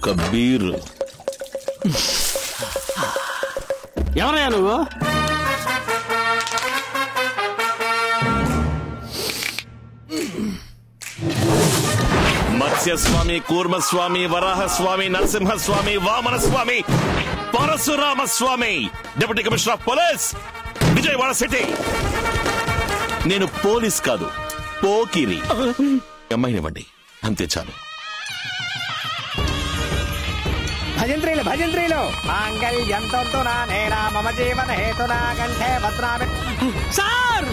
ఒక బీరు. ఎవరయ్యా నువ్వు? Matsyaswami, Kurmaswami, Varahaswami, Narasimhaswami, Vamanaswami, Parashuramaswami, deputy commissioner of police, Vijayawada city. నేను పోలీస్ కాదు, పోకిరి. అమ్మాయినివ్వండి, అంతే చాలు. భజంత్రీలు భజంత్రీలు మాంగళ్యంతో నేనా మమ జీవన హేతునా కంఠే భద్రామి. సార్,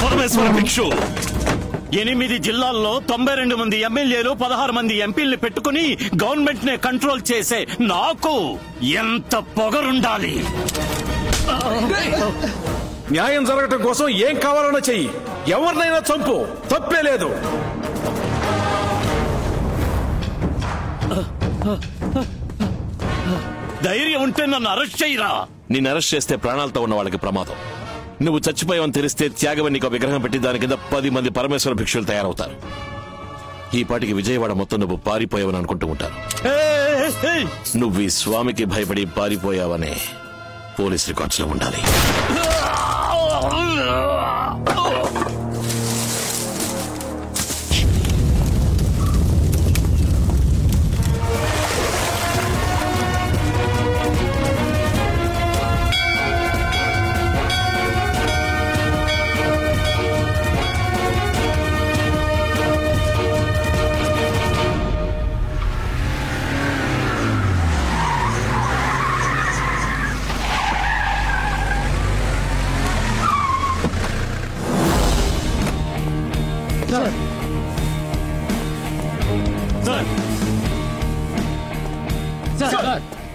పరమేశ్వర భిక్షు, 8 జిల్లాల్లో 92 మంది ఎమ్మెల్యేలు, 16 మంది ఎంపీల్ని పెట్టుకుని గవర్నమెంట్ నే కంట్రోల్ చేసే నాకు ఎంత పొగరుండాలి? న్యాయం జరగటం కోసం ఏం కావాలన్నా చెయ్యి, ఎవరినైనా చంపు, తప్పే లేదు. ధైర్యం ఉంటే నన్ను అరెస్ట్ చేయరా. నిన్ను అరెస్ట్ చేస్తే ప్రాణాలతో ఉన్న వాళ్ళకి ప్రమాదం. నువ్వు చచ్చిపోయావని తెలిస్తే త్యాగవనికి విగ్రహం పెట్టి దాని కింద 10 మంది పరమేశ్వర భిక్షులు తయారవుతారు. ఈ పాటికి విజయవాడ మొత్తం నువ్వు పారిపోయావని అనుకుంటూ ఉంటారు. నువ్వు ఈ స్వామికి భయపడి పారిపోయావనే పోలీస్ రికార్డ్స్ లో ఉండాలి.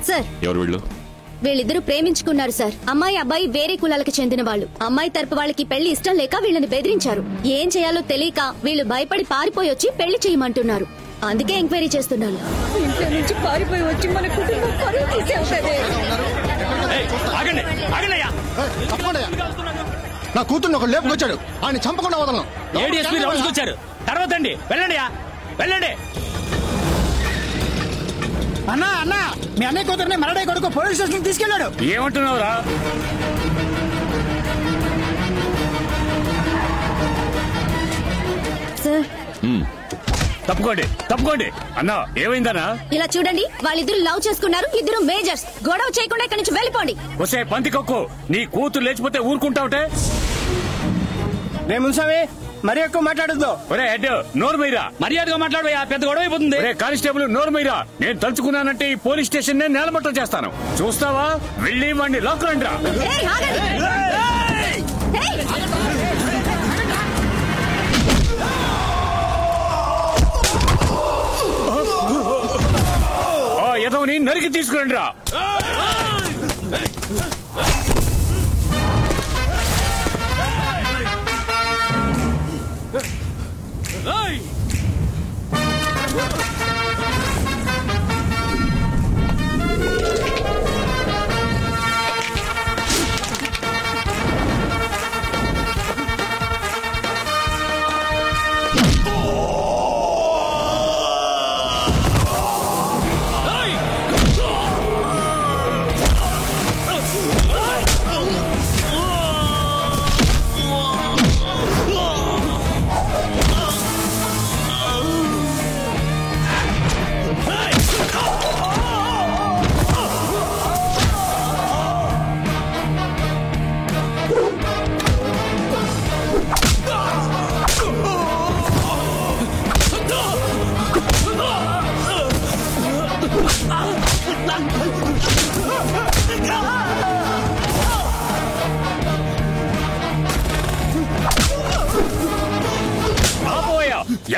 సార్, ఎవరు వీళ్ళు? వీళ్ళిద్దరూ ప్రేమించుకున్నారు సార్. అమ్మాయి అబ్బాయి వేరే కులాలకు చెందిన వాళ్ళు. అమ్మాయి తరపు వాళ్ళకి పెళ్లి ఇష్టం లేక వీళ్ళని బెదిరించారు. ఏం చేయాలో తెలియక వీళ్ళు భయపడి పారిపోయి వచ్చి పెళ్లి చేయమంటున్నారు. అందుకే ఎంక్వైరీ చేస్తున్నాను. ఇంట్లో నుంచి పారిపోయి వచ్చి మన కుటుంబం పరువు తీసేస్తాడే. నా కూతుర్ని ఒక లేపుకొచ్చాడు, ఆయన చంపకుండా వదలను. ఏడీఎస్పీ రౌండ్స్ వచ్చారు. తర్వాత వెళ్ళండి, వెళ్ళండి. అన్నా అన్నా, మీ అన్నయ్య కూతురుని మరడే కొడుకు పోలీస్ స్టేషన్ తీసుకెళ్లాడు. ఏమంటున్నావురా? సార్, తప్పుకోండి. అన్నా, ఏమైందన్నా? ఇలా చూడండి, వాళ్ళిద్దరు లవ్ చేసుకున్నారు. ఇద్దరు మేజర్స్. గొడవ చేయకుండా ఇక్కడి నుంచి వెళ్ళిపోండి. వసే పందికొక్కు, నీ కూతురు లేచిపోతే ఊరుకుంటావుటే? మున్సామి, మరి ఎక్కువ మాట్లాడద్దు. ఒరే హెడ్, నోరు మీరా, మర్యాదగా మాట్లాడబోయా, పెద్ద గొడవ అయిపోతుంది. కానిస్టేబుల్, నోరు మీరా. నేను తలుచుకున్నానంటే ఈ పోలీస్ స్టేషన్ నేలమట్టం చేస్తాను. చూస్తావా? వెళ్ళి వాడిని లాక్ రండి రా. ఎదవని నరికి తీసుకురండి రా.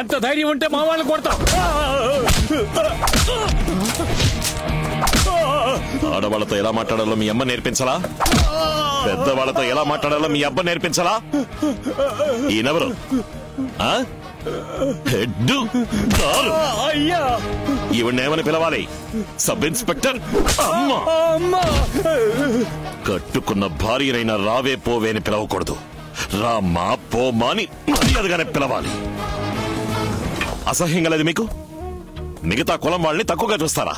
ఎంత ధైర్యం ఉంటే మా వాళ్ళని కొడతాం. ఆడవాళ్లతో ఎలా మాట్లాడాలో మీ అమ్మ నేర్పించాలా? పెద్దవాళ్లతో ఎలా మాట్లాడాలో మీ అబ్బ నేర్పించాలా? ఈయనెవరు? హెడ్ అయ్యా, ఈవిడేమని పిలవాలి? Sub inspector? కట్టుకున్న భార్యనైనా రావే పోవే అని పిలవకూడదు. రామా పోమా అని మర్యాదగానే పిలవాలి. అసహ్యం కలది మీకు? మిగతా కులం వాళ్ళని తక్కువగా చూస్తారా?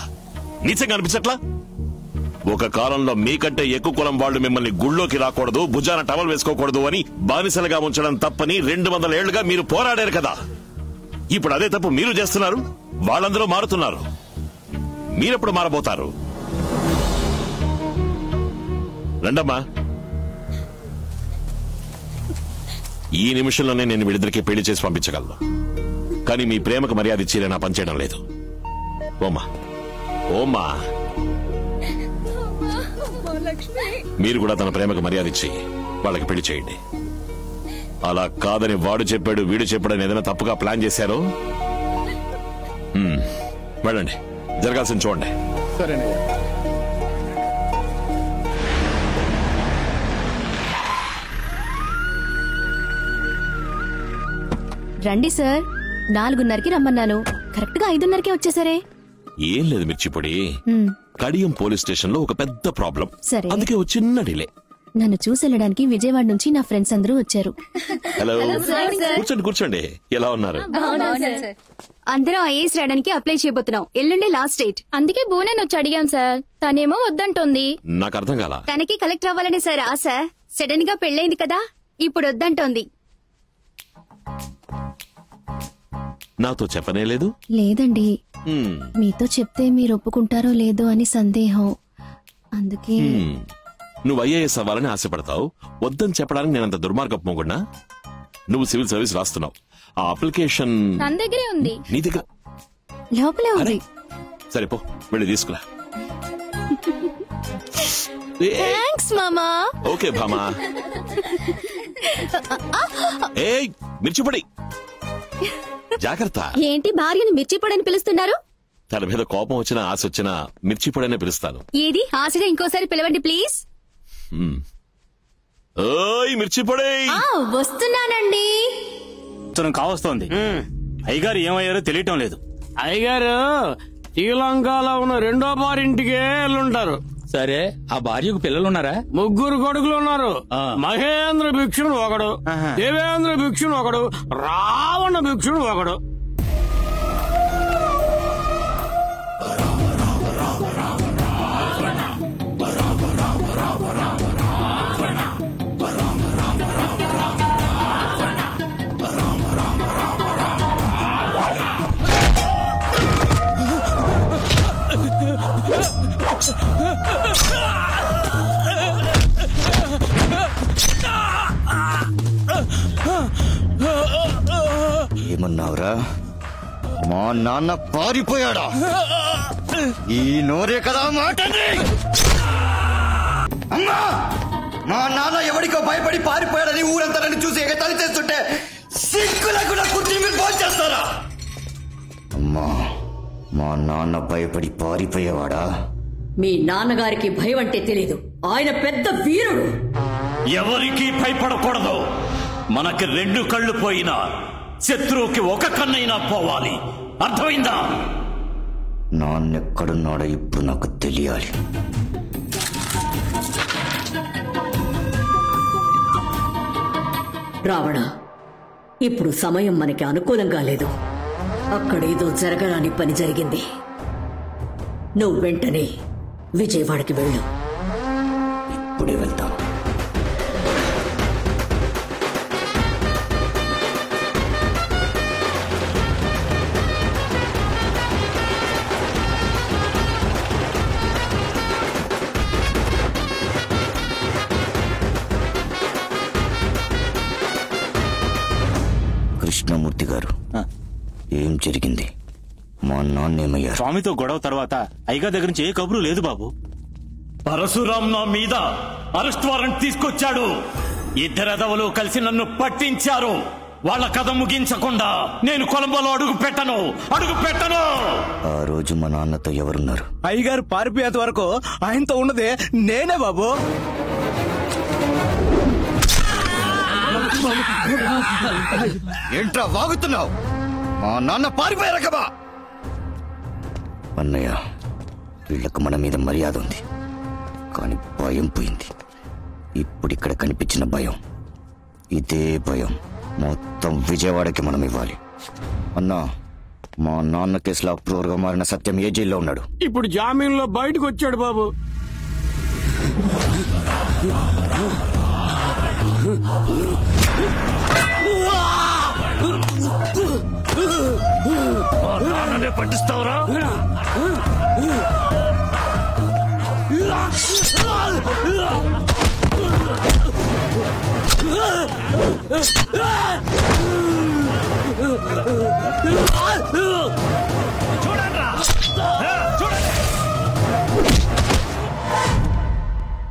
నీచంగా అనిపించట్లా? ఒక కాలంలో మీకంటే ఎక్కువ కులం వాళ్ళు మిమ్మల్ని గుళ్ళోకి రాకూడదు, భుజాన టవల్ వేసుకోకూడదు అని బానిసలుగా ఉంచడం తప్పని 200 ఏళ్లుగా మీరు పోరాడారు కదా. ఇప్పుడు అదే తప్పు మీరు చేస్తున్నారు. వాళ్ళందరూ మారుతున్నారు. మీరెప్పుడు మారబోతారు? రండమ్మా. ఈ నిమిషంలోనే నేను వీళ్ళిద్దరికీ పెళ్లి చేసి పంపించగలను. కానీ మీ ప్రేమకు మర్యాద ఇచ్చి నా పనిచేయడం లేదు. ఓమా ఓమా, మీరు కూడా తన ప్రేమకు మర్యాద ఇచ్చి వాళ్ళకి పెళ్లి చేయండి. అలా కాదని వాడు చెప్పాడు వీడు చెప్పాడని ఏదైనా తప్పుగా ప్లాన్ చేశారో వెళ్ళండి, జరగాల్సింది చూడండి. సరేనయ్యా. రండి సార్, 4:30కి రమ్మన్నాను. కరెక్ట్ గా 5:30కే వచ్చేసరే. ఏం లేదు మిర్చిపొడి, కడియం పోలీస్ స్టేషన్ లో ఒక పెద్ద ప్రాబ్లం. సరే. అందుకే ఒక చిన్న డిలే. నన్ను చూసి వెళ్ళడానికి విజయవాడ నుంచి నా ఫ్రెండ్స్ అందరూ వచ్చారు. హలో, కూర్చోండి కూర్చోండి. ఎలా ఉన్నారు? అందరం ఐఏఎస్ రాయడానికి అప్లై చేయబోతున్నాం. ఎల్లుండి లాస్ట్ డేట్. అందుకే బోనని వచ్చి అడిగాం సార్. తనేమో వద్దంటోంది. నాకు అర్థం కాలా. తనకి కలెక్టర్ అవ్వాలని సార్ ఆశ. సడన్ గా పెళ్ళైంది కదా, ఇప్పుడు వద్దంటోంది. నాతో చెప్పనే లేదు? లేదండి, మీతో చెప్తే మీరు ఒప్పుకుంటారో లేదో అని సందేహం. అందుకే. నువ్వు ఐఏఎస్ అవ్వాలని ఆశపడతావు, వద్దని చెప్పడానికి నేనంత దుర్మార్గపు మొగుడ్నా? నువ్వు సివిల్ సర్వీస్ రాస్తున్నావు. ఆ అప్లికేషన్ తన దగ్గరే ఉంది. నీ దగ్గర లోపలే ఉంది. సరే పో, వెళ్ళి తీసుకురా. థ్యాంక్స్ మామా. ఓకే భామా. ఏయ్ మిర్చిపొడి, జాగ్రత్త. ఏంటి భార్యను మిర్చిపొడని పిలుస్తున్నారు? తన మీద కోపం వచ్చినా ఆశ వచ్చినా మిర్చిపొడనే పిలుస్తాను. ఏది ఆశగా ఇంకోసారి పిలవండి ప్లీజ్. ఓయ్ మిర్చిపొడి. వస్తున్నానండి. కావస్తోంది. అయ్యగారు ఏమయ్యారో తెలియటం లేదు. అయ్యగారు శ్రీలంకలో ఉన్న 2వ భార్యింటికే వెళ్ళుంటారు. సరే, ఆ భార్యకు పిల్లలున్నారా? 3 కొడుకులు ఉన్నారు. మహేంద్ర భిక్షుడు ఒకడు, దేవేంద్ర భిక్షుడు ఒకడు, రావణ భిక్షుడు ఒకడు. ఏమన్నావురా? మా నాన్న పారిపోయాడా? ఈ నోరే కదా మాటని. అమ్మా, మా నాన్న ఎవడికో భయపడి పారిపోయాడని ఊరంతా నన్ను చూసి ఎగతాళి చేస్తుంటే సిగ్గులకు కుర్చీ మీరు ఫోన్ చేస్తారా? అమ్మా, మా నాన్న భయపడి పారిపోయేవాడా? మీ నాన్నగారికి భయం అంటే తెలీదు. ఆయన పెద్ద వీరుడు. ఎవరికి భయపడకూడదు. మనకి 2 కళ్ళు పోయినా శత్రువుకి 1 కన్నైనా పోవాలి. అర్థమైందా? నాన్నెక్కడున్నాడో ఇప్పుడు నాకు తెలియాలి. రావణ, ఇప్పుడు సమయం మనకి అనుకూలంగా లేదు. అక్కడేదో జరగరాని పని జరిగింది. నువ్వు వెంటనే విజయవాడకి వెళ్ళు. ఇప్పుడే వెళ్తాను. కృష్ణమూర్తి గారు, ఏం జరిగింది? మా నాన్నేమయ్యారు? స్వామితో గొడవ తర్వాత అయ్యగారి దగ్గర నుంచి ఏ కబురు లేదు బాబు. పరశురాం నా మీద అరెస్ట్ వారెంట్ తీసుకొచ్చాడు. 2 ఎదవలు కలిసి నన్ను పట్టించారు. వాళ్ళ కథ ముగించకుండా నేను కొలంబోలో అడుగు పెట్టను. ఆ రోజు మా నాన్నతో ఎవరున్నారు? అయ్యగారు పారిపోయేంత వరకు ఆయనతో ఉన్నదే నేనే బాబు. ఏంట్రా వాగుతున్నావు? మా నాన్న పారిపోయారా కదా? అన్నయ్య, వీళ్లకు మన మీద మర్యాద ఉంది, కానీ భయం పోయింది. ఇప్పుడు ఇక్కడ కనిపించిన భయం, ఇదే భయం మొత్తం విజయవాడకి మనం ఇవ్వాలి. అన్నా, మా నాన్న కేసులో అప్రూవర్ గా మారిన సత్యం ఏ జైల్లో ఉన్నాడు? ఇప్పుడు జామీన్లో బయటకు వచ్చాడు బాబు. పట్టిస్తావరా?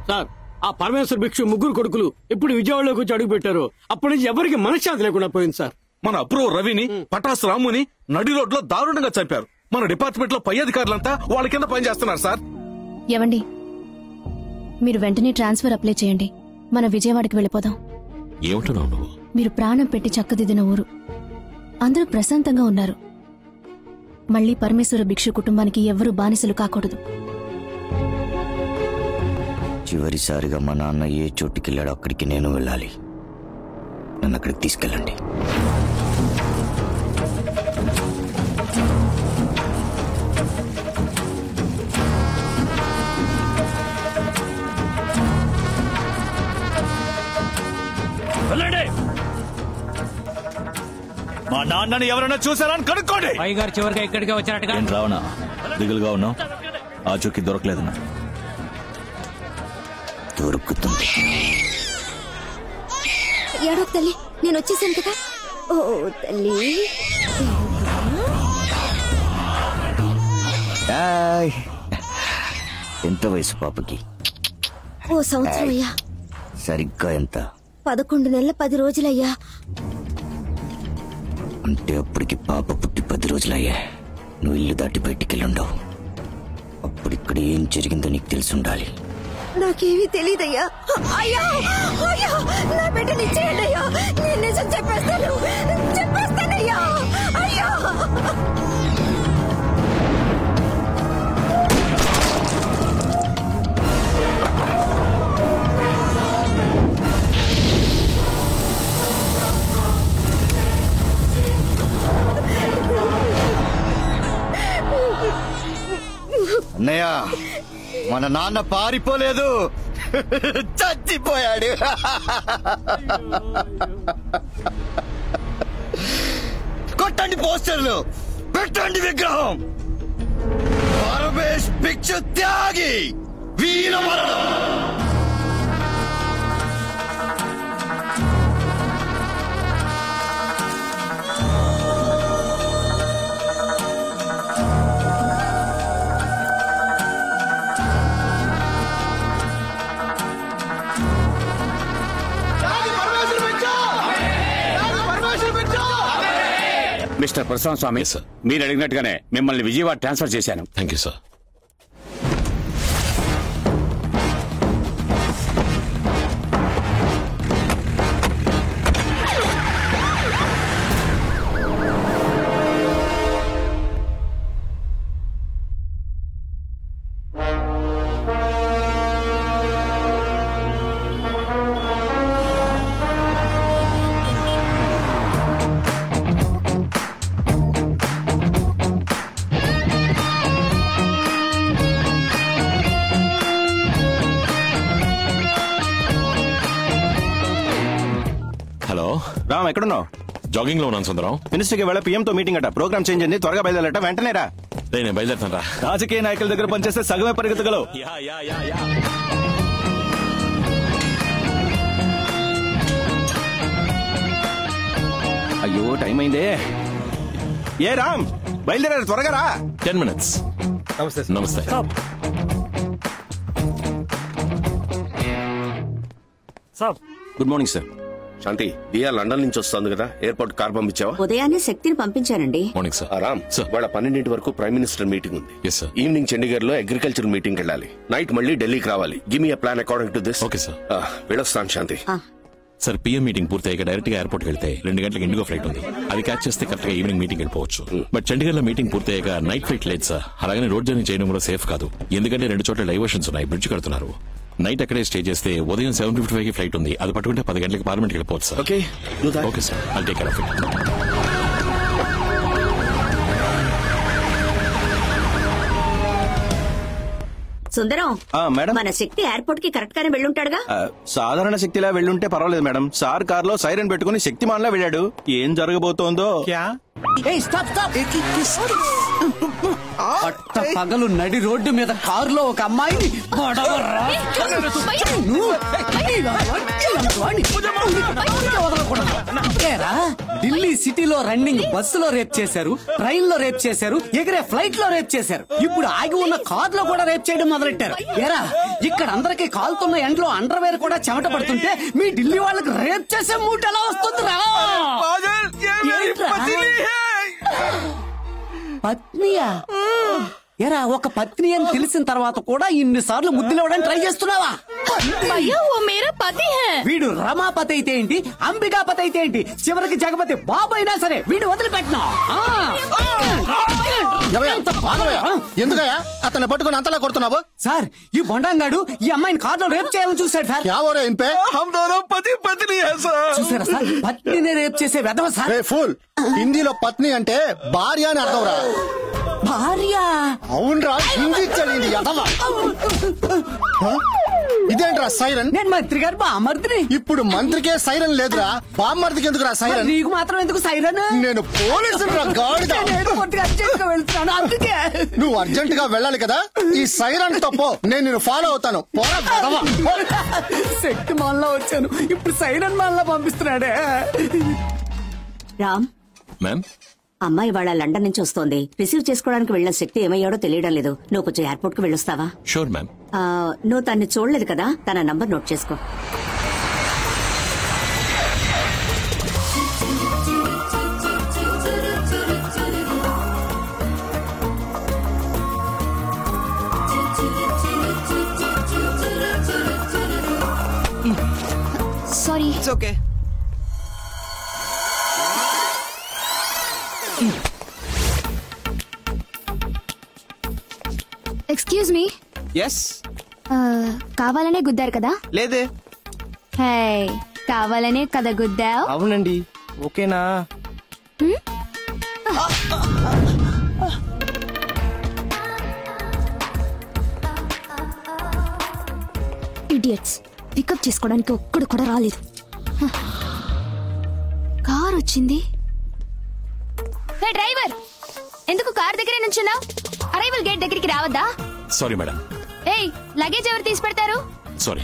సార్, ఆ పరమేశ్వర భిక్షు ముగ్గురు కొడుకులు ఇప్పుడు విజయవాడలోకి వచ్చి అడుగు పెట్టారు. అప్పటి నుంచి ఎవరికి మనశ్శాంతి లేకుండా పోయింది సార్. మన అప్రూవర్ రవిని, పటాస్ రాముని నడి రోడ్లో దారుణంగా చంపారు. మన డిపార్ట్మెంట్ లో పై అధికారులంతా వాళ్ళ కింద పనిచేస్తున్నారు సార్. ఏవండి, మీరు వెంటనే ట్రాన్స్ఫర్ అప్లై చేయండి. మన విజయవాడకి వెళ్ళిపోదాం. ఏమంటున్నావు నువ్వు? మీరు ప్రాణం పెట్టి చక్కదిద్దిన ఊరు, అందరూ ప్రశాంతంగా ఉన్నారు. మళ్లీ పరమేశ్వర భిక్షు కుటుంబానికి ఎవ్వరూ బానిసలు కాకూడదు. చివరిసారిగా మా నాన్న ఏ చోటుకెళ్ళాడో అక్కడికి నేను వెళ్ళాలి. నన్ను అక్కడికి తీసుకెళ్ళండి. మా నాన్నని ఎవరైనా చూసారా అని కనుక్కోండి. అయ్యగారు చివరిగా ఇక్కడికే వచ్చారటగా. రావణా, దిగులుగా ఉన్నావు. ఆచూకీ దొరకలేదు. దొరుకుతుంది. ఏడో తల్లి, నేను వచ్చేసాను కదా. ఓ తల్లి, ఎంత వయసు పాపకి? ఓ సంవత్సరం అయ్యా. సరిగ్గా ఎంత? 11 నెలల 10 రోజులయ్యా. అంటే అప్పటికి పాప పుట్టి 10 రోజులయ్యా. నువ్వు ఇల్లు దాటి బయటికెళ్ళుండవు. అప్పుడు ఇక్కడ ఏం జరిగిందో నీకు తెలిసి ఉండాలి. నాకేమీ తెలీదయ్యా. అయ్యా, అయ్యా, నా బిడ్డని ఇచ్చేయండి అయ్యా. నేను నిజం చెప్పేస్తానయ్యా. అయ్యా, అన్నయ్య, మన నాన్న పారిపోలేదు, చచ్చిపోయాడు. కొట్టండి పోస్టర్లు, పెట్టండి విగ్రహం. పరమేశ్ భిక్షు త్యాగి, వీర మరణం. మిస్టర్ ప్రశాంత్ స్వామి, మీరు అడిగినట్టుగానే మిమ్మల్ని విజయవాడ ట్రాన్స్ఫర్ చేశాను. Thank you sir. రామ్, ఎక్కడున్నావు? జాగింగ్ లో ఉన్నాను సుందరం. మినిస్టర్కి వెళ్ళ పీఎంతో మీటింగ్ అట. ప్రోగ్రామ్ చేంజ్ అయింది, త్వరగా బయలుదేరట. వెంటనే రా. నేను బయలుదేరుతాను రా. రాజకీయ నాయకుల దగ్గర పనిచేస్తే సగమే పరిగెత్తగలవు. అయ్యో, టైం అయిందే. ఏ రామ్, బయలుదేరారు, త్వరగా రా. 10 minutes. నమస్తే. నమస్తే. Good morning sir. Shanti, Diya London నుంచి వస్తుంది కదా, ఎయిర్పోర్ట్ కార్ పంపించావా? ఉదయాన్నే శక్తిని పంపించానండి. Morning sir. రామ్, వాళ్ళ 12 వరకు ప్రైమ్ మినిస్టర్ మీటింగ్ ఉంది. ఈవినింగ్ చండీగఢ్ లో అగ్రికల్చర్ మీటింగ్ వెళ్ళాలి. నైట్ మళ్ళీ ఢిల్లీకి రావాలి. Give me a plan according to this. Okay sir. వెళ్ళొస్తాను శాంతి. సార్, పిఎం మీటింగ్ పూర్తయ్యాక డైరెక్ట్ గా ఎయిర్పోర్ట్ వెళ్తే 2 గంటలకు ఇండిగో ఫ్లైట్ ఉంది. అది క్యాచ్ చేస్తే కరెక్ట్ గా ఈవినింగ్ మీటింగ్ వెళ్ళిపోవచ్చు. బట్ చండీగఢ్ లో మీటింగ్ పూర్తయ్యాక నైట్ ఫ్లైట్ లేదు సార్. అలాగనే రోడ్ జర్నీ చేయడం కూడా సేఫ్ కాదు. ఎందుకంటే 2 చోట్ల డైవర్షన్స్ ఉన్నాయి, బ్రిడ్జ్ కడుతున్నారు. నైట్ అక్కడే స్టే చేస్తే ఉదయం 7:55 కి ఫ్లైట్ ఉంది. అది పట్టుకుంటే 10 గంటలకు పార్లమెంట్కి వెళ్ళిపోవచ్చు sir. Okay sir, I'll take care of it. Sundaram madam మన శక్తి ఎయిర్పోర్ట్ కి కరెక్ట్ గానే వెళ్ళుంటాడుగా. సాధారణ శక్తిలా వెళ్ళుంటే పర్వాలేదు మేడం. సార్ కార్ లో సైరన్ పెట్టుకుని శక్తిమాన్ లా వెళ్ళాడు. ఏం జరగబోతోందో పట్ట పగలు నడి రోడ్డు మీద కారులో ఒక అమ్మాయిని ఢిల్లీ సిటీలో రన్నింగ్ బస్సులో రేప్ చేశారు, ట్రైన్ లో రేప్ చేశారు, ఎగిరే ఫ్లైట్ లో రేప్ చేశారు. ఇప్పుడు ఆగి ఉన్న కార్ లో కూడా రేప్ చేయడం మొదలెట్టారు. ఏరా ఇక్కడ అందరికి కాలుతున్న ఎండ్లో అండర్వేర్ కూడా చెమట పడుతుంటే మీ ఢిల్లీ వాళ్ళకి రేప్ చేసే మూట ఎలా వస్తుందిరా? పత్నియా? ఎరా ఒక పత్ని అని తెలిసిన తర్వాత కూడా ఇన్నిసార్లు ముద్దులేవడానికి ట్రై చేస్తున్నావా? వీడు రమాపతి అయితే ఏంటి, అంబికాపతి అయితే ఏంటి, చివరికి జగపతి బాబు అయినా సరే వీడు వదిలిపెట్టినా. ఎందుకయ్యా అతన్ని పట్టుకుని అంతలా కొడుతున్నావు? సార్ ఈ బొండంగాడు ఈ అమ్మాయిని కార్లో రేప్ చేయాలని చూశాడు సార్. చూసారా సార్, పత్నిని రేప్ చేసే వెధవ సార్. ఫుల్ హిందీలో పత్ని అంటే భార్య అని అర్థం రా. భార్య? అవునరా, హిందీ చదివింది ఎదవా. ఇదేంట్రా సైరన్? నేను మంత్రి గారు బామ్మర్దిని. ఇప్పుడు మంత్రికే సైరన్ లేదురా, బామ్మర్దికి ఎందుకురా సైరన్? నీకు మాత్రం ఎందుకు సైరన్? నేను పోలీసు వెళ్తున్నాను అందుకే. నువ్వు అర్జెంట్ గా వెళ్ళాలి కదా, ఈ సైరన్ తప్పో నేను నిన్ను ఫాలో అవుతాను. శక్తి మాల్లో వచ్చాను, ఇప్పుడు సైరన్ మాల్లో పంపిస్తున్నాడే. రామ్ మ్యామ్, అమ్మాయి వాళ్ళ లండన్ నుంచి వస్తోంది. రిసీవ్ చేసుకోవడానికి వెళ్ళిన శక్తి ఏమయ్యాడో తెలియడం లేదు. నువ్వు కొంచెం ఎయిర్పోర్ట్ కు వెళ్ళొస్తావా? Sure ma'am. నువ్వు తన్ని చూడలేదు కదా, తన నంబర్ నోట్ చేసుకో. Sorry. Okay. Excuse me. Yes. కావాలనే గుద్దారు కదా? లేదే. హే, కావాలనే కదా గుద్దావు? అవునండి. ఓకేనా? ఇడియట్స్, పికప్ చేసుకోవడానికి ఒక్కడు కూడా రాలేదు. కార్ వచ్చింది. హే డ్రైవర్, ఎందుకు కార్ దగ్గరే నుంచున్నావు? అరైవల్ గేట్ దగ్గరికి రావద్దా? Sorry madam. ఏయ్, లగేజ్ ఎవరు తీసి పెడతారు? సారీ.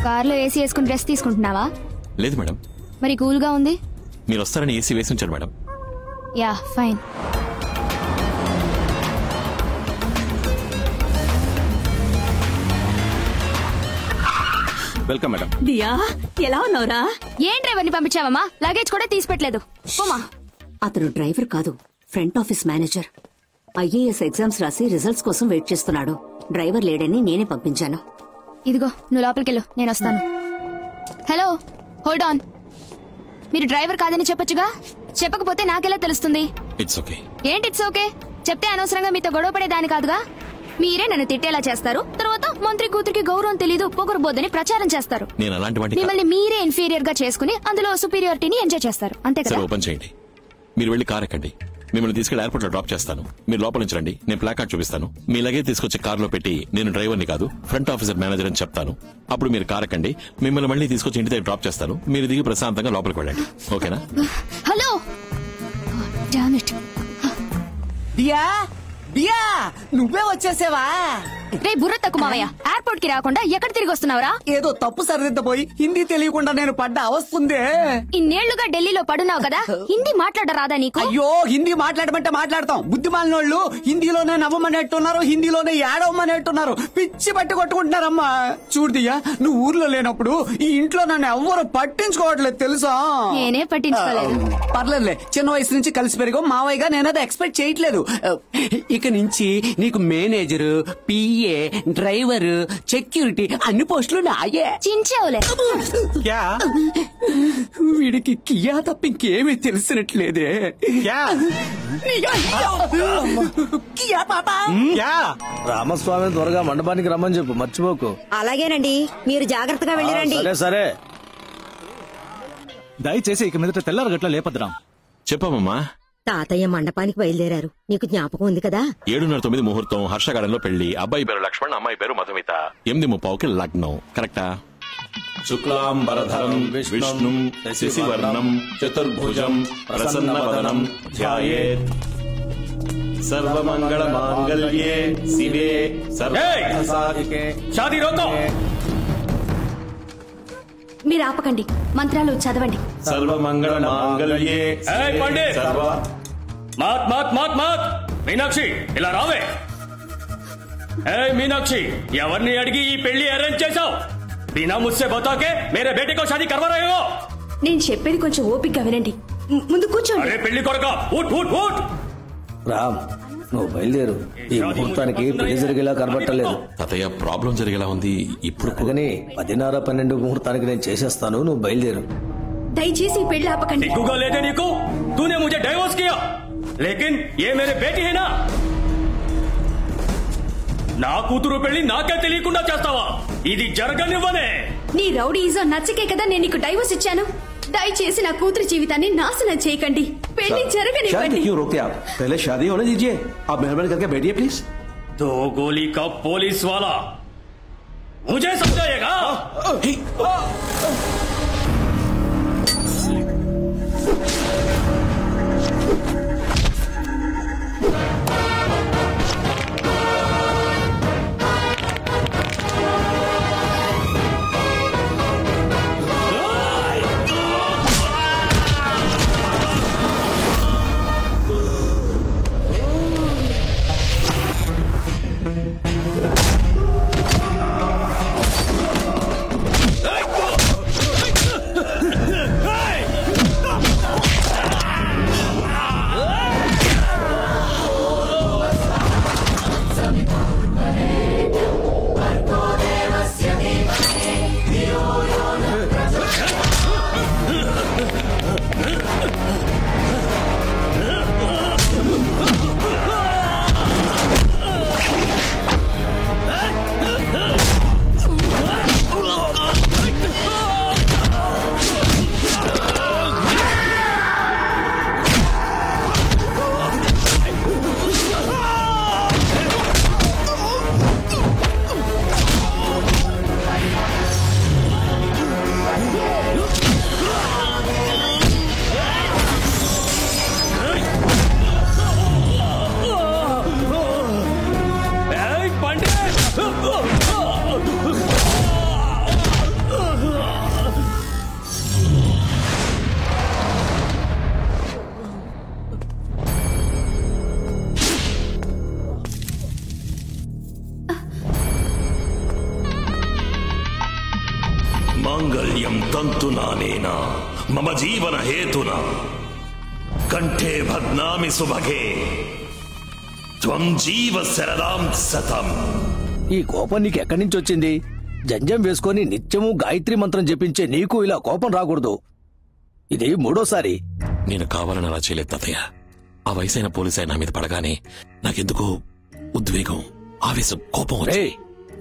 కార్లో ఏసీ వేసుకుని డ్రెస్ తీసుకుంటున్నావా? లేదు మేడం. మరి కూల్ గా ఉంది. మీరు వస్తారని ఏసీ వేసి ఉంచారు madam. Yeah fine. Welcome madam. Diya, ఎలా ఉన్నావురా? ఏం డ్రైవర్ని పంపించావమ్మా? లగేజ్ కూడా తీసి పెట్టలేదు. అతను డ్రైవర్ కాదు, front office manager. IAS exams రాసి రిజల్ట్స్ కోసం వెయిట్ చేస్తున్నాడు. డ్రైవర్ లేడని నేనే పంపించాను. ఇదిగో, నువ్వు లోపలికెళ్ళు, నేను వస్తాను. Hello, hold on. మీరు డ్రైవర్ కాదని చెప్పొచ్చుగా? చెప్పకపోతే నాకెలా తెలుస్తుంది? It's okay. ఏంటి ఇట్స్ ఓకే? చెప్తే అనవసరంగా మీతో గొడవ పడేదాని కాదుగా. మీరే నన్ను తిట్టేలా చేస్తారు, తర్వాత మంత్రి కూతురికి గౌరవం తెలీదు, పొగరబోద్దని ప్రచారం చేస్తారు. నేను అలాంటి వాటిని మిమ్మల్ని మీరే ఇన్ఫీరియర్ గా చేసుకుని అందులో సుపీరియారిటీని ఎంజాయ్ చేస్తారు, అంతే కదా? ఓపెన్ చేయండి. మీరు వెళ్లి కార్ ఎక్కండి. మిమ్మల్ని తీసుకెళ్లి ఎయిర్పోర్ట్ లో డ్రాప్ చేస్తాను. మీరు లోపల నుంచి రండి, నేను ప్లాకార్డ్ చూపిస్తాను. మీ లగేజ్ తీసుకొచ్చి కార్ లో పెట్టి నేను డ్రైవర్ని కాదు ఫ్రంట్ ఆఫీసర్ మేనేజర్ అని చెప్తాను. అప్పుడు మీరు కార్ ఎక్కండి. మిమ్మల్ని మళ్ళీ తీసుకొచ్చి ఇంటి దగ్గర డ్రాప్ చేస్తాను. మీరు దిగి ప్రశాంతంగా లోపలికి వెళ్ళండి. ఓకేనా? Hello, damn it. Diya, Diya, నువ్వే వచ్చేసావా? రే బుర్ర తక్కువ మావయ్య, ఎయిర్పోర్ట్ కి రాకుండా ఎక్కడ తిరిగి వస్తున్నావురా? ఏదో తప్పు సరిదిద్దపోయి హిందీ తెలియకుండా నేను పడ్డ అవస్తుందే. ఇన్నేళ్లుగా ఢిల్లీలో పడున్నావు కదా, హిందీ మాట్లాడరాదా నీకు? అయ్యో, హిందీ మాట్లాడమంటే మాట్లాడతాం. బుద్ధిమాలినోళ్ళు హిందీలోనే నవ్వమనేట్టున్నారు, హిందీలోనే ఏడవమనేట్టున్నారు. పిచ్చి పట్టి కొట్టుకుంటున్నారమ్మా. చూడుదియా, నువ్వు ఊర్లో లేనప్పుడు ఈ ఇంట్లో నన్ను ఎవ్వరు పట్టించుకోవట్లేదు తెలుసా? నేనే పట్టించుకోలేదు. పర్లేదులే, చిన్న వయసు నుంచి కలిసి పెరిగో మావయ్యగా నేనది ఎక్స్పెక్ట్ చేయట్లేదు. ఇక నుంచి నీకు manager, PA, PA, driver, security అన్ని పోస్టులు నాయే. చించావులే. వీడికి కియా తప్ప ఇంకేమీ తెలిసినట్లేదే. కియా పాపా. రామస్వామి త్వరగా మండపానికి రమ్మని చెప్పు, మర్చిపోకు. అలాగేనండి, మీరు జాగ్రత్తగా వెళ్ళిరండి. సరే సరే. దయచేసి ఇక మీదట తెల్లారు గట్ల లేపద్రాం. చెప్పమ్మా. తాతయ్య మండపానికి బయలుదేరారు, నీకు జ్ఞాపకం ఉంది కదా? 7:09 ముహూర్తం, హర్షగార్డెన్లో పెళ్లి. అబ్బాయి పేరు లక్ష్మణ్, అమ్మాయి పేరు మధుమిత. 8:30కి లగ్నం. కరెక్టా? శుక్లాంబరధరం విష్ణుం శశివర్ణం చతుర్భుజం ప్రసన్నవదనం ధ్యాయేత్ సర్వమంగళ మాంగళ్యే శివే సర్వసాధికే. షాదీ రోకో. మీరు ఆపకండి, మంత్రాలు చదవండి. సర్వమంగళ మాంగళ్యే సర్వ. మాత్ మాత్ మాత్ మాత్. మీనాక్షి ఇలా రావే. మీనాక్షి, ఎవరిని అడిగి ఈ పెళ్లి అరేంజ్ చేశావు? బినా ముస్సే బతాకే మేరే బేటే కో షాదీ కర్వా రహే హో. నేను చెప్పేది కొంచెం ఓపికగా వినండి. ముందు కూర్చోండి. అరే పెళ్లి కొరక, ఊట్ ఊట్ ఊట్. రామ్, నువ్వు బయలుదేరు. ఈ ముహూర్తానికి పెళ్లి జరిగేలా కనబట్టలేదు. తాతయ్య, ప్రాబ్లం జరిగేలా ఉంది. ఇప్పుడు కానీ 10:30-12 ముహూర్తానికి నేను చేసేస్తాను, నువ్వు బయలుదేరు. దయచేసి ఈ పెళ్లి ఆపకండి. సిగ్గుగా లేదే నీకు? తూనే ముझे డైవోర్స్ కియా, లేకిన్ ఏ మేరే బేటీ హై నా. నా కూతురు పెళ్లి నాకే తెలియకుండా చేస్తావా? ఇది జరగనివ్వనే. నీ రౌడీజో నచ్చకే కదా నేను నీకు డైవోర్స్ ఇచ్చాను. దయచేసి నా కూతురు జీవితాన్ని నాశనం చేయకండి. పెళ్లి జరగనివ్వండి. क्यों रोकते आप? पहले शादी होने दीजिए. आप मेहरबानी करके बैठिए प्लीज. 2 गोली का पुलिस वाला मुझे समझाएगा? మాంగళ్యం తంతునానేన మమ జీవన హేతున కంఠే భగ్నామి సుభగే త్వం జీవ శరదాం సతం. ఈ కోపం నీకు ఎక్కడి నుంచి వచ్చింది? జంజం వేసుకొని నిత్యము గాయత్రి మంత్రం జపించే నీకు ఇలా కోపం రాకూడదు. ఇది 3వ సారి. నేను కావాలని అలా చేయలేదు తాతయ్య. ఆ వయసైన పోలీసు ఆయన నా మీద పడగానే నాకెందుకో ఉద్వేగం, ఆవేశం, కోపం వచ్చి.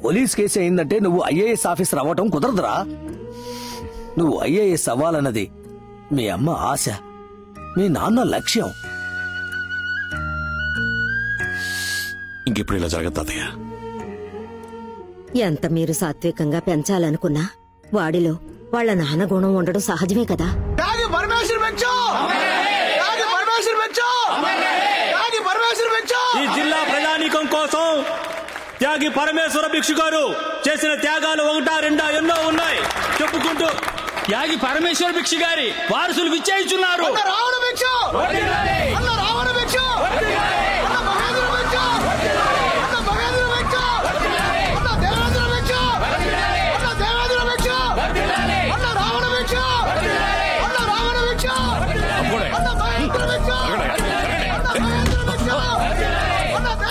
పోలీస్ కేసు అయిందంటే నువ్వు ఐఏఎస్ ఆఫీసర్ అవ్వటం కుదరదురా. నువ్వు ఐఏఎస్ అవ్వాలన్నది మీ అమ్మ ఆశ, మీ నాన్న లక్ష్యం. ఇంకెప్పుడు ఇలా జరగదు తాతయ్య. ఎంత మీరు సాత్వికంగా పెంచాలనుకున్నా వాడిలో వాళ్ళ నాన్న గుణం ఉండడం సహజమే కదా. ఈ జిల్లా ప్రజానీకం కోసం త్యాగి పరమేశ్వర భిక్షు గారు చేసిన త్యాగాలు 1, 2 ఎన్నో ఉన్నాయి చెప్పుకుంటూ త్యాగి పరమేశ్వర భిక్షు గారి వారసులు విచ్చేయిస్తున్నారు.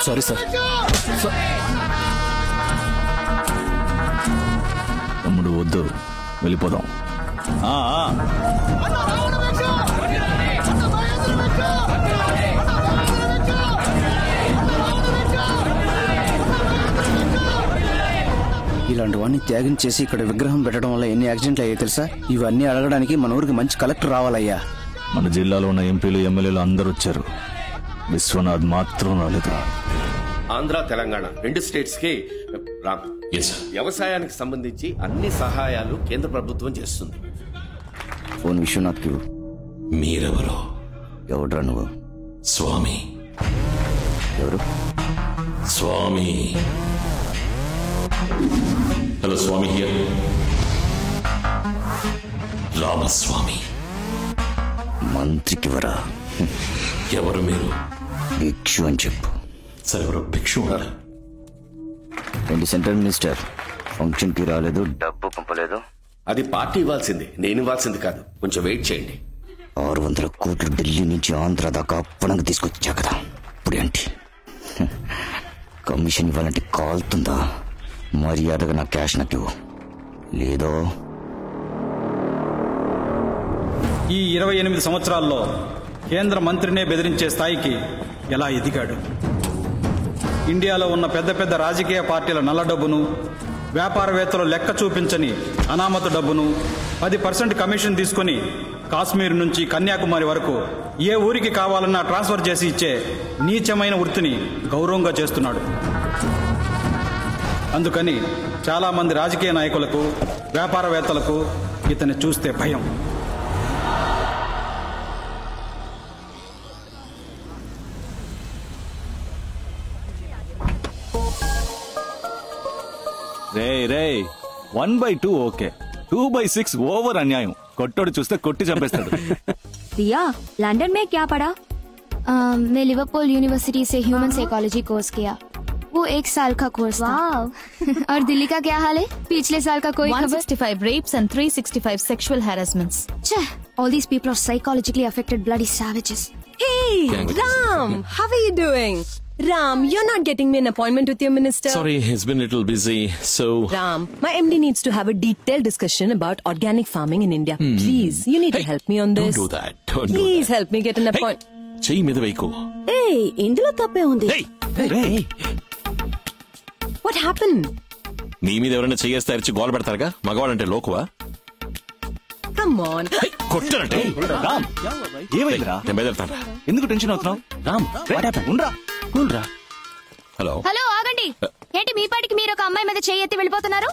Sorry sir. వద్దు, వెళ్ళిపోదాం. ఇలాంటివన్నీ త్యాగం చేసి ఇక్కడ విగ్రహం పెట్టడం వల్ల ఎన్ని యాక్సిడెంట్లు అయ్యాయి తెలుసా? ఇవన్నీ అడగడానికి మన ఊరికి మంచి కలెక్టర్ రావాలయ్యా. మన జిల్లాలో ఉన్న ఎంపీలు ఎమ్మెల్యేలు అందరూ వచ్చారు, విశ్వనాథ్ మాత్రం రాలేదు. ఆంధ్ర తెలంగాణ 2 స్టేట్స్ కి వ్యవసాయానికి సంబంధించి అన్ని సహాయాలు కేంద్ర ప్రభుత్వం చేస్తుంది. ఫోన్ విశ్వనాథ్ కి. మీరెవరో? ఎవడ్రా నువ్వు? స్వామి. ఎవరు? స్వామి. Hello Swami here. రామస్వామి. మంత్రికి వరా? ఎవరు మీరు? భిక్షు అని చెప్పు. సరే, ఎవరు భిక్షు? ఏంటి సెంట్రల్ మినిస్టర్ ఫంక్షన్ కి రాలేదు, డబ్బు పంపలేదు? అది పార్టీ ఇవ్వాల్సింది, నేను ఇవ్వాల్సింది కాదు. కొంచెం వెయిట్ చేయండి. 600 కోట్లు ఢిల్లీ నుంచి ఆంధ్ర దాకా అప్పనంగా తీసుకొచ్చా కదా, ఇప్పుడు ఏంటి? కమిషన్ ఇవ్వాలంటే కాలుతుందా? మర్యాదగా నా క్యాష్ నాకు లేదో. ఈ 28 సంవత్సరాల్లో కేంద్ర మంత్రినే బెదిరించే స్థాయికి ఎలా ఎదిగాడు? ఇండియాలో ఉన్న పెద్ద పెద్ద రాజకీయ పార్టీల నల్ల డబ్బును, వ్యాపారవేత్తలు లెక్క చూపించని అనామత డబ్బును 10% కమిషన్ తీసుకుని కాశ్మీర్ నుంచి కన్యాకుమారి వరకు ఏ ఊరికి కావాలన్నా ట్రాన్స్ఫర్ చేసి ఇచ్చే నీచమైన వృత్తిని గౌరవంగా చేస్తున్నాడు. అందుకని చాలా మంది రాజకీయ నాయకులకు, వ్యాపారవేత్తలకు ఇతన్ని చూస్తే భయం. రే 1/2 ఓకే, 2/6 ఓవర్ అన్యాయం. కొట్టోడు చూస్తే కొట్టి చంపేస్తాడు. दिया, लंदन में क्या पढ़ा? मैं लिवरपूल यूनिवर्सिटी से ह्यूमन साइकोलॉजी कोर्स किया। वो 1 साल का कोर्स था। और दिल्ली का क्या हाल है? पिछले साल का कोई 165 rapes and 365 sexual harassments. All these people are psychologically affected bloody savages. Hey, Ram, how are you doing? Ram, you're not getting me an appointment with your minister. Sorry, he's been a little busy, so... Ram, my MD needs to have a detailed discussion about organic farming in India. Please, you need to help me on this. Don't do that. Don't do Please that. help me get an appointment. చెయ్యి మీద Vaiku. Hey, ఇందులో తప్పే ఉంది. What happened? నీ మీద ఎవరైనా చెయ్యేస్తే అరిచి గోల పెడతారుగా, మగవాడంటే లోకువా? Come on. కొట్టనంటే ఏమైందిరా? నేను బెదరుతాను. ఎందుకు టెన్షన్ అవుతున్నావు? రామ్, ఉండరా, కూల్రా. హలో హలో, ఆగండి. ఏంటి మీ పాటికి మీరు ఒక అమ్మాయి మీద చెయ్యి ఎత్తి వెళ్ళిపోతున్నారు?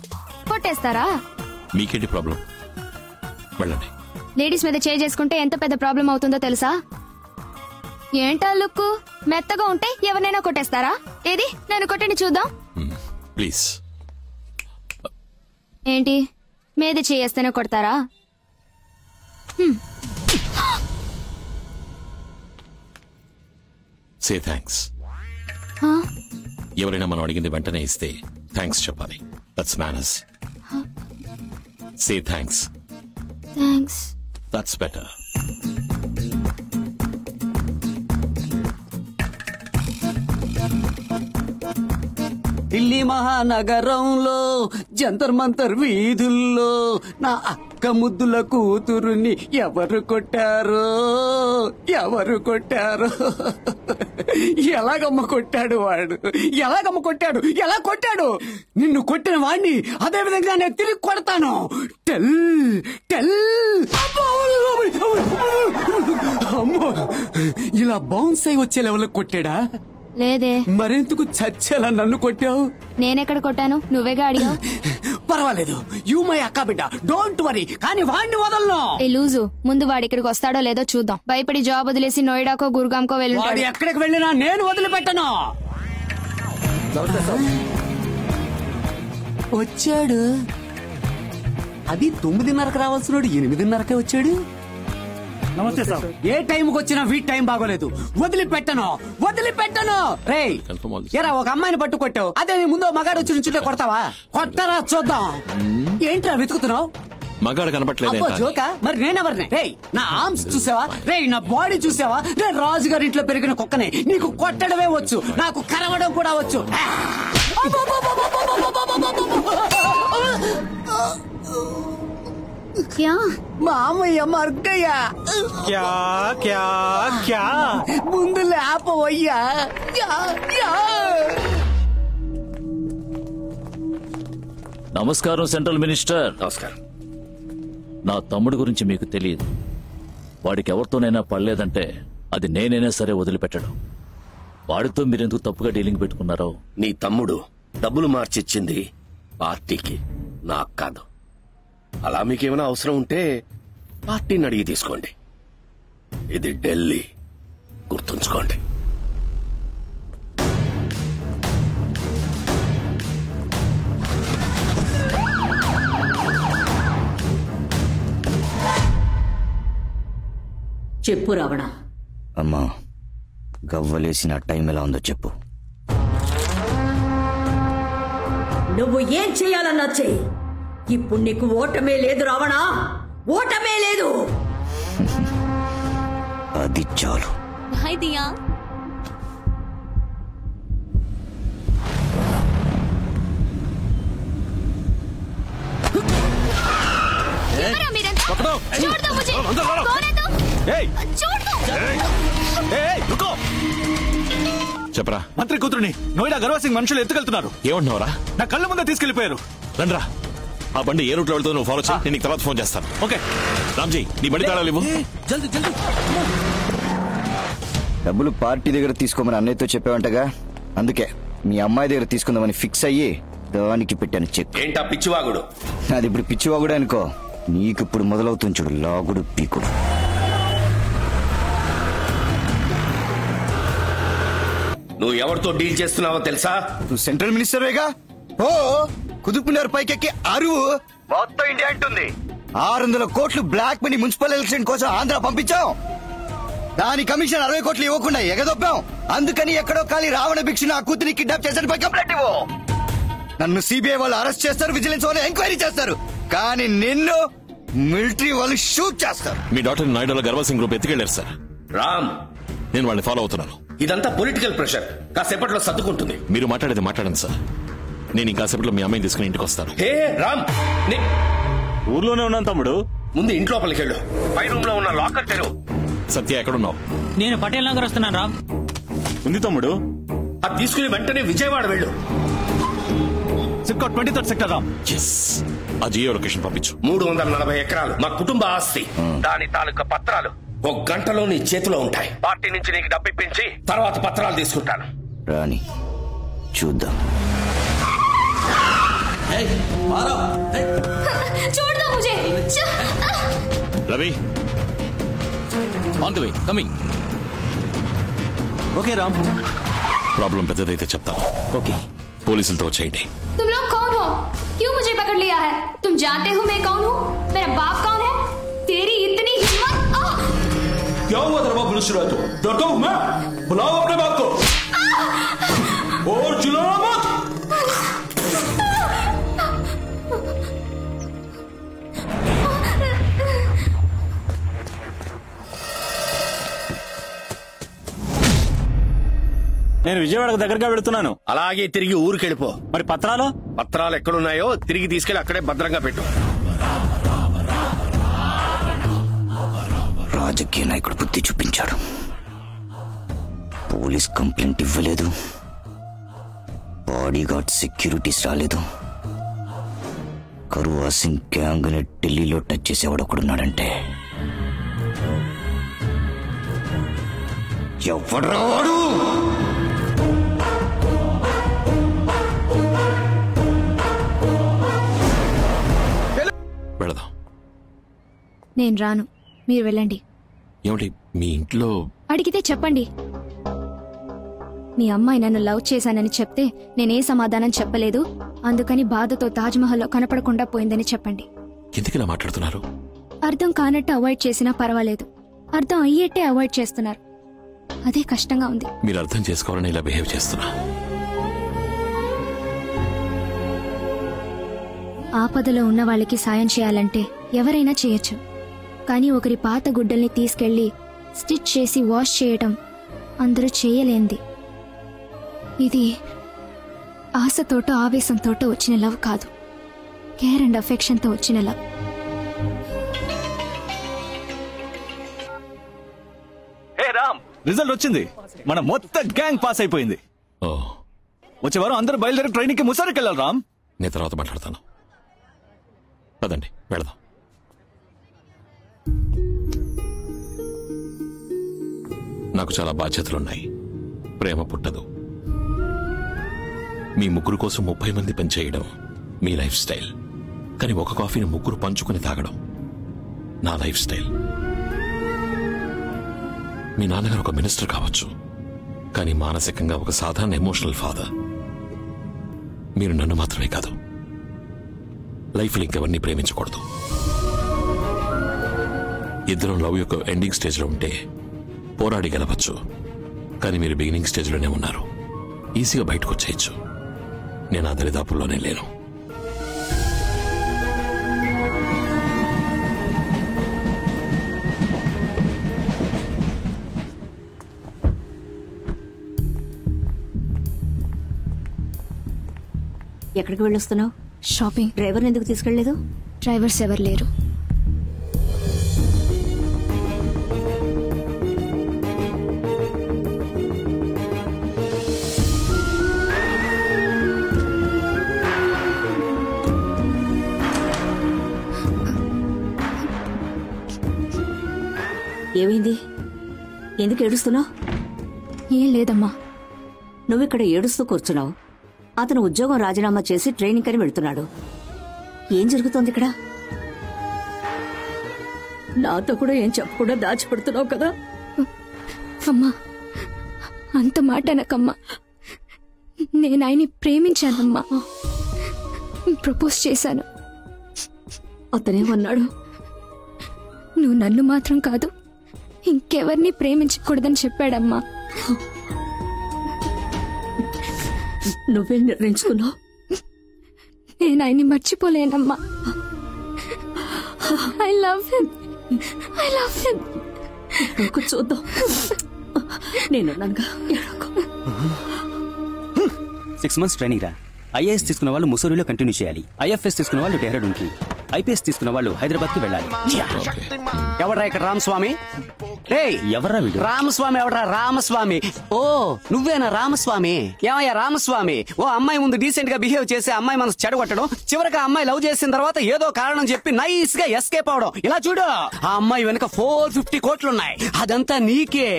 కొట్టేస్తారా? మీకేంటి ప్రాబ్లం? వెళ్ళండి. లేడీస్ మీద చేయి చేసుకుంటే ఎంత పెద్ద ప్రాబ్లం అవుతుందో తెలుసా? ఏంటా లుక్? మెత్తగా ఉంటే ఎవరినైనా కొట్టేస్తారా? ఏది నన్ను కొట్టండి చూద్దాం. ప్లీజ్. ఏంటి మీద చేయేస్తేనే కొడతారా? Say thanks. ఎవరైనా మనం అడిగింది వెంటనే ఇస్తే థ్యాంక్స్ చెప్పాలి. That's manners. Say thanks. Thanks. That's better. Delhi మహానగరంలో జంతర్ మంతర్ వీధుల్లో నా అక్క ముద్దుల కూతురుని ఎవరు కొట్టారో, ఎవరు కొట్టారో, ఎలాగమ్మ కొట్టాడు వాడు, ఎలాగమ్మ కొట్టాడు, ఎలా కొట్టాడు? నిన్ను కొట్టిన వాడిని అదే విధంగా నేను తిరిగి కొడతాను. Tell tell. అమ్మో, ఇలా బౌన్స్ అయి వచ్చే లెవెల్ కొట్టాడా? లేదే. మరెందుకు చచ్చేలా నన్ను కొట్టావు? నేనెక్కడ కొట్టాను? నువ్వేగా అడిగావు. పర్వాలేదు, యూ మై అక్క బిడ్డ, డోంట్ వరీ. కానీ వాడిని వదలను. ఏ లూజు, ముందు వాడి ఇక్కడికి వస్తాడో లేదో చూద్దాం. భయపడి జాబ్ వదిలేసి నోయిడాకో గురుగాంకో వాడు వెళ్ళి ఎక్కడికి వెళ్ళినా నేను వదిలిపెట్టను. వచ్చాడు. అది 9:30కి రావాల్సిన 8:30కే వచ్చాడు. నమస్తే సార్. ఏ టైంకి వచ్చినా వీటి టైం బాగోలేదు. వదిలిపెట్టను, వదిలిపెట్టను. రేయ్, ఎరా ఒక అమ్మాయిని పట్టు కొట్టావు, అదే నీ ముందు మగాడు వచ్చి నుంచుంటే కొడతావా? కొట్టరా చూద్దాం. ఏంట్రా వెతుకుతున్నావు? మగాడు కనపట్లేదు. జోకా? మరి నేనెవరిని? రేయ్, నా ఆర్మ్స్ చూసావా? రేయ్, నా బాడీ చూసావా? నేను రాజుగారి ఇంట్లో పెరిగిన కుక్కనే. నీకు కొట్టడమే వచ్చు, నాకు కరవడం కూడా వచ్చు. క్యా మామయ్య మర్గయ్యా క్యా క్యా క్యా ముందు లేపవయ్యా నమస్కారం సెంట్రల్ మినిస్టర్. నమస్కారం. నా తమ్ముడు గురించి మీకు తెలియదు. వాడికి ఎవరితోనైనా పడలేదంటే అది నేనైనా సరే వదిలిపెట్టడం. వాడితో మీరెందుకు తప్పుగా డీలింగ్ పెట్టుకున్నారో. నీ తమ్ముడు డబ్బులు మార్చిచ్చింది పార్టీకి, నాకు కాదు. అలా మీకేమైనా అవసరం ఉంటే పార్టీని అడిగి తీసుకోండి. ఇది ఢిల్లీ, గుర్తుంచుకోండి. చెప్పు రావణ. అమ్మా, గవ్వలేసిన టైం ఎలా ఉందో చెప్పు. నువ్వు ఏం చేయాలన్నా చెయ్యి. ఇప్పుడు నీకు ఓటమే లేదు రావణ, ఓటమే లేదు. అది చాలు. హాయ్ దియా. చెప్పరా. మంత్రి కూతురుని నోయిడా గర్వసింగ్ మనుషులు ఎత్తుకెళ్తున్నారు. ఏమంటున్నావురా? నా కళ్ళ ముందే తీసుకెళ్లిపోయారు. రండ్రా, ఆ బండి ఏ రూట్లో వెళ్తుందో నువ్వు ఫాలో చేయి. నేను నీకు తర్వాత ఫోన్ చేస్తాను. ఓకే రామ్జీ, నీ బండి తాళాలు ఇవ్వు. డబ్బులు పార్టీ దగ్గర తీసుకోమని అన్నయ్యతో చెప్పావంటగా, అందుకే మీ అమ్మాయి దగ్గర తీసుకుందామని ఫిక్స్ అయ్యి దానికి పెట్టాను చెక్. ఏంటా పిచ్చివాగుడు? అది ఇప్పుడు పిచ్చివాగుడు అనుకో, నీకు ఇప్పుడు మొదలవుతుంది చూడు లాగుడు పీకుడు. నువ్వు ఎవరితో డీల్ చేస్తున్నావో తెలుసా? నువ్వు సెంట్రల్ మినిస్టర్వేగా. ఓ కుదుపునర్ పైకెక్కి అరువు మొత్తం ఇండియా అంటుంది. 600 కోట్లు బ్లాక్ మనీ మున్సిపల్ ఎలక్షన్ కోసం ఆంధ్ర పంపించాం. దాని కమిషన్ 60 కోట్లు ఇవ్వకుండా ఎగదొప్పాం. అందుకని ఎక్కడో ఖాళీ రావణ భిక్ష నా కూతురిని కిడ్నాప్ చేశాడు కంప్లైంట్ ఇవ్వు. నన్ను సిబిఐ వాళ్ళు అరెస్ట్ చేస్తారు, విజిలెన్స్ వాళ్ళు ఎంక్వైరీ చేస్తారు, కానీ నిన్ను మిలిటరీ వాళ్ళు షూట్ చేస్తారు. మీ డాక్టర్ నాయుడులో గర్వల్ సింగ్ గ్రూప్ ఎత్తుకెళ్లారు సార్. రామ్, నేను వాళ్ళని ఫాలో అవుతున్నాను. ఇదంతా పొలిటికల్ ప్రెషర్, కాసేపట్లో సర్దుకుంటుంది. మీరు మాట్లాడండి సార్. నేను ఇంకాసేపట్లో మీ అమ్మాయిని తీసుకుని ఇంటికి వస్తాను. హే రామ్, ఊర్లోనే ఉన్నాను తమ్ముడు. ముందు ఇంట్లోపలికి వెళ్ళు. పై రూమ్ లో ఉన్న లాకర్ తెరువు. సత్య ఎక్కడున్నావు? నేను పటేల్ నగర్ వస్తున్నాను రామ్. ఉంది తమ్ముడు. అది తీసుకుని వెంటనే విజయవాడ వెళ్ళు. SIPCOT 23rd sector Ram. ఆ జియో లొకేషన్ పంపించు. 340 ఎకరాలు మా కుటుంబ ఆస్తి. దాని తాలూకా పత్రాలు 1 గంటలో నీ చేతిలో ఉంటాయి. పార్టీ నుంచి నీకు డబ్బు ఇప్పించి తర్వాత పత్రాలు తీసుకుంటాను. రాని చూద్దాం. Ravi on the way coming. Okay Ram. Problem పెద్దదైతే చెప్తాను. ఓకే, పోలీసులతో వచ్చేయండి. तुम लोग कौन हो? क्यों मुझे पकड़ लिया है? तुम जानते हो मैं कौन हूँ? मेरा बाप कौन है? तेरी इतनी हिम्मत? क्या हुआ दरबार पुलिस रहा तो डरता हूँ मैं? बुलाओ अपने बाप को और चिल्लाना मत. నేను విజయవాడకు దగ్గరగా వెళుతున్నాను. అలాగే తిరిగి ఊరికెళ్ళిపో. మరి పత్రాలు ఎక్కడున్నాయో తిరిగి తీసుకెళ్లి అక్కడే భద్రంగా పెట్టు. రాజకీయ నాయకుడు బుద్ధి చూపించాడు. పోలీస్ కంప్లైంట్ ఇవ్వలేదు, బాడీగార్డ్ సెక్యూరిటీస్ రాలేదు. కరువా సింగ్ గ్యాంగ్ ని ఢిల్లీలో టచ్ చేసేవాడు ఒకడున్నాడంటే ఎవడ్రా వాడు? వెళదాం. నేను రాను, మీరు వెళ్ళండి. ఏమిటి మీ ఇంట్లో? అడిగితే చెప్పండి. మీ అమ్మాయి నన్ను లవ్ చేశానని చెప్తే నేనే సమాధానం చెప్పలేదు, అందుకని బాధతో తాజ్మహల్లో కనపడకుండా పోయిందని చెప్పండి. ఎందుకు మాట్లాడుతున్నారు? అర్థం కానట్టు అవాయిడ్ చేసినా పర్వాలేదు, అర్థం అయ్యేట్టే అవాయిడ్ చేస్తున్నారు. అదే కష్టంగా ఉంది. మీరు అర్థం చేసుకోవాలని ఇలా బిహేవ్ చేస్తున్నా. ఆపదలో ఉన్న వాళ్ళకి సాయం చేయాలంటే ఎవరైనా చేయొచ్చు, కానీ ఒకరి పాత గుడ్డల్ని తీసుకెళ్లి స్టిచ్ చేసి వాష్ చేయటం అందరూ చేయలేంది. ఇది ఆశతోటో ఆవేశంతోటో వచ్చిన లవ్ కాదు, కేర్ అండ్ అఫెక్షన్తో వచ్చిన లవ్. రిజల్ట్ వచ్చింది. మన మొత్తం గ్యాంగ్ పాస్ అయిపోయింది. వచ్చే వారం అందరూ బయలుదేరి ట్రైనింగ్ కి ముసారికి వెళ్ళాలి రామ్. నేను తర్వాత మాట్లాడతాను. పదండి వెళదాం. నాకు చాలా బాధ్యతలున్నాయి. ప్రేమ పుట్టదు. మీ ముగ్గురు కోసం 30 మంది పనిచేయడం మీ లైఫ్ స్టైల్. కానీ ఒక కాఫీని ముగ్గురు పంచుకుని తాగడం నా లైఫ్ స్టైల్. మీ నాన్నగారు ఒక మినిస్టర్ కావచ్చు, కానీ మానసికంగా ఒక సాధారణ ఎమోషనల్ ఫాదర్. మీరు నన్ను మాత్రమే కాదు, లైఫ్లో ఇంకెవరిని ప్రేమించకూడదు. ఇద్దరం లవ్ యొక్క ఎండింగ్ స్టేజ్లో ఉంటే పోరాడి గెలవచ్చు, కానీ మీరు బిగినింగ్ స్టేజ్లోనే ఉన్నారు. ఈజీగా బయటకు వచ్చేయచ్చు. నేను ఆ దరిదాపుల్లోనే లేను. ఎక్కడికి వెళ్ళొస్తున్నావు? షాపింగ్. డ్రైవర్ని ఎందుకు తీసుకెళ్లేదు? డ్రైవర్స్ ఎవరు లేరు. ఏమైంది? ఎందుకు ఏడుస్తున్నావు? ఏం లేదమ్మా. నువ్వు ఇక్కడ ఏడుస్తూ కూర్చున్నావు. అతను ఉద్యోగం రాజీనామా చేసి ట్రైనింగ్ అని వెళ్తున్నాడు. ఏం జరుగుతోంది ఇక్కడ? నాతో కూడా ఏం చెప్పకుండా దాచిపెడుతున్నావు కదా? అమ్మా, అంత మాట అనకమ్మా. నేను ఆయన్ని ప్రేమించానమ్మా. ప్రపోజ్ చేశాను. అతనేమన్నాడు? నువ్వు నన్ను మాత్రం కాదు, ఇంకెవరిని ప్రేమించకూడదని చెప్పాడమ్మా. నువ్వే నిర్ణయించుకున్నావు? నేను ఆయన్ని మర్చిపోలేనమ్మా. I love him. చూద్దాం. నేను 6 months ట్రైనింగ్ రా. ఐఏఎస్ తీసుకున్న వాళ్ళు ముసూరిలో కంటిన్యూ చేయాలి. ఐఎఫ్ఎస్ తీసుకున్న వాళ్ళు డెహ్రాడూన్ కి, ఐపీఎస్ తీసుకున్న వాళ్ళు హైదరాబాద్ కి వెళ్ళాలి. ఎవరా ఇక్కడ రామస్వామి? ఎవరా రామస్వామి? ఎవరా రామస్వామి? ఓ నువ్వేనా రామస్వామి? ఏమయ్యా రామస్వామి, ఓ అమ్మాయి ముందు డీసెంట్ గా బిహేవ్ చేసి అమ్మాయి మనసు చెడగొట్టడం, చివరికి ఆ అమ్మాయి లవ్ చేసిన తర్వాత ఏదో కారణం చెప్పి నైస్ గా ఎస్కేప్ అవడం. ఇలా చూడు, ఆ అమ్మాయి వెనక 450 కోట్లున్నాయి. అదంతా నీకే.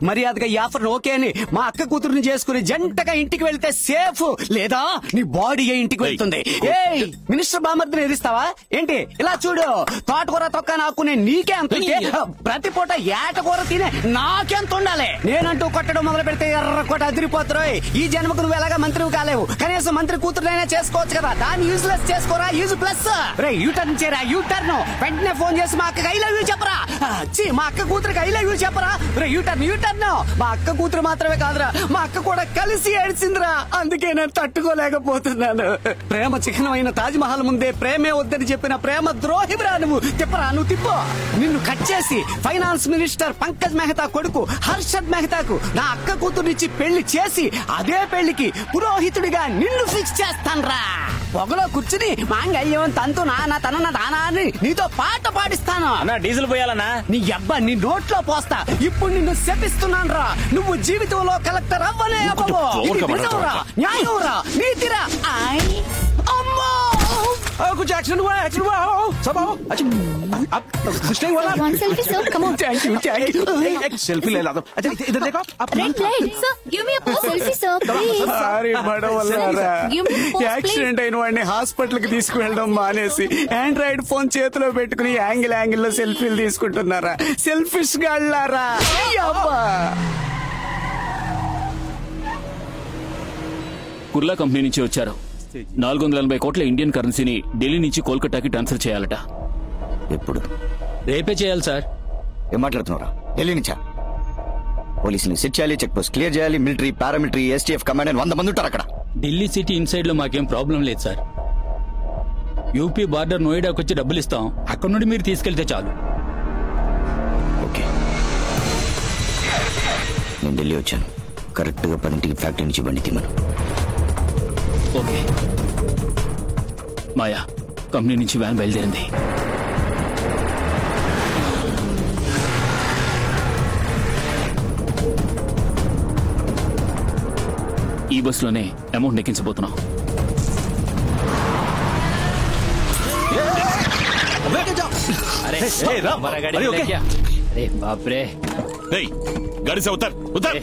మర్యాదగా ఈ ఆఫర్ ఓకే అని మా అక్క కూతురుని చేసుకుని జంటగా ఇంటికి వెళ్తే సేఫ్, లేదా నీ బాడీ ఇంటికి వెళ్తుంది. ఏయ్ మినిస్టర్ బామర్దిని ఎదిస్తావా ఏంటి? ఇలా చూడు, తోటకూర తొక్క నాకునే నీకే అంత, ప్రతి పూట ఏటకూర తినే నాకెంత ఉండాలి. నేనంటూ కొట్టడం మొదలు పెడితే ఎర్రకోట అదిరిపోతారు. ఈ జన్మకు నువ్వు ఎలాగా మంత్రివి కాలేవు, కనీసం మంత్రి కూతురునైనా చేసుకోవచ్చు కదా. దాన్ని యూజ్లెస్ చేసుకోరా, యూజ్ ప్లస్. రే యూటర్న్ చేయరా, యూటర్న్. వెంటనే ఫోన్ చేసి మా అక్కకి ఐ లవ్ యూ చెప్పరా. మా అక్క కూతురికి ఐ లవ్ యూ చెప్పరా. రే యూటర్న్. మా అక్క కూతురు మాత్రమే కాదురా, మా అక్క కూడా కలిసి ఏడ్చిందిరా. అందుకే నేను తట్టుకోలేకపోతున్నాను. ప్రేమ చిహ్నమైన తాజ్ మహల్ ముందే ప్రేమే వద్దని చెప్పిన ప్రేమ ద్రోహిరా నువ్వు. తిప్పరా, నువ్వు తిప్పు. నిన్ను కట్ చేసి ఫైనాన్స్ మినిస్టర్ పంకజ్ మెహతా కొడుకు హర్షద్ మెహతాకు నా అక్క కూతురునిచ్చి పెళ్లి చేసి అదే పెళ్లికి పురోహితుడిగా నిన్ను ఫిక్స్ చేస్తాన్రా. పొగలో కూర్చుని మాంగళ్యం తంతు నాన్న తన దానాన్ని నీతో పాట పాడిస్తాను. డీజిల్ పోయాలన్నా? నీ అబ్బా నీ నోట్లో పోస్తా. ఇప్పుడు నిన్ను శపిస్తున్నాను రా. నువ్వు జీవితంలో కలెక్టర్ అవ్వలే అవ్వవు. న్యాయంరా, నీతిరా. అమ్మో कुछ एक्शन हुआ सब आओ. अच्छा stay वाला One selfie, sir. Come on. Thank you. एक सेल्फी ले ला दो. अच्छा इधर देखो आप. Red light. Sir, give me a pose. Selfie, sir. Please. అరే బడవల్లారా, యాక్సిడెంట్ అయిన వాడిని హాస్పిటల్ కి తీసుకువెళ్ళడం మానేసి ఆండ్రాయిడ్ ఫోన్ చేతిలో పెట్టుకుని యాంగిల్ లో సెల్ఫీలు తీసుకుంటున్నారా? సెల్ఫిష్ గాళ్ళారా. కుర్లా కంపెనీ నుంచి వచ్చారు. 480 కోట్ల ఇండియన్ కరెన్సీని ఢిల్లీ నుంచి కోల్కతాకి ట్రాన్స్ఫర్ చేయాలట. ఎప్పుడు? రేపే చేయాలి సార్. ఏం మాట్లాడుతున్నారా? ఢిల్లీ నుంచా? పోలీసుని సెట్ చేయాలి, చెక్ పోస్ట్ క్లియర్ చేయాలి, మిలిటరీ పారామిలిటరీ ఎస్టీఎఫ్ కమాండ్ అని 100 మంది ఉంటారు అక్కడ. ఢిల్లీ సిటీ ఇన్సైడ్ లో మాకేం ప్రాబ్లం లేదు సార్. యూపీ బార్డర్ నోయిడాకి వచ్చి డబ్బులు ఇస్తాం, అక్కడ నుండి మీరు తీసుకెళ్తే చాలు. ఓకే, నేను ఢిల్లీ వచ్చాను. కరెక్ట్ గా 10ంటికి ఫ్యాక్టరీ నుంచి బండి తీమను. ఓకే. మాయా, కంపెనీ నుంచి వ్యాన్ బయలుదేరింది. ఈ బస్సులోనే అమౌంట్ ఎక్కించబోతున్నాం. बापरे नहीं गाड़ी से उतर उतर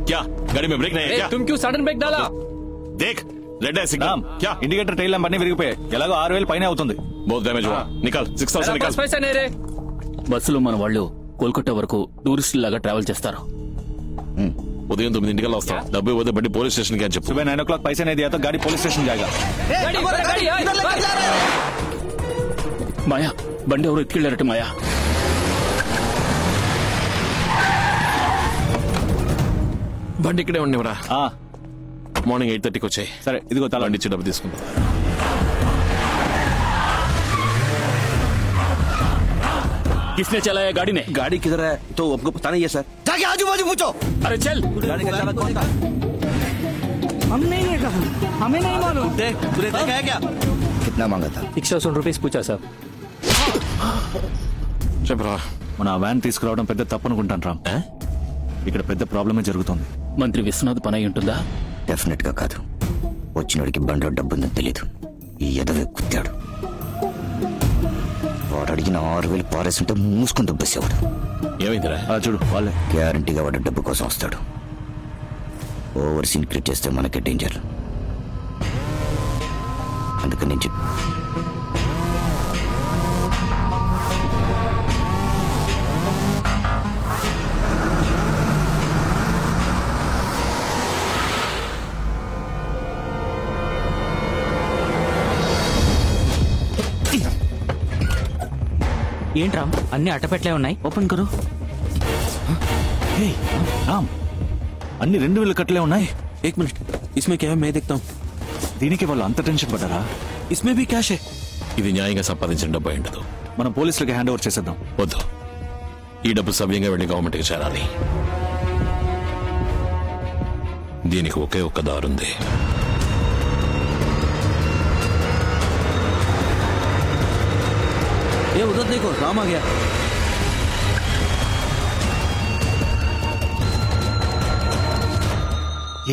क्या गाड़ी में ब्रेक नहीं है क्या? तुम क्यों सडन ब्रेक डाला? देख रेड है सिग्नल क्या? ఇండికేటర్ టైల్ ల్యాంప్ అన్ని విరిగిపోయాయి. ఎలాగో 6000 పైన అవుతుంది. बहुत डैमेज हुआ. निकाल 6000 निकाल. पैसा नहीं रे. బస్సులో మన వాళ్ళు కోల్కతా వరకు టూరిస్ట్ లాగా ట్రావెల్ చేస్తారు. ఉదయం 9 వస్తాం. డబ్బు ఇవ్వదు బండి పోలీస్ స్టేషన్ కి అని చెప్పు. सुबह 9 o'clock पैसा नहीं दिया तो गाड़ी पुलिस स्टेशन जाएगा. మాయా బండి ఎవరు ఎత్తుకెళ్ళారట మాయా. బండి ఇక్కడే ఉండేవరా. మార్నింగ్ 8:30కి వచ్చాయి. సరే ఇదిగో తల బండి ఇచ్చి డబ్బు తీసుకుందాం. किसने चलाया गाड़ी ने? गाड़ी किधर है तो आपको पता नहीं है सर. जाके आजू बाजू पूछो. अरे चल. गाड़ी का चालक कौन था? हम नहीं देखा, हमें नहीं मालूम. देख तूने देखा है क्या? कितना मांगा था? 100 रुपीस पूछा साहब. చెప్పరా. మన వ్యాన్ తీసుకురావడం పెద్ద తప్పు అనుకుంటాను రామ్. ఇక్కడ పెద్ద ప్రాబ్లమే జరుగుతుంది. మంత్రి విశ్వనాథ్ పని అయి ఉంటుందా? డెఫినెట్ గా కాదు. వచ్చినోడికి బండిలో డబ్బుందని తెలీదు. ఈ ఎదవే కుత్తాడు. వాడు అడిగిన 6000 పారేస్తుంటే మూసుకుని డబ్బేసేవాడు. ఏమైందిరా? చూడు వాళ్ళే. గ్యారంటీగా వాడు డబ్బు కోసం వస్తాడు. ఓవర్ సీన్ క్రియేట్ చేస్తే మనకే డేంజర్. అందుకని నేను ఏంట్రా అన్ని అట్టపెట్లే ఉన్నాయి, ఓపెన్ కరు. రామ్ అన్ని 2000 కట్టలే ఉన్నాయి. एक मिनट इसमें क्या है मैं देखता हूँ. దీనికి వాళ్ళు అంత టెన్షన్ పడ్డారా? इसमें भी कैश है. ఇది న్యాయంగా సంపాదించిన డబ్బు అయి ఉండదు. మనం పోలీసులకి హ్యాండ్ ఓవర్ చేసేద్దాం. వద్దు. ఈ డబ్బు సవ్యంగా వెళ్లి గవర్నమెంట్కి చేరాలి. దీనికి ఒకే ఒక్క దారుంది. ये उधर देखो राम आ गया.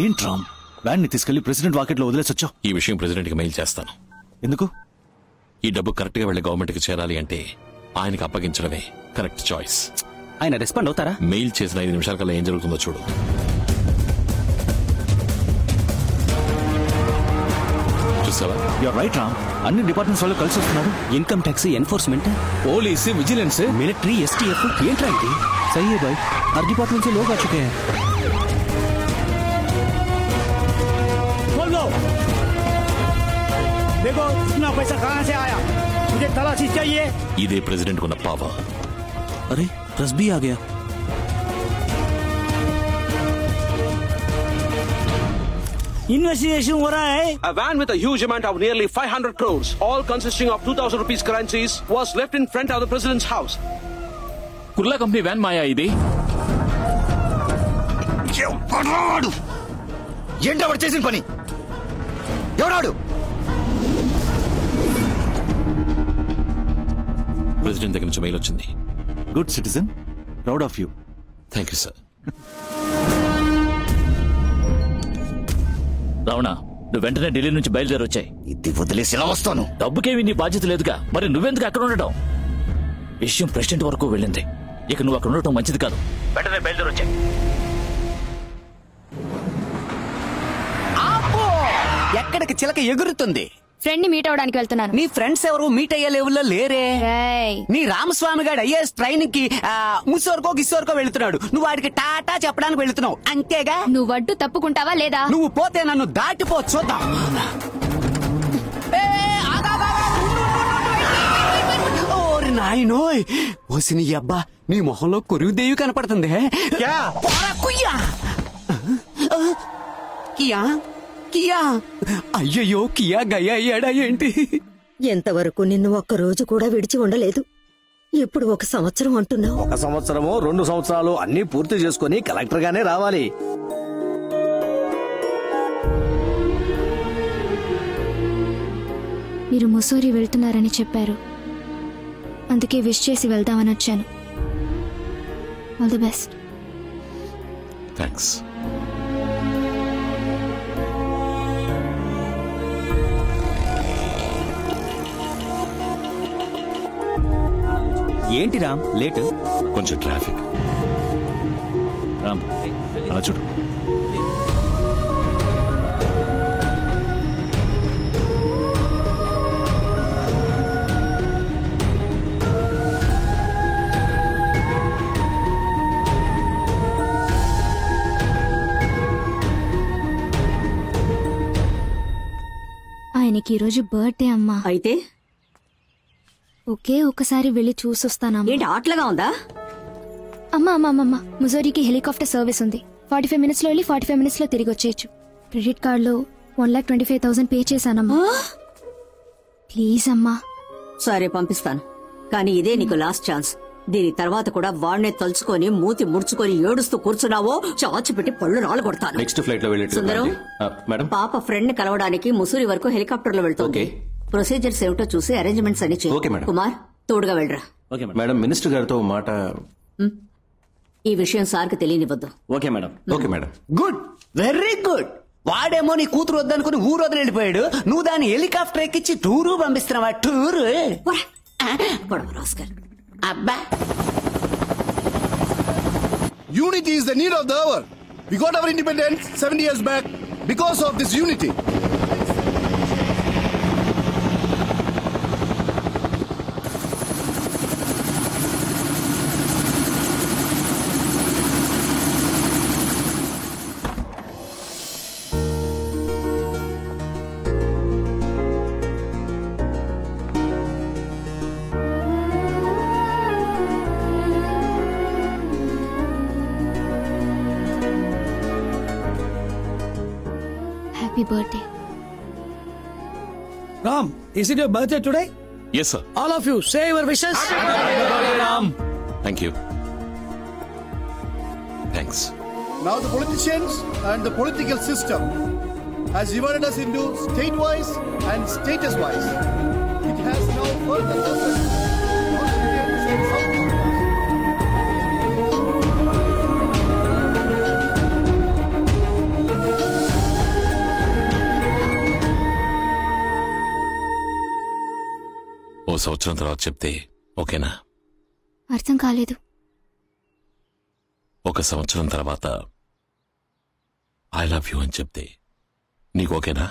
ఏంటి రామ్ వ్యాన్ ని తీసుకెళ్లి ప్రెసిడెంట్ వాకెట్ లో వదిలేసొచ్చావు? ఈ విషయం ప్రెసిడెంట్ కి మెయిల్ చేస్తాను. ఎందుకు? ఈ డబ్బు కరెక్ట్ గా వెళ్లి గవర్నమెంట్ కి చేరాలి అంటే ఆయనకి అప్పగించడమే కరెక్ట్ చాయిస్. ఆయన రెస్పాండ్ అవుతారా? మెయిల్ చేసిన 5 నిమిషాల కల్లా ఏం జరుగుతుందో చూడు. చూసావా? You're right Ram. అన్ని డిపార్ట్మెంట్స్ వాళ్ళు కలిసి వస్తున్నారు. Income tax enforcement, police, vigilance, military, STF. ఏంట్రా ఇది? सही है भाई. हर डिपार्टमेंट से लोग आ चुके हैं. खोल दो. देखो इतना पैसा कहाँ से आया, मुझे तलाशी चाहिए. ఇదే ప్రెసిడెంట్ కున్న పవర్. अरे प्रेस भी आ गया. इन्वेस्टिगेशन हो रहा है. A van with a huge amount of nearly 500 crores, all consisting of 2,000 rupees currencies, was left in front of the president's house. Kurla company van మాయా ఇది. ఎవడాడు? ఏంటవాడు చేసిన పని? ఎవడాడు? ప్రెసిడెంట్ దగ్గర నుంచి మెయిల్ వచ్చింది. Good citizen, proud of you. Thank you sir. Ravana, నువ్వు వెంటనే ఢిల్లీ నుంచి బయలుదేరి వచ్చాయి. ఇది వదిలేసి ఎలా వస్తాను? డబ్బుకేవి నీ బాధ్యత లేదుగా, మరి నువ్వెందుకు అక్కడ ఉండటం? విషయం ప్రెసిడెంట్ వరకు వెళ్ళింది. ఇక నువ్వు అక్కడ ఉండటం మంచిది కాదు. వెంటనే బయలుదేరి వచ్చాయి. ఎక్కడికి చిలక ఎగురుతుంది? ఫ్రెండ్ ని మీట్ అవడానికి వెళ్తున్నాను. నీ ఫ్రెండ్స్ ఎవరు మీట్ అయ్యే లెవెల్లో లేరే. నీ రామస్వామి గారు ఐఏఎస్ ట్రైనింగ్ కి ముసోర్కో గిస్సోర్కో వెళ్తున్నాడు. నువ్వు వాడికి టాటా చెప్పడానికి వెళ్తున్నావు అంతేగా. నువ్వు అడ్డు తప్పుకుంటావా లేదా? నువ్వు పోతే నన్ను దాటిపో చూద్దాం. ఓరి నాయనోయ్, ఓసి నీ అబ్బా, నీ మొహంలో కొరివిదేవి కనపడుతుంది. కియా కియా, అయ్యయ్యో కియా గయ్యా అయ్యాడా ఏంటి? ఎంతవరకు నిన్ను ఒక్కరోజు కూడా విడిచి ఉండలేదు, ఇప్పుడు 1 సంవత్సరం అంటున్నావు. 1 సంవత్సరమో 2 సంవత్సరాలు అన్ని పూర్తి చేసుకుని కలెక్టర్ గానే రావాలి. మీరు ముసోరి వెళ్తున్నారని చెప్పారు, అందుకే విష్ చేసి వెళ్దామని వచ్చాను. All the best. థ్యాంక్స్. ఏంటి రామ్ లేట్? కొంచెం ట్రాఫిక్. రామ్ అలా చూడు. ఆయనకి ఈరోజు బర్త్డే అమ్మా. అయితే ఒకే ఒక్కసారి వెళ్ళి చూసొస్తానమ్మా. ఏంటి ఆటలుగా ఉందా? అమ్మా ముజోరీకి హెలికాప్టర్ సర్వీస్ ఉంది. 45 minutes లో వెళ్ళి 45 minutes లో తిరిగి వచ్చేయచ్చు. క్రెడిట్ కార్డ్ లో 1,25,000 పే చేశానమ్మా. ప్లీజ్ అమ్మా. సరే పంపిస్తాను, కానీ ఇదే నీకు లాస్ట్ ఛాన్స్. దీని తర్వాత కూడా వాడినే తలుచుకొని మూతి ముడుచుకొని ఏడుస్తూ కూర్చున్నావో చాచి పెట్టి పళ్ళు రాళ్ళు కొడతాను. నెక్స్ట్ ఫ్లైట్ లో సుందరం, మేడం పాప ఫ్రెండ్ ని కలవడానికి ముసూరి వరకు హెలికాప్టర్ లో వెళ్తుంది. ప్రొసీజర్స్ ఏమిటో చూసి అరేంజ్మెంట్స్ అన్ని ఓకే చేయి. మేడం. కుమార్ తోడుగా వెళ్ళరా. మేడం మినిస్టర్ గారితో మాట. ఈ విషయం సార్కి తెలియనివ్వద్దు. Okay madam. Okay madam. Good, very good. వాడేమో నీ కూతురు వద్దనుకుని ఊరు వదిలి వెళ్ళిపోయాడు. నువ్వు దాన్ని హెలికాప్టర్ ఎక్కించి టూరు పంపిస్తున్నావా? టూరు అబ్బా. Unity is the need of the hour. We got our independence 70 years back because of this unity. Happy birthday. Ram, is it your birthday today? Yes, sir. All of you, say your wishes. Ram. Thank you. Thanks. Now the politicians and the political system has divided us into state-wise and status-wise. It has now further lessened North Indians and South Indians. ఓ సంవత్సరం తర్వాత చెప్తే ఓకేనా? అర్థం కాలేదు. ఒక సంవత్సరం తర్వాత I love you అని చెప్తే నీకు ఓకేనా?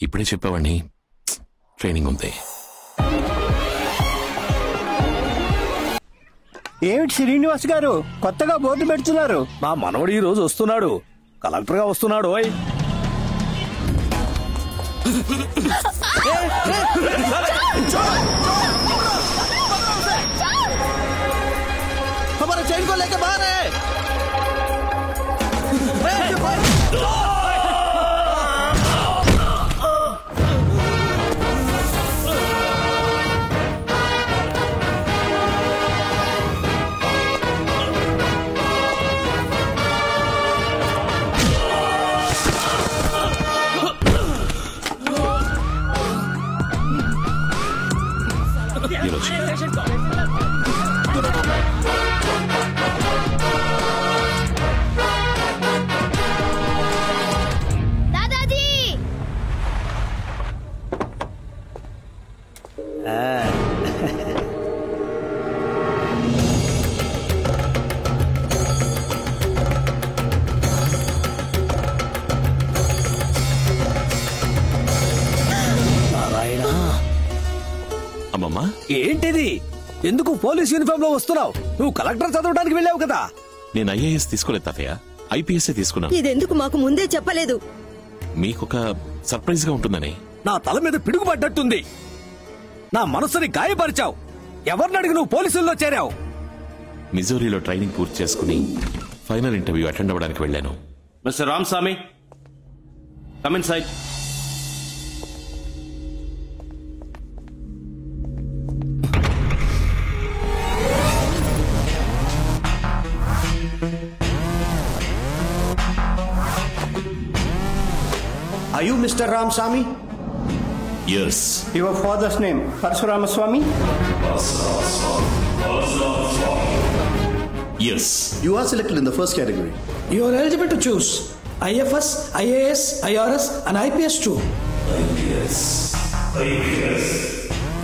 ఇప్పుడే చెప్పేవాడిని, ట్రైనింగ్ ఉంది. ఏమిటి శ్రీనివాస్ గారు కొత్తగా బోర్డు పెడుతున్నారు? మా మనవడు ఈ రోజు వస్తున్నాడు, కలెక్టర్ గా వస్తున్నాడు. हमारा चैन को लेके बाहर है। दादाजी నారాయణ, అమ్మమ్మా ఏంటిది? ఎందుకు పోలీస్ యూనిఫామ్ లో వస్తున్నావు? నువ్వు కలెక్టర్ చదవడానికి వెళ్ళావు కదా. నేను ఐఏఎస్ తీసుకోలేదు తాతయ్య, ఐపీఎస్ తీసుకున్నాను. ఇదెందుకు మాకు ముందే చెప్పలేదు? మీకొక సర్ప్రైజ్ గా ఉంటుందని. నా తల మీద పిడుగు పడ్డట్టుంది. నా మనసుని గాయపరిచావు. ఎవరిని అడిగి నువ్వు పోలీసుల్లో చేరావు? మిజోరీలో ట్రైనింగ్ పూర్తి చేసుకుని ఫైనల్ ఇంటర్వ్యూ అటెండ్ అవ్వడానికి వెళ్ళాను. Mister Ramaswamy, come in side. Are you Mr. Ramaswamy? Yes. Your father's name, Parshuramaswamy? Yes. You are selected in the first category. You are eligible to choose IFS, IAS, IRS and IPS too. IPS.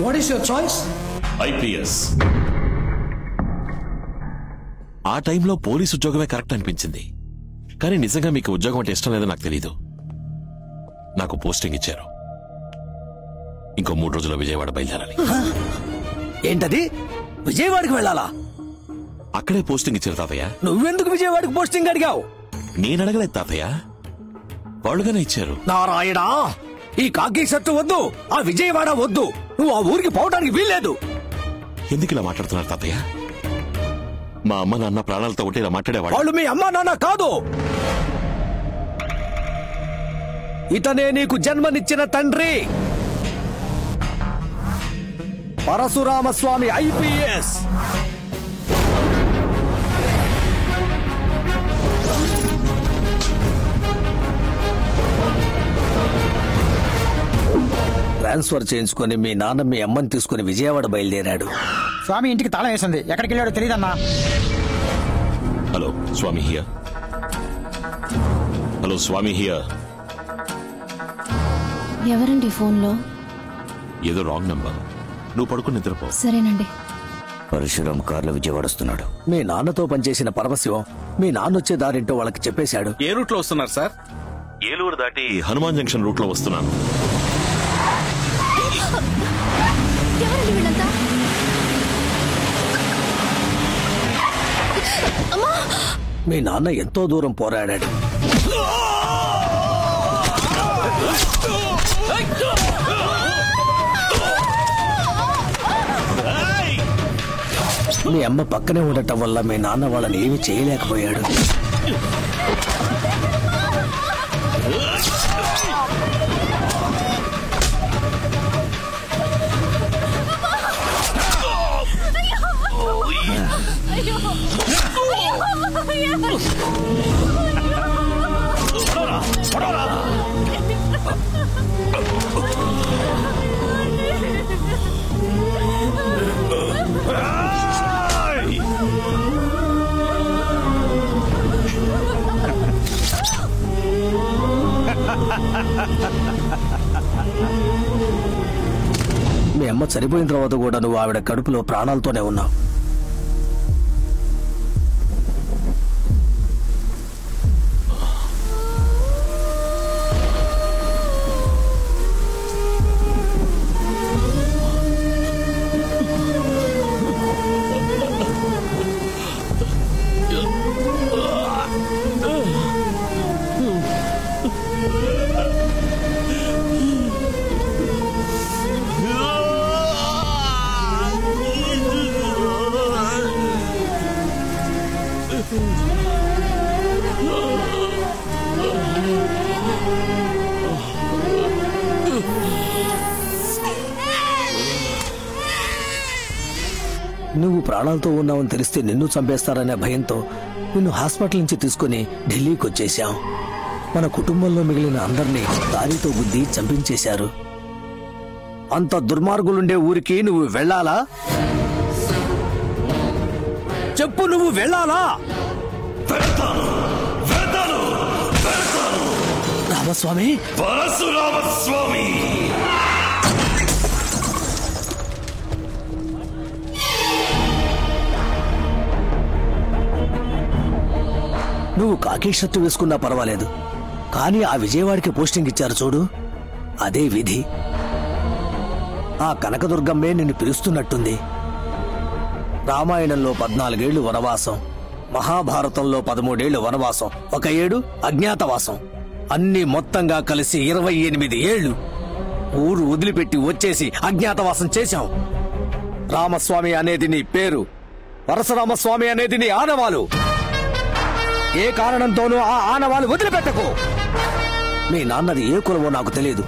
What is your choice? IPS. ఆ టైంలో police ఉద్యోగమే correct అనిపించింది. కానీ నిజంగా మీకు ఉద్యోగం అంటే ఇష్టం లేదో నాకు తెలీదు. నాకు పోస్టింగ్ ఇచ్చారు. ఇంకో 3 రోజుల్లో విజయవాడ బయలుదేరాలి. ఏంటది? విజయవాడకి వెళ్ళాలా? అక్కడే పోస్టింగ్ ఇచ్చారు తాతయ్య. నువ్వెందుకు విజయవాడకి పోస్టింగ్ అడిగావు? నేను అడగలేదు తాతయ్య, వాళ్ళుగానే ఇచ్చారు. నారాయణ, ఈ కాకి షర్టు వద్దు, ఆ విజయవాడ వద్దు. నువ్వు ఆ ఊరికి పోవడానికి వీల్లేదు. ఎందుకు ఇలా మాట్లాడుతున్నారు తాతయ్య? మా అమ్మ నాన్న ప్రాణాలతో ఉంటే ఇలా మాట్లాడేవాడు. వాళ్ళు మీ అమ్మ నాన్న కాదు. ఇతనే నీకు జన్మనిచ్చిన తండ్రి, పరశురామస్వామి ఐపీఎస్. ట్రాన్స్ఫర్ చేయించుకొని మీ నాన్న మీ అమ్మని తీసుకుని విజయవాడ బయలుదేరాడు. స్వామి ఇంటికి తాళం వేసింది, ఎక్కడికి వెళ్ళాడో తెలియదన్నా. Hello Swami here. Hello Swami here. ఎవరండి ఫోన్లో? ఏదో రాంగ్ నంబర్. నువ్వు పడుకుని నిద్రపో. సరేనండి. పరశురామ్ కార్లో విజయవాడ వస్తున్నాడు. మీ నాన్నతో పనిచేసిన పరమశివం మీ నాన్న వచ్చే దారింటో వాళ్ళకి చెప్పేశాడు. ఏ రూట్ లో వస్తున్నారు సార్? ఏలూరు దాటి హనుమాన్ జంక్షన్ రూట్ లో వస్తున్నాను. ఎవరండి వీళ్ళంతా? మీ నాన్న ఎంతో దూరం పోరాడాడు. మీ అమ్మ పక్కనే ఉండటం వల్ల మీ నాన్న వాళ్ళని ఏమీ చేయలేకపోయాడు. మీ అమ్మ చనిపోయిన తర్వాత కూడా నువ్వు ఆవిడ కడుపులో ప్రాణాలతోనే ఉన్నావు. నువ్వు ప్రాణాలతో ఉన్నావని తెలిస్తే నిన్ను చంపేస్తారనే భయంతో నిన్ను హాస్పిటల్ నుంచి తీసుకుని ఢిల్లీకి వచ్చేశాం. మన కుటుంబంలో మిగిలిన అందరినీ దారితో గుద్ది చంపించేశారు. అంత దుర్మార్గులుండే ఊరికి నువ్వు వెళ్ళాలా? చెప్పు, నువ్వు వెళ్ళాలా? రామస్వామి, పరశురామస్వామి, నువ్వు కాకి షర్టు వేసుకున్నా పర్వాలేదు, కానీ ఆ విజయవాడకి పోస్టింగ్ ఇచ్చారు చూడు, అదే విధి. ఆ కనకదుర్గమ్మే నిన్ను పిలుస్తున్నట్టుంది. రామాయణంలో 14 ఏళ్లు వనవాసం, మహాభారతంలో 13 ఏళ్లు వనవాసం, 1 ఏడు అజ్ఞాతవాసం, అన్ని మొత్తంగా కలిసి 28 ఏళ్లు ఊరు వదిలిపెట్టి వచ్చేసి అజ్ఞాతవాసం చేశాం. రామస్వామి అనేది నీ పేరు, పరశురామస్వామి అనేది నీ ఆనవాలు. ఏ కారణంతోనూ ఆ ఆనవాలు వదిలిపెట్టకు. మీ నాన్నది ఏ కులమో నాకు తెలియదు,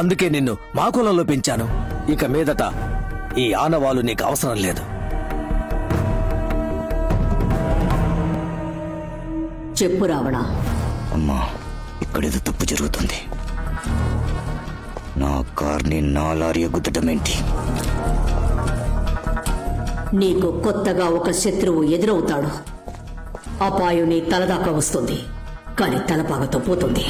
అందుకే నిన్ను మా కులంలో పెంచాను. ఇక మీదట ఈ ఆనవాలు నీకు అవసరం లేదు. చెప్పు రావణ. అమ్మా, ఇక్కడేదో తప్పు జరుగుతుంది. నా కార్ని నా లారీ గుద్దటమేంటి? నీకు కొత్తగా ఒక శత్రువు ఎదురవుతాడు. అపాయం నీ తలదాకా వస్తుంది, కానీ తలపాగతో పోతుంది.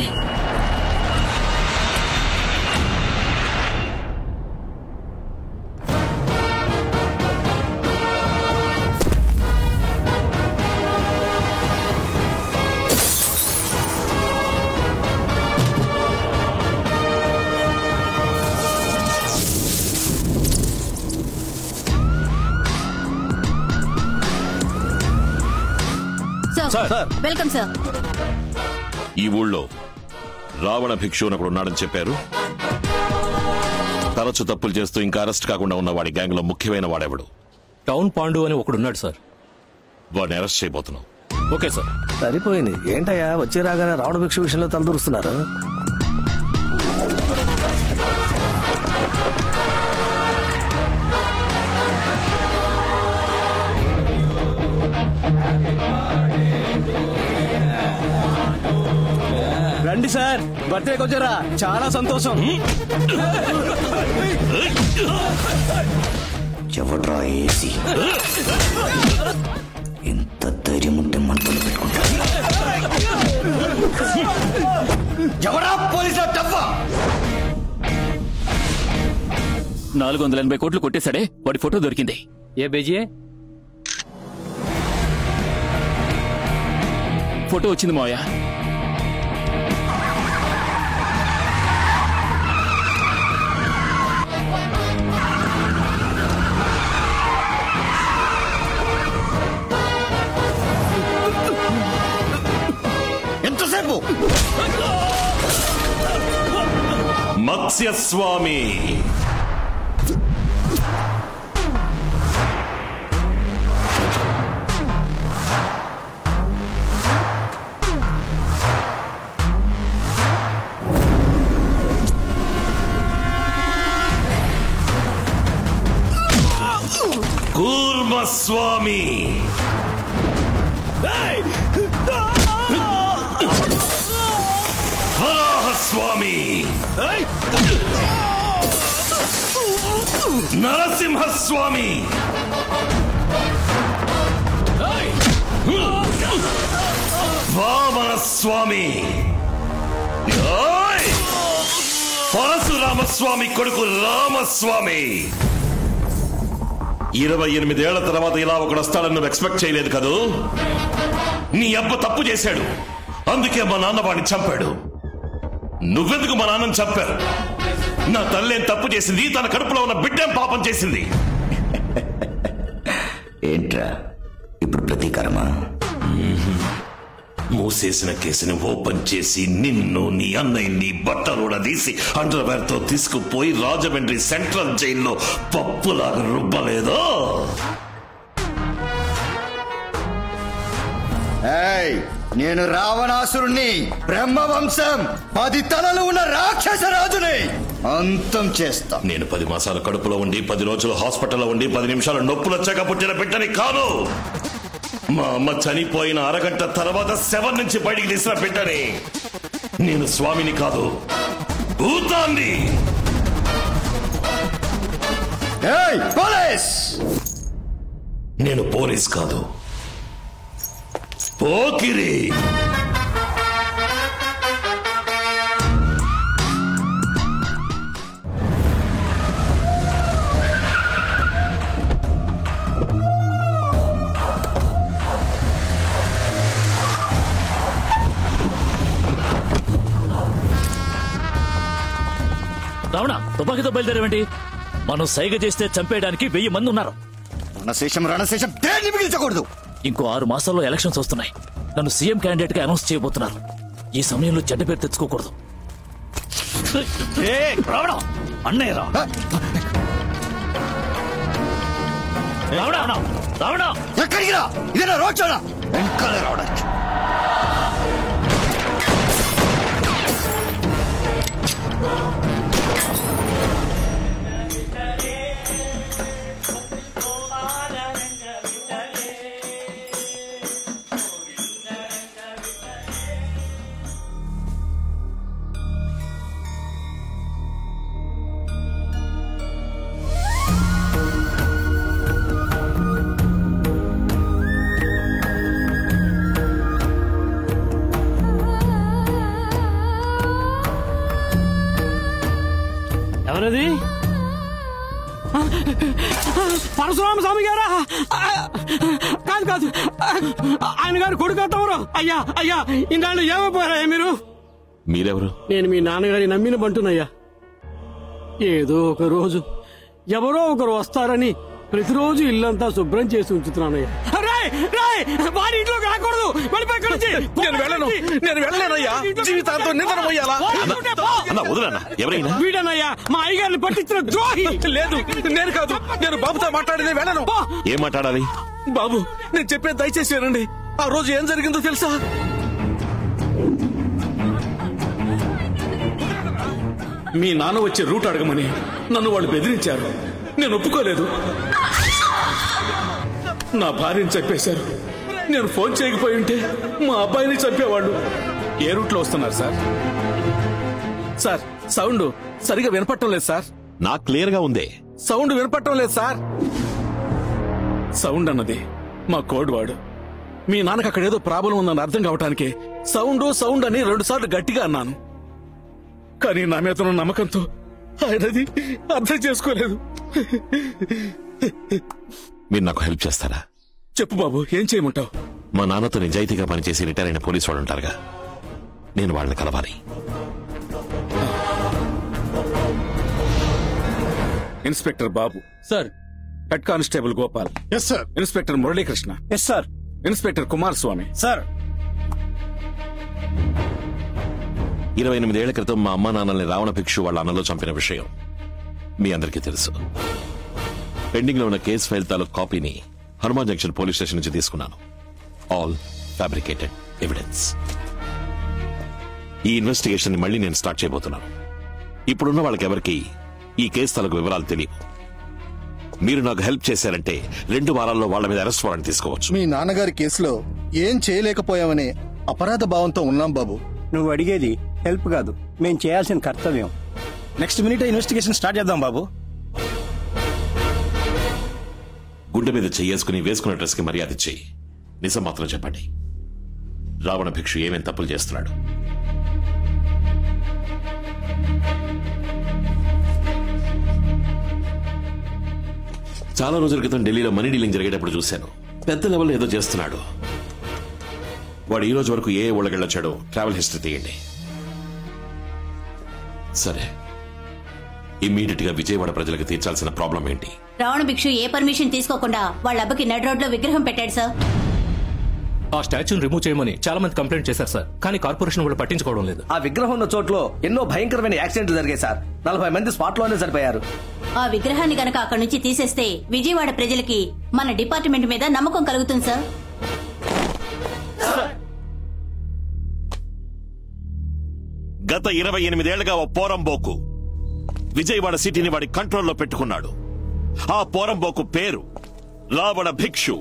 Welcome sir. ఈ ఊళ్ళో రావణ భిక్షు అని ఒకడు ఉన్నాడని చెప్పారు. తరచు తప్పులు చేస్తూ ఇంకా అరెస్ట్ కాకుండా ఉన్న వాడి గ్యాంగ్ లో ముఖ్యమైన వాడెవడు? టౌన్ పాండు అని ఒకడున్నాడు సార్. వాడిని అరెస్ట్ చేయబోతున్నాం. Okay sir. సరిపోయింది. ఏంటయ్యా వచ్చి రాగానే రావణ భిక్షు విషయంలో తలదూరుస్తున్నారు? రండి సార్, బర్త్డేకి వచ్చారా? చాలా సంతోషం. ఎవడ్రా ఏసీ? ఎంత ధైర్యం ఉంటే మంటలు పెట్టుకుంటా? ఎవరా పోలీసుల టవ్వా? 480 కోట్లు కొట్టేశాడే, వాడి ఫోటో దొరికింది. ఏ బేజీ? ఫోటో వచ్చింది మావయ్య. ఎంతసేపు? మత్స్యస్వామి కూర్మస్వామి వరాహస్వామి నరసింహస్వామి వామనస్వామి పరశురామస్వామి కొడుకు రామస్వామి. 28 ఏళ్ల తర్వాత ఇలా ఒకడు వస్తాడని నువ్వు ఎక్స్పెక్ట్ చేయలేదు కదూ? నీ అబ్బ తప్పు చేశాడు, అందుకే మా నాన్న వాడిని చంపాడు. నువ్వెందుకు మా నాన్నని చంపావు? నా తల్లేం తప్పు చేసింది, తన కడుపులో ఉన్న బిడ్డేం పాపం చేసింది? ఏంట్రా ఇప్పుడు ప్రతీకారమా? మూసేసిన కేసుని ఓపెన్ చేసి నిన్ను, నీ అన్నయ్యని బట్టలు తీసి అండర్వేర్ తో తీసుకుపోయి రాజమండ్రి సెంట్రల్ జైల్లో పప్పులాగా రుబ్బలేదో? నేను రావణాసురుణ్ణి, బ్రహ్మవంశం 10 తలలు ఉన్న రాక్షస రాజుని అంతం చేస్తా. నేను 10 మాసాల కడుపులో ఉండి 10 రోజులు హాస్పిటల్లో ఉండి 10 నిమిషాలు నొప్పులు వచ్చాక పుట్టిన బిడ్డని కాదు. మా అమ్మ చనిపోయిన అరగంట తర్వాత శవం నుంచి బయటికి తీసిన బిడ్డని. నేను స్వామిని కాదు, భూతాన్ని. పోలీస్! నేను పోలీస్ కాదు, పోకిరి. రావణ, తుపాకీతో బయలుదేరేవేంటి? మనం సైగ చేస్తే చంపేయడానికి 1000 మంది ఉన్నారు. రణశేషం దేన్ని మిగిల్చకూడదు. ఇంకో 6 మాసాల్లో ఎలక్షన్స్ వస్తున్నాయి. నన్ను సీఎం క్యాండిడేట్ గా అనౌన్స్ చేయబోతున్నారు. ఈ సమయంలో చెడ్డ పేరు తెచ్చుకోకూడదు. రావడం అన్నయ్య రా. రావడం ఎక్కడికి రా? ఇదేనా రోడ్ షోనా? వెంకలే రావడానికి. ఎవరది? పరశురామ స్వామి గారా? కాదు కాదు, ఆయన గారు కొడుకు తమరు. అయ్యా అయ్యా, ఇన్నాళ్ళు ఏమైపోయారా మీరు? మీరెవరు? నేను మీ నాన్నగారి నమ్మిన బంటునయ్యా. ఏదో ఒక రోజు ఎవరో ఒకరు వస్తారని ప్రతిరోజు ఇల్లంతా శుభ్రం చేసి ఉంచుతున్నానయ్యా. వాడి ఇంట్లోకి రాకూడదు. నేను వెళ్ళలేనయ్యా. జీవితాంతో నిద్ర పోయాలా? ఎవరైనా వీడనయ్యా మా అయ్యగారిని పట్టించిన ద్రోహి. లేదు, నేను కాదు. నేను బాబుతో మాట్లాడేది. వెళ్ళను. ఏం మాట్లాడాలి? బాబు, నేను చెప్పేది దయచేసి వినండి. ఆ రోజు ఏం జరిగిందో తెలుసా? మీ నాన్న వచ్చే రూట్ అడగమని నన్ను వాళ్ళు బెదిరించారు. నేను ఒప్పుకోలేదు. నా భార్యని చంపేశారు. నేను ఫోన్ చేయకపోయి ఉంటే మా అబ్బాయిని చంపేవాళ్ళు. ఏ రూట్ లో వస్తున్నారు సార్? సార్, సౌండ్ సరిగా వినపట్టం లేదు సార్. నాకు క్లియర్ గా ఉంది. సౌండ్ వినపట్టం లేదు సార్. సౌండ్ అన్నది మా కోడ్ వాడు. మీ నాన్నకి అక్కడ ఏదో ప్రాబ్లం ఉందని అర్థం కావటానికి సౌండ్ అని 2 సార్లు గట్టిగా అన్నాను. కానీ నా మీద ఉన్న నమ్మకంతో ఆయనది అర్థం చేసుకోలేదు. మీరు నాకు హెల్ప్ చేస్తారా? చెప్పు బాబు, ఏం చేయమంటావు? మా నాన్నతో నిజాయితీగా పనిచేసి రిటైర్ అయిన పోలీసు వాళ్ళు ఉంటారుగా, నేను వాళ్ళని కలవాలి. Inspector Babu sir. Head constable Gopal. Yes sir. Inspector Muralikrishna. Yes sir. Inspector Kumaraswami. Sir. 28 ఏళ్ల క్రితం మా అమ్మా నాన్నల్ని రావణ భిక్షు వాళ్ళ అన్నలో చంపిన విషయం మీ అందరికీ తెలుసు. పెండింగ్ లో ఉన్న కేసు ఫైల్ తాలూకు కాపీని హనుమాన్ జంక్షన్ పోలీస్ స్టేషన్ నుంచి తీసుకున్నాను. All fabricated evidence. ఈ ఇన్వెస్టిగేషన్ ని మళ్ళీ నేను స్టార్ట్ చేయబోతున్నాను. ఇప్పుడున్న వాళ్ళకెవరికి ఈ కేసు తాలూకు వివరాలు తెలియవు. మీరు నాకు హెల్ప్ చేశారంటే 2 వారాల్లో వాళ్ళ మీద అరెస్ట్ వారెంట్ తీసుకోవచ్చు. మీ నాన్నగారి కేసులో ఏం చేయలేకపోయామనే అపరాధ భావంతో ఉన్నాం బాబు. నువ్వు అడిగేది హెల్ప్ కాదు, మేం చేయాల్సిన కర్తవ్యం. నెక్స్ట్ మినిట్ ఇన్వెస్టిగేషన్ స్టార్ట్ చేద్దాం బాబు. గుండె మీద చెయ్యేసుకుని వేసుకున్న డ్రెస్ కి మర్యాద ఇచ్చి నిజం మాత్రం చెప్పండి. రావణ భిక్షు ఏమేం తప్పులు చేస్తున్నాడు? చాలా రోజుల క్రితం ఢిల్లీలో మనీ డీలింగ్ జరిగేటప్పుడు చూశాను. పెద్ద లెవెల్లో ఏదో చేస్తున్నాడు. వాడు ఈ రోజు వరకు ఏ ఊళ్ళకెళ్ళొచ్చాడో ట్రావెల్ హిస్టరీ తీయండి. సరే, ఇమ్మీడియట్ గా విజయవాడ ప్రజలకు తీర్చాల్సిన ప్రాబ్లం ఏంటి? రావణ భిక్షు ఏ పర్మిషన్ తీసుకోకుండా వాళ్ళ అబ్బకి నడి రోడ్ లో విగ్రహం పెట్టాడు సార్. ఆ స్టాచ్యూని రిమూవ్ చేయమని చాలా మంది కంప్లైంట్ చేశారు సార్, కానీ కార్పొరేషన్ కూడా పట్టించుకోవడం లేదు. ఆ విగ్రహం ఉన్న చోట్లో ఎన్నో భయంకరమైన యాక్సిడెంట్లు జరిగాయి సార్. 40 మంది స్పాట్ లోనే చనిపోయారు. ఆ విగ్రహాన్ని గనక అక్కడి నుంచి తీసేస్తే విజయవాడ ప్రజలకి మన డిపార్ట్మెంట్ మీద నమ్మకం కలుగుతుంది సార్. గత 28 ఏళ్లుగా ఓ పోరంబోకు విజయవాడ సిటీని వాడి కంట్రోల్లో పెట్టుకున్నాడు. ఆ పోరంబోకు పేరు రావణ భిక్షు.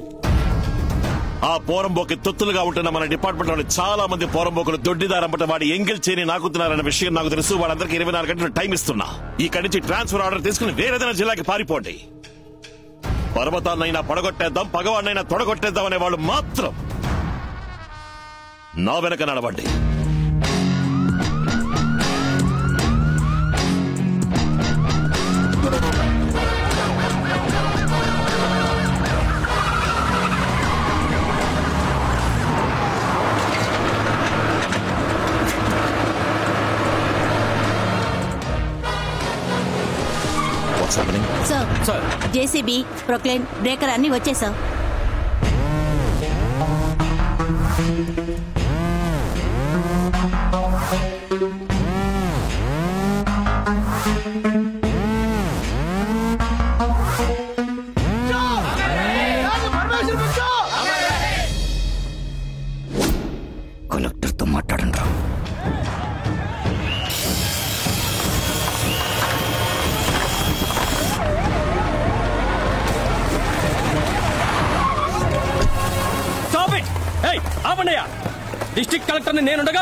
ఆ పోరంబోకి తొత్తులుగా ఉంటున్న మన డిపార్ట్మెంట్ లోని చాలా మంది పోరంబోకులు దొడ్డిదారంపట వాడి ఎంగిల్ చేయని నాకుతున్నారన్న విషయం నాకు తెలుసు. వాళ్ళందరికీ 24 గంటలు టైం ఇస్తున్నా. ఇక్కడి నుంచి ట్రాన్స్ఫర్ ఆర్డర్ తీసుకుని వేరేదైనా జిల్లాకి పారిపోండి. పర్వతాన్నైనా పడగొట్టేద్దాం, పగవాడినైనా తొడగొట్టేద్దాం అనే వాళ్ళు మాత్రం నా వెనక నడవండి. సార్, జేసీబీ, ప్రొక్లైన్, బ్రేకర్ అన్ని వచ్చేసా. కలెక్టర్తో మాట్లాడండి రా. డిస్ట్రిక్ట్ కలెక్టర్ నేనుండగా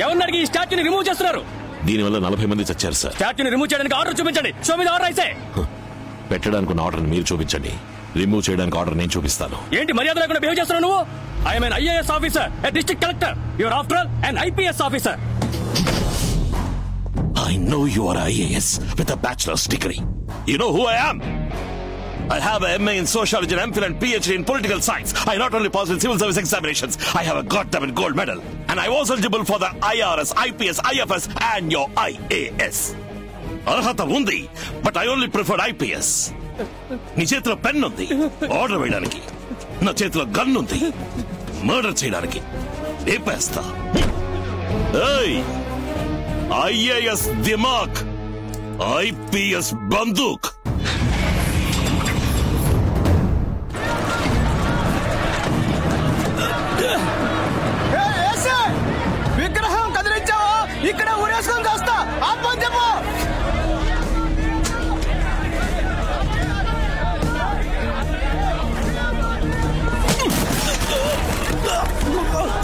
ఎవరిని అడిగి ఈ స్టాచ్యూని రిమూవ్ చేస్తున్నారు? దీనివల్ల 40 మంది చచ్చారు సార్. స్టాచ్యూని రిమూవ్ చేయడానికి ఆర్డర్ చూపించండి. షో మీద ఆర్డర్ అయితే పెట్టడానికి ఉన్న ఆర్డర్ మీరు చూపించండి, రిమూవ్ చేయడానికి ఆర్డర్ నేను చూపిస్తాను. ఏంటి మర్యాద లేకుండా బిహేవ్ చేస్తున్నావు నువ్వు? I'm an IAS officer, a district collector. You are after all an IPS officer. I know you are IAS with a bachelor's degree. You know who I am? I have a MA in sociology and MPhil and PhD in political science. I not only passed in civil service examinations, I have a goddamn gold medal. And I was eligible for the IRS, IPS, IFS and your IAS. Arhata undi, but I only preferred IPS. నీ చేతిలో pen ఉంది order వేయడానికి, నా చేతిలో gun ఉంది murder చేయడానికి. లేపేస్తా. IAS దిమాగ్, ఐపీఎస్ బందూక్. విగ్రహం కదిలించావా? ఇక్కడ ఊరేసుకొని చేస్తా. ఆపని చెప్పు.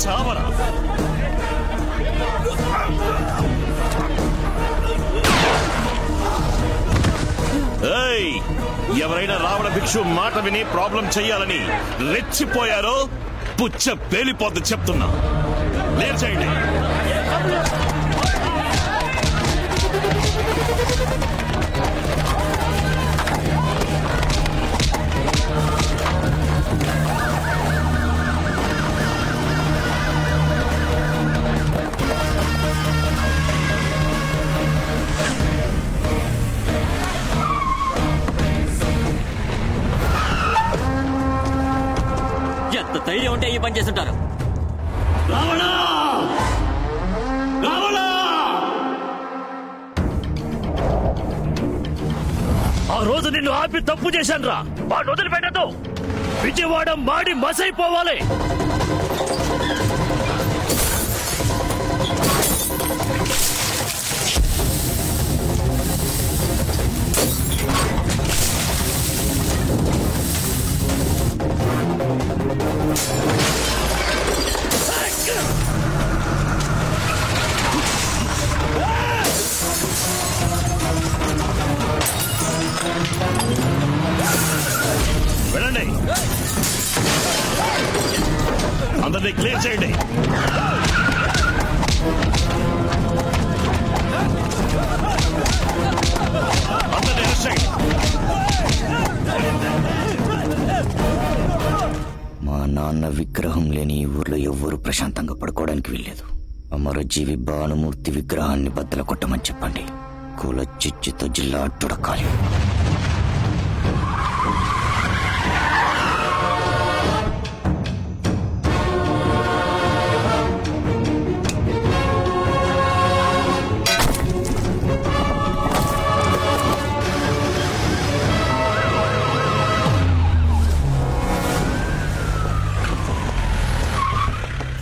చావరా. ఎవరైనా రావణ భిక్షు మాట విని ప్రాబ్లం చెయ్యాలని రెచ్చిపోయారో పుచ్చ పేలిపోద్ది చెప్తున్నా. లేచేయండి. ఎంత ధైర్యం ఉంటే ఈ పని చేస్తుంటారు. రావణ! రావణ! ఆ రోజు నిన్ను ఆపి తప్పు చేశాను రా. వాడు వదిలిపెట్టదు. విజయవాడ మాడి మసైపోవాలి. వెళ్ళండి, అందరినీ క్లియర్ చేయండి. అందరినీ అరెస్ట్ చేయండి. మా నాన్న విగ్రహం లేని ఈ ఊర్లో ఎవ్వరూ ప్రశాంతంగా పడుకోవడానికి వీల్లేదు. అమరజీవి భానుమూర్తి విగ్రహాన్ని బద్దలు కొట్టమని చెప్పండి. కుల చిచ్చుతో జిల్లా అట్టుడకాలి.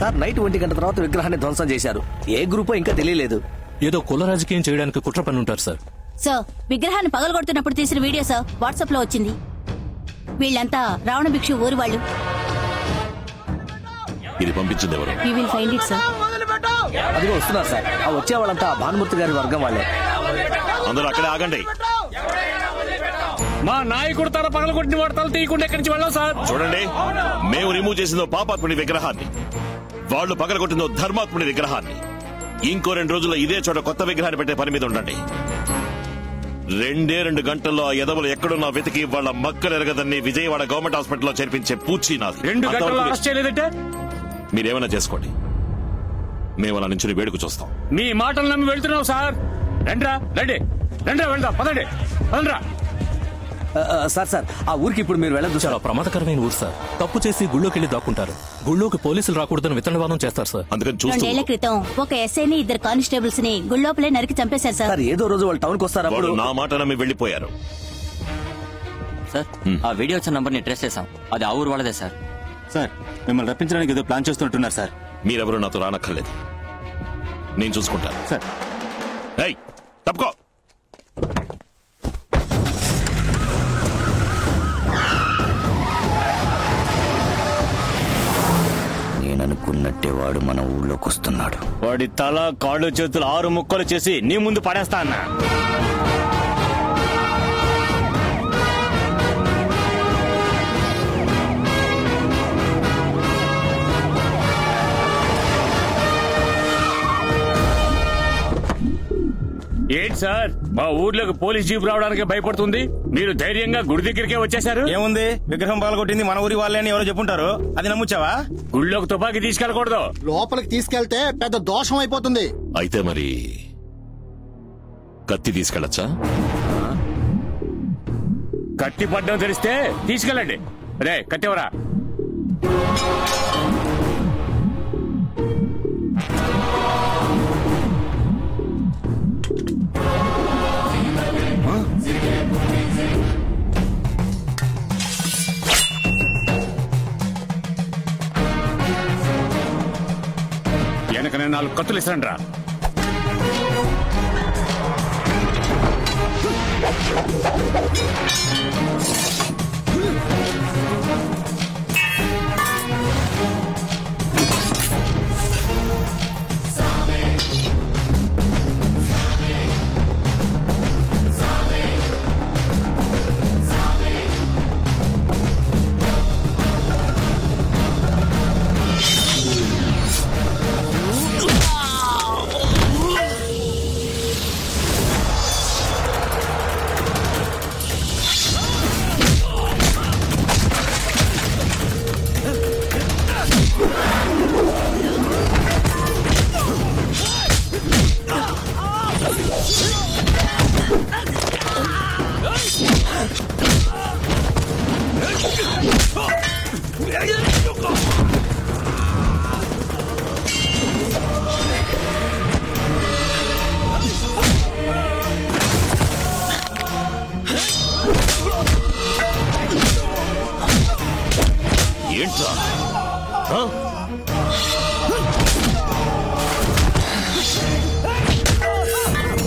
సార్, నైట్ 1 గంట తర్వాత విగ్రహాన్ని ధ్వంసం చేశారు. ఏ గ్రూపో ఇంకా తెలియలేదు. ఏదో కుల రాజకీయం చేయడానికి కుట్ర పని ఉంటారు సార్. సార్, విగ్రహాన్ని పగలగొడుతున్నప్పుడు తీసిన వీడియో సార్ వాట్సాప్ లో వచ్చింది. వీళ్ళంతా రావణ భిక్షు ఊరు వాళ్ళు. ఇది పంపించింది ఎవరు? We will find it, sir. అదిగో వస్తున్నారు సార్. ఆ వచ్చే వాళ్ళంతా భానుమూర్తి గారి వర్గం వాళ్ళే. అందరూ అక్కడే ఆగండి. మా నాయకుడు తల పగలగొట్టిన వాడు తల తీయకుండా ఎక్కడి నుంచి వెళ్ళాం సార్. చూడండి, మేము రిమూవ్ చేసిందో పాపాత్ముడి విగ్రహాన్ని, వాళ్ళు పగలగొట్టిందో ధర్మాత్ముడి విగ్రహాన్ని. ఇంకో 2 రోజుల్లో ఇదే చోట కొత్త విగ్రహాన్ని పెట్టే పని మీద ఉండండి. 2 గంటల్లో ఆ ఎదవలు ఎక్కడున్నా వెతికి వాళ్ళ మక్కలు ఎరగదని విజయవాడ గవర్నమెంట్ హాస్పిటల్లో చేర్పించే పూచి నాది. 2 గంటల్లో అరెస్ట్ చేయలేదంటే మీరేమైనా చేసుకోండి, మేము అలా నుంచి వేడుకు చూస్తాం. మీ మాటలు నమ్మి వెళ్తున్నావు సార్. రండ్రా, రండి, వెళ్దాం, పదండి. సార్ ఆ ఊరికి ఇప్పుడు మీరు వెళ్ళదు. చాలా ప్రమాదకరమైన ఊరు సార్. తప్పు చేసి గుళ్ళోకి వెళ్ళి దాక్కుంటారు. గుళ్ళోకి పోలీసులు రాకూడదని వితండవాదం చేస్తారు సార్. అందుకని 2 ఏళ్ల క్రితం ఒక ఎస్ఐని 2 కానిస్టేబుల్స్ ని గుళ్ళోపలే నరికి చంపేశారు సార్. ఏదో రోజు వాళ్ళు టౌన్ కి వస్తారు. వాళ్ళు నా మాట నమ్మి వెళ్ళిపోయారు. సార్, ఆ వీడియో వచ్చిన నంబర్ ని ట్రేస్ చేశాం. అది ఆ ఊరు వాళ్ళదే సార్. సార్, మిమ్మల్ని రప్పించడానికి ఏదో ప్లాన్ చేస్తున్నట్టున్నారు సార్. మీరెవరూ నాతో రానక్కర్లేదు, నేను చూసుకుంటాను. సార్, తప్పుకో. నేననుకున్నట్టే వాడు మన ఊళ్ళోకి వస్తున్నాడు. వాడి తల, కాళ్ళు, చేతులు 6 ముక్కలు చేసి నీ ముందు పడేస్తా అన్నా. ఏంటి సార్, మా ఊర్లోకి పోలీస్ జీప్ రావడానికి భయపడుతుంది, మీరు ధైర్యంగా గుడి దగ్గరికే వచ్చేసారు. ఏముంది, విగ్రహం పగలగొట్టింది మన ఊరి వాళ్ళే అని ఎవరో చెప్పుంటారు. అది నమ్ముచ్చావా? గుళ్ళోకి తుపాకీ తీసుకెళ్ళకూడదు. లోపలికి తీసుకెళ్తే పెద్ద దోషం అయిపోతుంది. అయితే మరి కత్తి తీసుకెళ్ళచ్చా? కత్తి పడ్డం తెలిస్తే తీసుకెళ్ళండి. రే కత్తివరా. వెనకనే 4 కత్తులు ఇస్తాను రా. ఏంట్రా?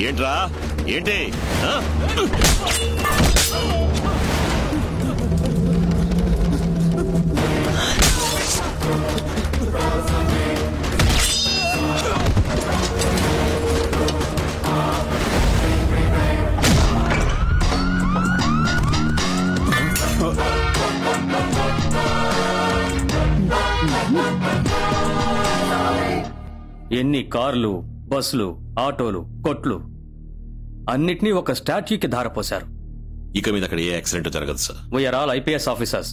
ఏంట్రా? ఏంటి? ఎన్ని కార్లు, బస్సులు, ఆటోలు, కొట్లు అన్నిటినీ ఒక స్టాట్యూకి ధారపోశారు. ఇక మీద అక్కడ ఏ యాక్సిడెంట్ జరగదు sir. We're all IPS officers.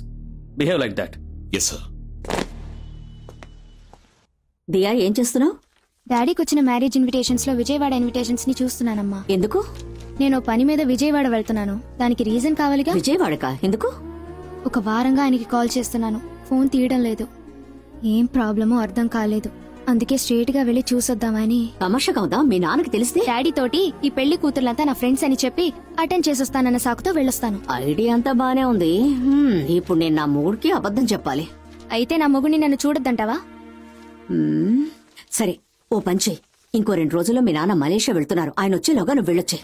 Behave like that. Yes sir. Diya, ఏం చేస్తున్నావు? డాడీకి వచ్చిన మ్యారేజ్ ఇన్విటేషన్స్ లో విజయవాడ ఇన్విటేషన్స్ ని చూస్తున్నానమ్మా. ఎందుకు? నేను పని మీద విజయవాడ వెళ్తున్నాను. దానికి రీజన్ కావాలిగా. విజయవాడకా? ఎందుకు? ఒక వారంగా ఆయనకి కాల్ చేస్తున్నాను, ఫోన్ తీయడం లేదు. ఏం ప్రాబ్లమో అర్థం కాలేదు. అందుకే స్ట్రేట్ గా వెళ్లి చూసొద్దామని. తమాషా కాదా? మీ నాన్నకి తెలిస్తే? డాడీ తోటి ఈ పెళ్లి కూతుర్లంతా నా ఫ్రెండ్స్ అని చెప్పి అటెండ్ చేసొస్తానన్న సాకుతో వెళ్ళొస్తాను. ఐడియా అంతా బానే ఉంది. ఇప్పుడు నేను నా మూడుకి అబద్ధం చెప్పాలి. అయితే నా మొగుడిని నన్ను చూడొద్దంటావా? సరే, ఓ పంచే. ఇంకో 2 రోజుల్లో మీ నాన్న మలేషియా వెళ్తున్నారు. ఆయన వచ్చేలోగా నువ్వు వెళ్ళొచ్చే.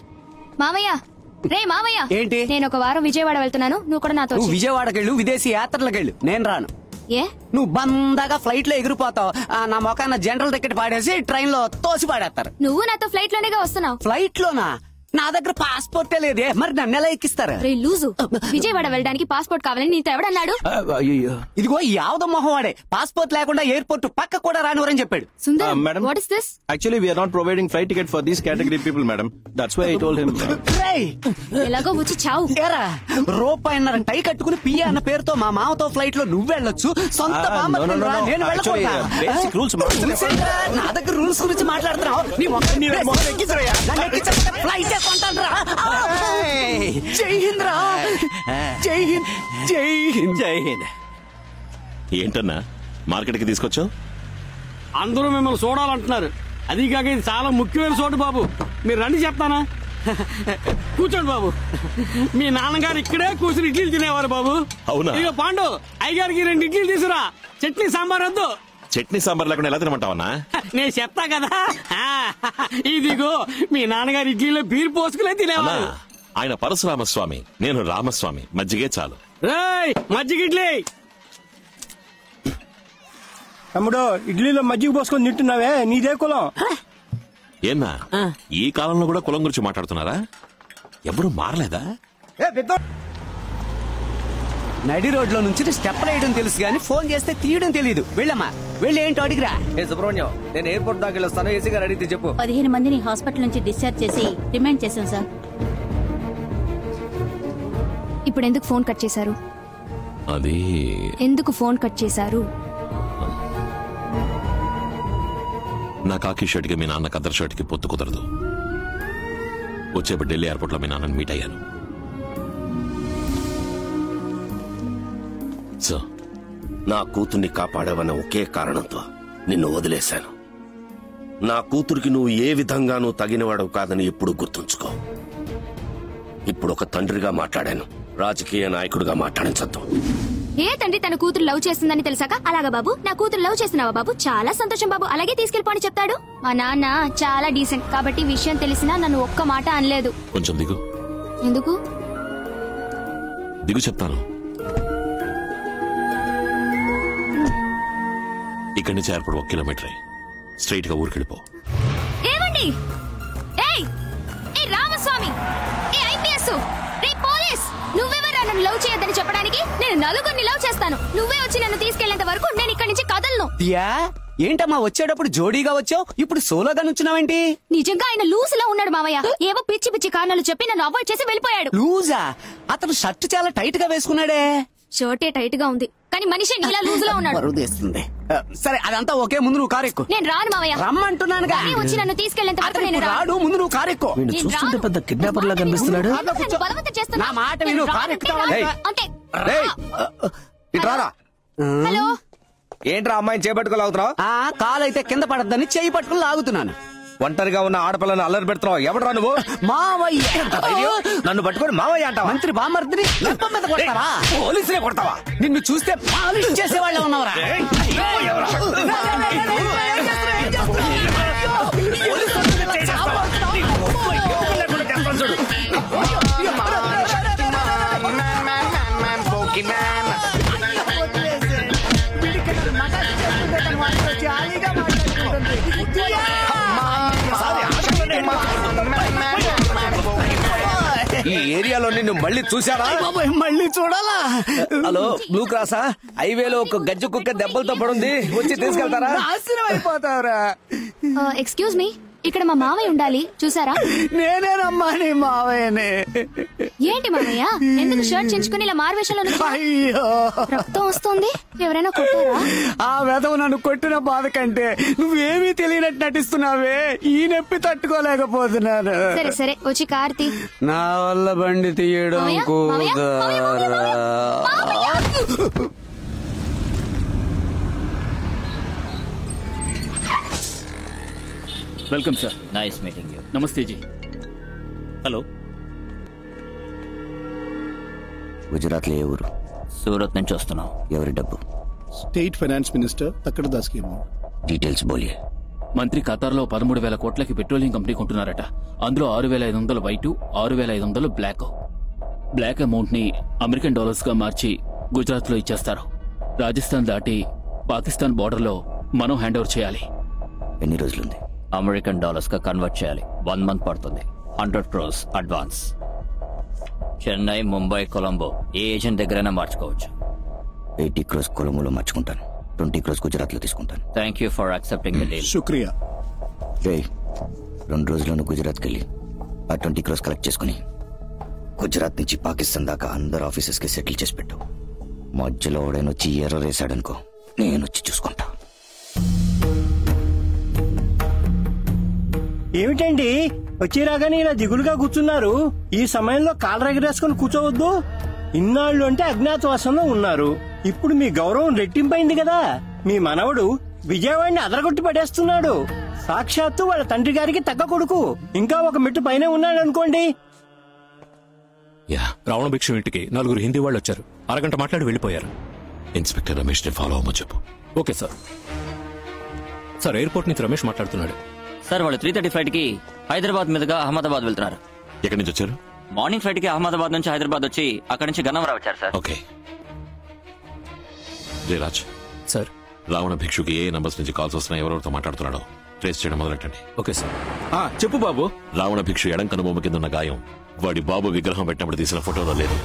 మావయ్య, రే మావయ్య, ఏంటి? నేను ఒక వారం విజయవాడ వెళ్తున్నాను, నువ్వు కూడా నాతో. విజయవాడకెళ్ళు, విదేశీ యాత్రలకెళ్ళు, నేను రాను. ఏ? నువ్వు బందాగా ఫ్లైట్ లో ఎగిరిపోతావు. నా మొఖాన్న జనరల్ టికెట్ పాడేసి ట్రైన్ లో తోసి పాడేస్తారు. నువ్వు నాతో ఫ్లైట్ లోనేగా వస్తున్నావు. ఫ్లైట్ లోనా? నా దగ్గర పాస్పోర్టే లేదే, మరి నన్ను ఎలా ఎక్కిస్తారా? లూజు, విజయవాడ వెళ్ళడానికి పాస్పోర్ట్ కావాలని నీతో ఎవడన్నాడు? ఇదిగో యావద మొహం వాడే పాస్పోర్ట్ లేకుండా ఎయిర్పోర్ట్ పక్క కూడా రానివరని చెప్పాడు. Sundar, madam, what is this? Actually, we are not providing flight ticket for these category people, madam. That's why I told him. ఎలాగో వచ్చి చావు. ఏరా, రూపాయన్నర టై కట్టుకుని పియ్య అన్న పేరుతో మా మామతో ఫ్లైట్ లో నువ్వు వెళ్ళొచ్చు, సొంత బామ్మర్దిని రా, నేను వెళ్ళకూడదా? Basic rules, నా దగ్గర రూల్స్ గురించి మాట్లాడుతున్నావు. ఫ్లైట్ జై హింద్ రా. జై హింద్, జై హింద్, జై హింద్. ఏంటన్నా మార్కెట్కి తీసుకొచ్చావు? అందరూ మిమ్మల్ని చూడాలంటున్నారు. అది కాక ఇది చాలా ముఖ్యమైన చోటు బాబు. మీరు రండి చెప్తానా? కూర్చోండి బాబు. మీ నాన్నగారు ఇక్కడే కూర్చుని ఇడ్లీలు తినేవారు బాబు. అవునా? ఇక పాండు, అయ్యగారికి 2 ఇడ్లీలు తీసురా. చట్నీ సాంబార్ వద్దు. చట్నీ సాంబార్ లేకుండా ఎలా తినమంటావన్నా? నేను చెప్తా కదా. ఇదిగో మీ నాన్నగారు ఇడ్లీలో బీర్ పోసుకునే తినేవారు. ఆయన పరశురామస్వామి, నేను రామస్వామి. మజ్జిగే చాలు. రేయ్, మజ్జిగ ఇడ్లీ. తమ్ముడు ఇడ్లీలో మజ్జిగ పోసుకొని తింటున్నావే, నీదే కులం. ఏన్నా ఈ కాలంలో కూడా కులం గురించి మాట్లాడుతున్నారా? ఎవరు మారలేదా? నడి రోడ్లో నుంచి స్టెప్ వేయడం తెలుసు కానీ ఫోన్ చేస్తే తీయడం తెలియదు. వెళ్ళమ్మా, వెళ్ళి ఏంటో అడిగిరా. సుబ్రహ్మణ్యం, నేను ఎయిర్పోర్ట్ దాకా వెళ్ళొస్తాను. ఏసీ గారు అడిగితే చెప్పు. 15 మందిని హాస్పిటల్ నుంచి డిశ్చార్జ్ చేసి రిమాండ్ చేశాం సార్. ఇప్పుడు ఎందుకు ఫోన్ కట్ చేశారు? అది ఎందుకు ఫోన్ కట్ చేశారు? నా కాకి షర్ట్ కి మీ నాన్న కద్దర్ షర్ట్ కి పొత్తు కుదరదు. వచ్చేప్పుడు ఢిల్లీ ఎయిర్పోర్ట్ లో మీ నాన్నని మీట్ అయ్యాను. నా కూతుర్ని కాపాడావన్న ఒకే కారణంతో నిన్ను వదిలేశాను. నా కూతురికి నువ్వు ఏ విధంగానూ తగినవాడవు కాదని ఎప్పుడు గుర్తుంచుకో. ఇప్పుడు ఒక తండ్రిగా మాట్లాడాను, రాజకీయ నాయకుడిగా మాట్లాడించద్దు. ఏ తండ్రి తన కూతురు లవ్ చేస్తుందని తెలిసాక అలాగా బాబు నా కూతురు లవ్ చేస్తున్నావా బాబు, చాలా సంతోషం బాబు, అలాగే తీసుకెళ్ళిపోని చెప్తాడు. మా నాన్న చాలా డీసెంట్ కాబట్టి విషయం తెలిసినా నన్ను ఒక్క మాట అనలేదు. కొంచెం దిగు. ఎందుకు దిగు చెప్తాను. ఇక్కడి నుంచి ఎయిర్పోర్ట్ 1 కిలోమీటర్ స్ట్రైట్ గా ఊరికెళ్ళిపో. ఏమండి? ఏయ్ ఏ రామస్వామి, ఏ ఐపీఎస్, రే పోలీస్, నువ్వెవరా నన్ను లవ్ చేయొద్దని చెప్పడానికి? నేను నలుగురిని లవ్ చేస్తాను. నువ్వే వచ్చి నన్ను తీసుకెళ్లేంత వరకు నేను ఇక్కడి నుంచి కదలను. ఏంటమ్మా వచ్చేటప్పుడు జోడీగా వచ్చావు, ఇప్పుడు సోలోగా నుంచున్నావేంటి? నిజంగా ఆయన లూజ్ లా ఉన్నాడు మావయ్య. ఏవో పిచ్చి పిచ్చి కారణాలు చెప్పి నన్ను అవాయిడ్ చేసి వెళ్ళిపోయాడు. లూజా? అతను షర్ట్ చాలా టైట్ గా వేసుకున్నాడే. షర్టే టైట్ గా ఉంది కానీ మనిషి నీలా లూజ్ లా ఉన్నాడు. బరువుదేస్తుంది. సరే అదంతా ఓకే, ముందు నువ్వు కారు ఎక్కు. నేను రాను మావయ్య. రమ్మంటున్నానుగా. వచ్చి నన్ను తీసుకెళ్లేంత వరకు నేను రాడు, ముందు నువ్వు కారు ఎక్కు. చూస్తుంటే పెద్ద కిడ్నాపర్ లా కనిపిస్తున్నాడు. నా మాట విను, కారు ఎక్కుతావా? ఇట్రారా. హలో, ఏంట్రా అమ్మాయిని చేపట్టుకోలాగుతున్నావు? కాలైతే కింద పడద్దని చేయి పట్టుకుని లాగుతున్నాను. ఒంటరిగా ఉన్న ఆడపిల్లను అల్లరి పెడుతున్నావు. ఎవడరా నువ్వు? మావయ్య. నన్ను పట్టుకొని మావయ్య అంటావా? మంత్రి బామర్దిని మీద కొడతావా? పోలీసులే కొడతావా? నిన్ను చూస్తే పాలిష్ చేసేవాళ్ళే ఉన్నావరా? ఈ ఏరియాలో నిన్ను మళ్ళీ చూసారా? మళ్ళీ చూడాలా? హలో, బ్లూ క్రాసా? హైవేలో ఒక గజ్జు కుక్క దెబ్బలతో పడుంది, వచ్చి తీసుకెళ్తారా? నాశనం అయిపోతావురా. ఎక్స్క్యూజ్ మీ, ఇక్కడ మా మావయ్య ఉండాలి, చూసారా? నేనేనమ్మా నీ మావయ్యనే. ఏంటి మావయ్య, ఎందుకు షర్ట్ చించుకుని ఇలా మారువేషంలో? అయ్యో, రక్తం వస్తుంది. ఎవరైనా కొట్టారా? ఆ వెధవ నన్ను కొట్టిన బాధ కంటే నువ్వేమీ తెలియనట్టు నటిస్తున్నావే, ఈ నొప్పి తట్టుకోలేకపోతున్నాను. సరే సరే, వచ్చి కార్తీ. నా వల్ల బండి తీయడం కుదరదు. Welcome sir. Nice meeting you. నమస్తే జీ. హలో. గుజరాత్ లో ఏ ఊరు? సూరత్ నుంచి వస్తున్నాం. ఎవరి డబ్బు? స్టేట్ ఫైనాన్స్ మినిస్టర్ తక్కడ దాస్ కి అమౌంట్. డీటెయిల్స్ బోలియే. మంత్రి ఖతార్లో 13,000 కోట్లకి పెట్రోలియం కంపెనీ కొంటున్నారట. అందులో 6,500 వైట్, 6,500 బ్లాక్. బ్లాక్ అమౌంట్ ని అమెరికన్ డాలర్స్ గా మార్చి గుజరాత్ లో ఇచ్చేస్తారు. రాజస్థాన్ దాటి పాకిస్తాన్ బోర్డర్ లో మనం హ్యాండ్ ఓవర్ చేయాలి. ఎన్ని రోజులుంది? అమెరికన్ డాలర్స్ గా కన్వర్ట్ చేయాలి. 1 మంత్ పడుతుంది. 100 crores అడ్వాన్స్. చెన్నై, ముంబై, కొలంబో ఏ ఏజెంట్ దగ్గరైనా మార్చుకోవచ్చు. 80 crores కొలంబోలో మార్చుకుంటాను. 20 crores గుజరాత్ లో తీసుకుంటాను. Thank you for accepting the deal. శుక్రియా. రే, 2 రోజుల్లోనూ గుజరాత్కి వెళ్ళి ఆ 20 crores కలెక్ట్ చేసుకుని గుజరాత్ నుంచి పాకిస్తాన్ దాకా అందరు ఆఫీసెస్ కి సెటిల్ చేసి పెట్టు. మధ్యలో ఓడైనొచ్చి ఎర్ర వేసాడనుకో, నేను వచ్చి చూసుకుంటా. ఏమిటండి వచ్చి రాగానే ఇలా దిగులుగా కూర్చున్నారు? ఈ సమయంలో కాళ్ళ ఎగరేసుకుని కూర్చోవద్దు. ఇన్నాళ్ళు అంటే అజ్ఞాతవాసంలో ఉన్నారు. ఇప్పుడు మీ గౌరవం రెట్టింపైంది కదా. మీ మనవడు విజయవాడిని అదరగొట్టి పడేస్తున్నాడు. సాక్షాత్తు వాళ్ళ తండ్రి గారికి తగ్గ కొడుకు. ఇంకా ఒక మెట్టు పైన ఉన్నాడు అనుకోండి. రావణ భిక్షం ఇంటికి 4 హిందీ వాళ్ళు వచ్చారు. అరగంట మాట్లాడి వెళ్ళిపోయారు. ఇన్స్పెక్టర్ రమేష్ ని ఫాలో అవ్వమని చెప్పు. Okay sir. సార్, ఎయిర్పోర్ట్ నుంచి రమేష్ మాట్లాడుతున్నాడు. సార్, వాళ్ళు 3:30 ఫ్లైట్ కి హైదరాబాద్ మీదుగా అహ్మదాబాద్ వెళ్తున్నారు. ఎక్కడి నుంచి వచ్చారు? మార్నింగ్ ఫ్లైట్ కి అహ్మదాబాద్ నుంచి హైదరాబాద్ వచ్చి అక్కడి నుంచి గన్నవరం వచ్చారు సార్. ఓకే. జయరాజ్ సార్, రావణ భిక్షుకి ఏ నంబర్స్ నుంచి కాల్స్ వస్తున్నాయి, ఎవరెవరితో మాట్లాడుతున్నాడో ట్రేస్ చేయడం మొదలెట్టండి. Okay sir. చెప్పు బాబు. రావణ భిక్షు ఎడం కనుబొమ్మ కింద ఉన్న గాయం వాడి బాబు విగ్రహం పెట్టినప్పుడు తీసిన ఫోటోలో లేదు.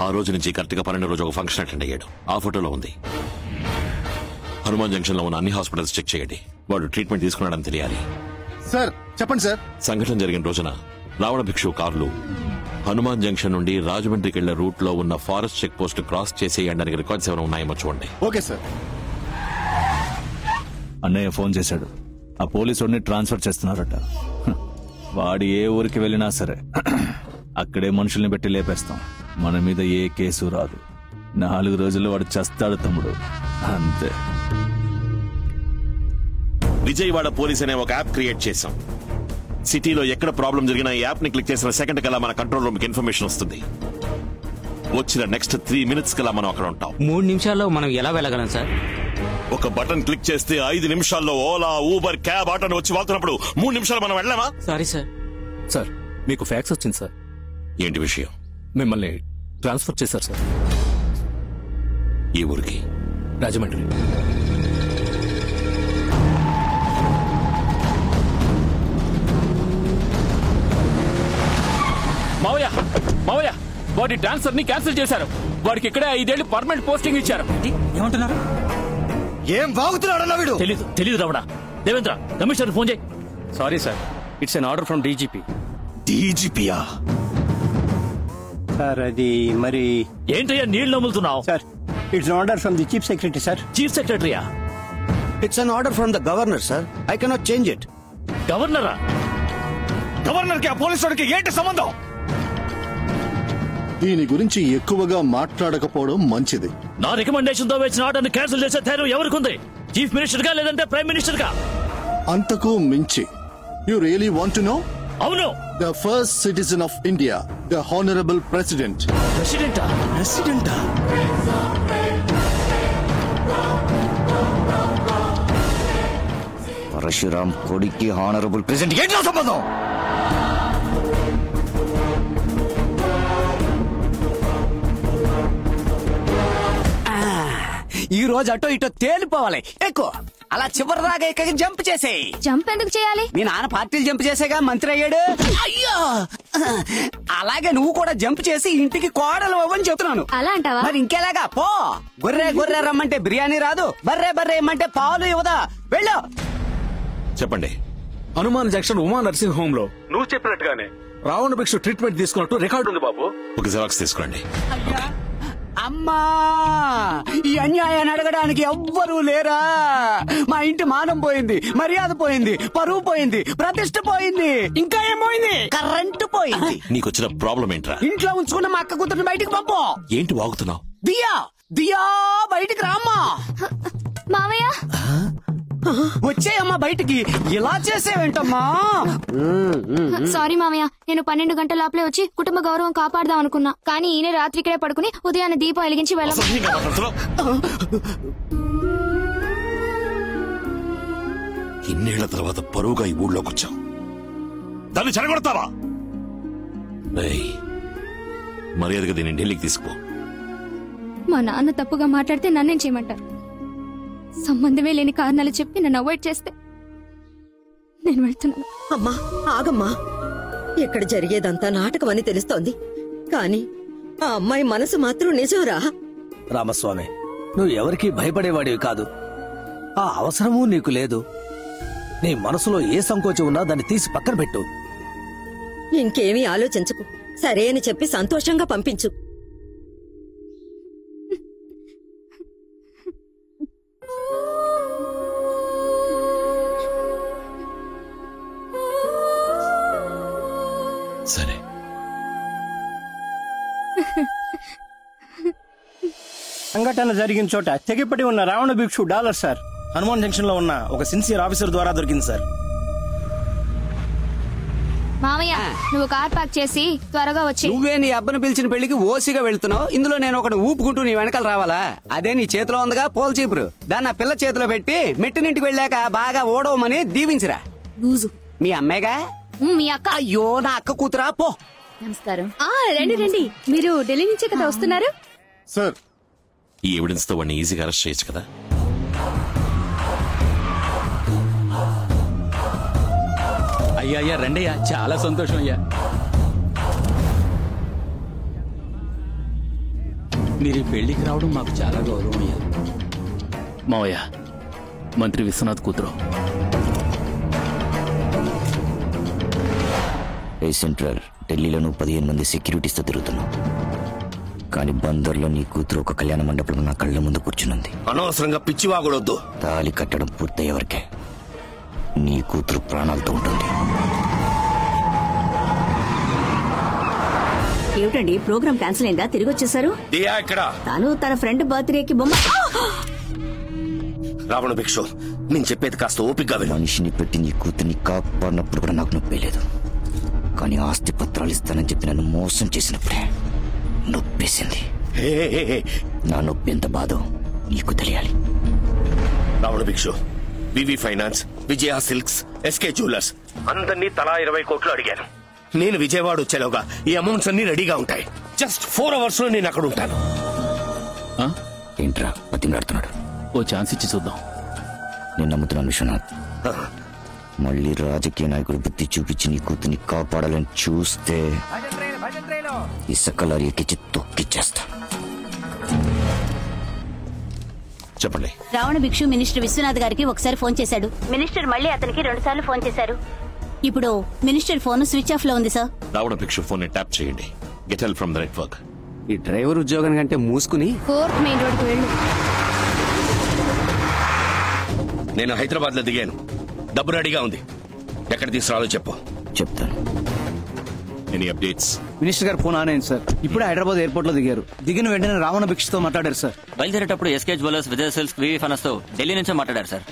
ఆ రోజు నుంచి కరెక్ట్ గా 12 రోజు ఒక ఫంక్షన్ అటెండ్ అయ్యాడు. ఆ ఫోటోలో ఉంది. హనుమాన్ జంక్షన్ లో ఉన్న అన్ని హాస్పిటల్స్ చెక్ చేయండి. వాడు ట్రీట్మెంట్ తీసుకున్నాడని తెలియాలి. సార్ చెప్పండి సార్. సంఘటన జరిగిన రోజున రావణ భిక్షు కార్లు హనుమాన్ జంక్షన్ నుండి రాజమండ్రికి వెళ్లే రూట్ లో ఉన్న ఫారెస్ట్ చెక్ పోస్ట్ క్రాస్ చేసేయడానికి రికార్డ్స్ ఏమైనా ఉన్నాయేమో చూడండి. Okay sir. అన్నయ్య ఫోన్ చేశాడు. ఆ పోలీసుడిని ట్రాన్స్ఫర్ చేస్తున్నారట. వాడు ఏ ఊరికి వెళ్ళినా సరే అక్కడే మనుషుల్ని పెట్టి లేపేస్తాం. మన మీద ఏ కేసు రాదు. 4 రోజుల్లో వాడు చస్తాడు తమ్ముడు, అంతే. విజయవాడ పోలీస్ అనే ఒక యాప్ క్రియేట్ చేశాం. సిటీలో ఎక్కడ ప్రాబ్లం జరిగినా ఈ యాప్ ని క్లిక్ చేసిన సెకండ్ కల్లా మన కంట్రోల్ రూమ్ కి ఇన్ఫర్మేషన్ వస్తుంది. వచ్చిన నెక్స్ట్ 3 minutes కల్లా మనం అక్కడ ఉంటాం. 3 నిమిషాల్లో మనం ఎలా వెళ్ళగలం సార్? ఒక బటన్ క్లిక్ చేస్తే 5 నిమిషాల్లో ఓలా, ఊబర్, క్యాబ్, ఆటోని వచ్చి వాళ్తున్నప్పుడు 3 నిమిషాలు మనం వెళ్ళామా? Sorry sir. సార్ మీకు ఫ్యాక్స్ వచ్చింది సార్. ఏంటి విషయం? మిమ్మల్ని ట్రాన్స్ఫర్ చేశారు సార్. ఈ ఊరికి? రాజమండ్రి. మావయ్య మావయ్య వాడి ట్రాన్స్ఫర్ ని క్యాన్సిల్ చేశారు. వాడికి ఇక్కడే 5 ఏళ్లు పర్మనెంట్ పోస్టింగ్ ఇచ్చారు. ఏమంటున్నారు? ఏం బాగుతున్నాడన్నా వీడు? తెలీదు రావడా. దేవేంద్ర కమిషనర్ ఫోన్ చేయి. Sorry sir, it's an order from DGP. డీజీపీయా? సార్ అది మరి ఏంటయ్యా నీళ్లు నమ్ములుతున్నావు? Sir it's order from the chief secretary sir. చీఫ్ సెక్రటరీయా? It's an order from the governor sir. I cannot change it. గవర్నరా? గవర్నర్ కి ఆ పోలీసుడికి ఏంటి సంబంధం? దీని గురించి ఎక్కువగా మాట్లాడకపోవడం మంచిది. నా రికమెండేషన్ తో వచ్చిన ఆర్డర్ ని క్యాన్సిల్ చేసే ధైర్యం ఎవరికుంది? చీఫ్ మినిస్టర్ గా లేదంటే ప్రైమ్ మినిస్టర్ గా? అంతకు మించి you really want to know? అవును. The first citizen of India, the honourable president. ప్రెసిడెంటా? ప్రెసిడెంటా? పరశురామ్ కొడుక్కి హానరబుల్ ప్రెసిడెంట్ ఏంటో సంబంధం? ఈ రోజు అటో ఇటో తేలిపోవాలి. ఎక్కువ అలా చివరిదాకా ఎక్కడికి జంప్ చేసేయి. జంప్ ఎందుకు చేయాలి? మీ నాన్న పార్టీలు జంప్ చేసేగా మంత్రి అయ్యాడు. అయ్యో, అలాగే నువ్వు కూడా జంప్ చేసి ఇంటికి కోడలు అవ్వని చెప్తున్నాను. అలా అంటావా? మరి ఇంకెలాగా? పో. గొర్రె గొర్రె రమ్మంటే బిర్యానీ రాదు, బర్రె బర్రె ఇమ్మంటే పాలు ఇవ్వదా? వెళ్ళు. చెప్పండి. Hanuman junction Uma nursing home లో నువ్వు చెప్పినట్టుగానే రావణ భిక్షు ట్రీట్మెంట్ తీసుకున్నట్టు రికార్డు ఉంది బాబు. ఒక జిరాక్స్ తీసుకురండి. అమ్మా, ఈ అన్యాయాన్ని అడగడానికి ఎవ్వరూ లేరా? మా ఇంటి మానం పోయింది, మర్యాద పోయింది, పరువు పోయింది, ప్రతిష్ట పోయింది, ఇంకా ఏం పోయింది? కరెంటు పోయింది. నీకొచ్చిన ప్రాబ్లం ఏంట్రా? ఇంట్లో ఉంచుకున్న మా అక్క కూతురిని బయటికి పంపు. ఏంటి వాగుతున్నావు? దియా దియా బయటికి రామ్మా. మావయ్య వచ్చేయమ్మా బయటికి. ఇలా చేసేవేంటమ్మా? సారీ మావయ్య, నేను 12 గంటల లోపలే వచ్చి కుటుంబ గౌరవం కాపాడదాం అనుకున్నా. కానీ ఈయన రాత్రికిడే పడుకుని ఉదయాన్నే దీపం వెలిగించి వెళ్ళ. ఇన్నేళ్ల తర్వాత పరువుగా ఈ ఊళ్ళోకి వచ్చావు, దాన్ని చెడగొడతావా? మర్యాదగా దీన్ని ఢిల్లీకి తీసుకుపో. మా నాన్న తప్పుగా మాట్లాడితే నన్నేం చేయమంటారు? సంబంధమే లేని కారణాలు చెప్పి నన్ను అవాయిడ్ చేస్తే నేను వెళ్తున్నాను. అమ్మా ఆగమ్మా, ఇక్కడ జరిగేదంతా నాటకం అని తెలుస్తోంది, కానీ ఆ అమ్మాయి మనసు మాత్రం నిజంరా. రామస్వామి, నువ్వు ఎవరికీ భయపడేవాడివి కాదు. ఆ అవసరమూ నీకు లేదు. నీ మనసులో ఏ సంకోచం ఉన్నా దాన్ని తీసి పక్కన పెట్టు. ఇంకేమీ ఆలోచించకు, సరే అని చెప్పి సంతోషంగా పంపించు. సరే. సంఘటన జరిగిన చోట తెగిపడి ఉన్న రావణ భిక్షు డాలర్ సార్ హనుమాన్ జంక్షన్ లో ఉన్న ఒక సిన్సియర్ ఆఫీసర్ ద్వారా దొరికింది సార్. మావయ్య, నువ్వు కార్ పార్క్ చేసి త్వరగా వచ్చి. నువ్వే నీ అబ్బను పిలిచిన పెళ్లికి ఓసిగా వెళ్తున్నావు, ఇందులో నేను ఒకటి ఊపుకుంటూ నీ వెనకాల రావాలా? అదే నీ చేతిలో ఉందిగా పోల్ చీపురు, దాన్ని ఆ పిల్ల చేతిలో పెట్టి మెట్టినింటికి వెళ్ళాక బాగా ఓడవమని దీవించిరా. మీ అమ్మాయిగా? మీ అక్క. అయ్యో, నా అక్క కూతురా. పో. నమస్కారం. రండి రండి, మీరు ఢిల్లీ నుంచే కదా వస్తున్నారు? సార్, ఈ ఎవిడెన్స్ తో వాడిని ఈజీగా అరెస్ట్ చేయొచ్చు కదా. అయ్యా అయ్యా రండయ్యా, చాలా సంతోషం అయ్యా. మీరు ఈ పెళ్లికి రావడం మాకు చాలా గౌరవం అయ్యా. మావయ్య, మంత్రి విశ్వనాథ్ కూతురు. ఏ సెంట్రల్ ఢిల్లీలో నువ్వు 15 మంది సెక్యూరిటీస్తో తిరుగుతున్నావు, కానీ బందర్లో నీ కూతురు ఒక కళ్యాణ మండపంలో నా కళ్ళ ముందు కూర్చునుంది. అనవసరంగా పిచ్చివాగుడొద్దు. తాళి కట్టడం పూర్తయ్యేవరకే నీ కూతురు ప్రాణాలతో ఉంటుంది. ఏమిటండి, ప్రోగ్రామ్ క్యాన్సిల్ అయిందా? తిరిగి వచ్చేసారు? తాను తన ఫ్రెండ్ బర్త్డేకి బొమ్మ. రావణ భిక్షు, నేను చెప్పేది కాస్త ఓపికగా విను. మనిషిని పెట్టి నీ కూతుర్ని కాపాడినప్పుడు కూడా నాకు నొప్పి లేదు, కానీ ఆస్తి పత్రాలు ఇస్తానని చెప్పి నన్ను మోసం చేసినప్పుడే నొప్పేసింది. నా నొప్పి ఎంత బాధో నీకు తెలియాలి. రావణ భిక్షు, వివి finance, Vijaya silks, SK jewellers అందరినీ తలా 20 కోట్లు అడిగాను. నేను విజయవాడ వచ్చేలోగా ఈ అమౌంట్స్ అన్ని రెడీగా ఉంటాయి. జస్ట్ 4 hours లో నేను అక్కడ ఉంటాను. ఏంట్రా బతిమలాడుతున్నాడు? ఓ ఛాన్స్ ఇచ్చి చూద్దాం. నేను నమ్ముతున్నాను విశ్వనాథ్. మళ్ళీ రాజకీయ నాయకుడు బుద్ధి చూపించి నీ కూతుర్ని కాపాడాలని చూస్తే ఇసుక లారీ ఎక్కించి తొక్కిచ్చేస్తా. చెప్పండి. రావణ భిక్షు మినిస్టర్ విశ్వనాథ్ గారికి ఒకసారి ఫోన్ చేశాడు. మినిస్టర్ మళ్ళీ అతనికి 2 సార్లు ఫోన్ చేశారు. ఇప్పుడు మినిస్టర్ ఫోన్ స్విచ్ ఆఫ్ లో ఉంది సార్. రావణ భిక్షు ఫోన్ ని ట్యాప్ చేయండి. Get help from the network. ఈ డ్రైవర్ ఉద్యోగం కంటే మూసుకుని 4th మెయిన్ రోడ్ కు వెళ్ళు. నేను హైదరాబాద్ లో దిగాను. డబ్బు రెడీగా ఉంది. ఎక్కడ తీసుకురాలో చెప్పు. చెప్తాను. Any updates? మినిస్టర్ గారు ఫోన్ ఆన్ అయింది సార్. ఇప్పుడే హైదరాబాద్ ఎయిర్పోర్ట్ లో దిగారు. దిగిన వెంటనే రావణ భిక్షతో మాట్లాడారు సార్. బయలుదేరేటప్పుడు ఎస్కే జ్యువెలర్స్, విజయ సిల్క్స్, వివి ఫైనాన్స్ తో ఢిల్లీ నుంచే మాట్లాడారు సార్.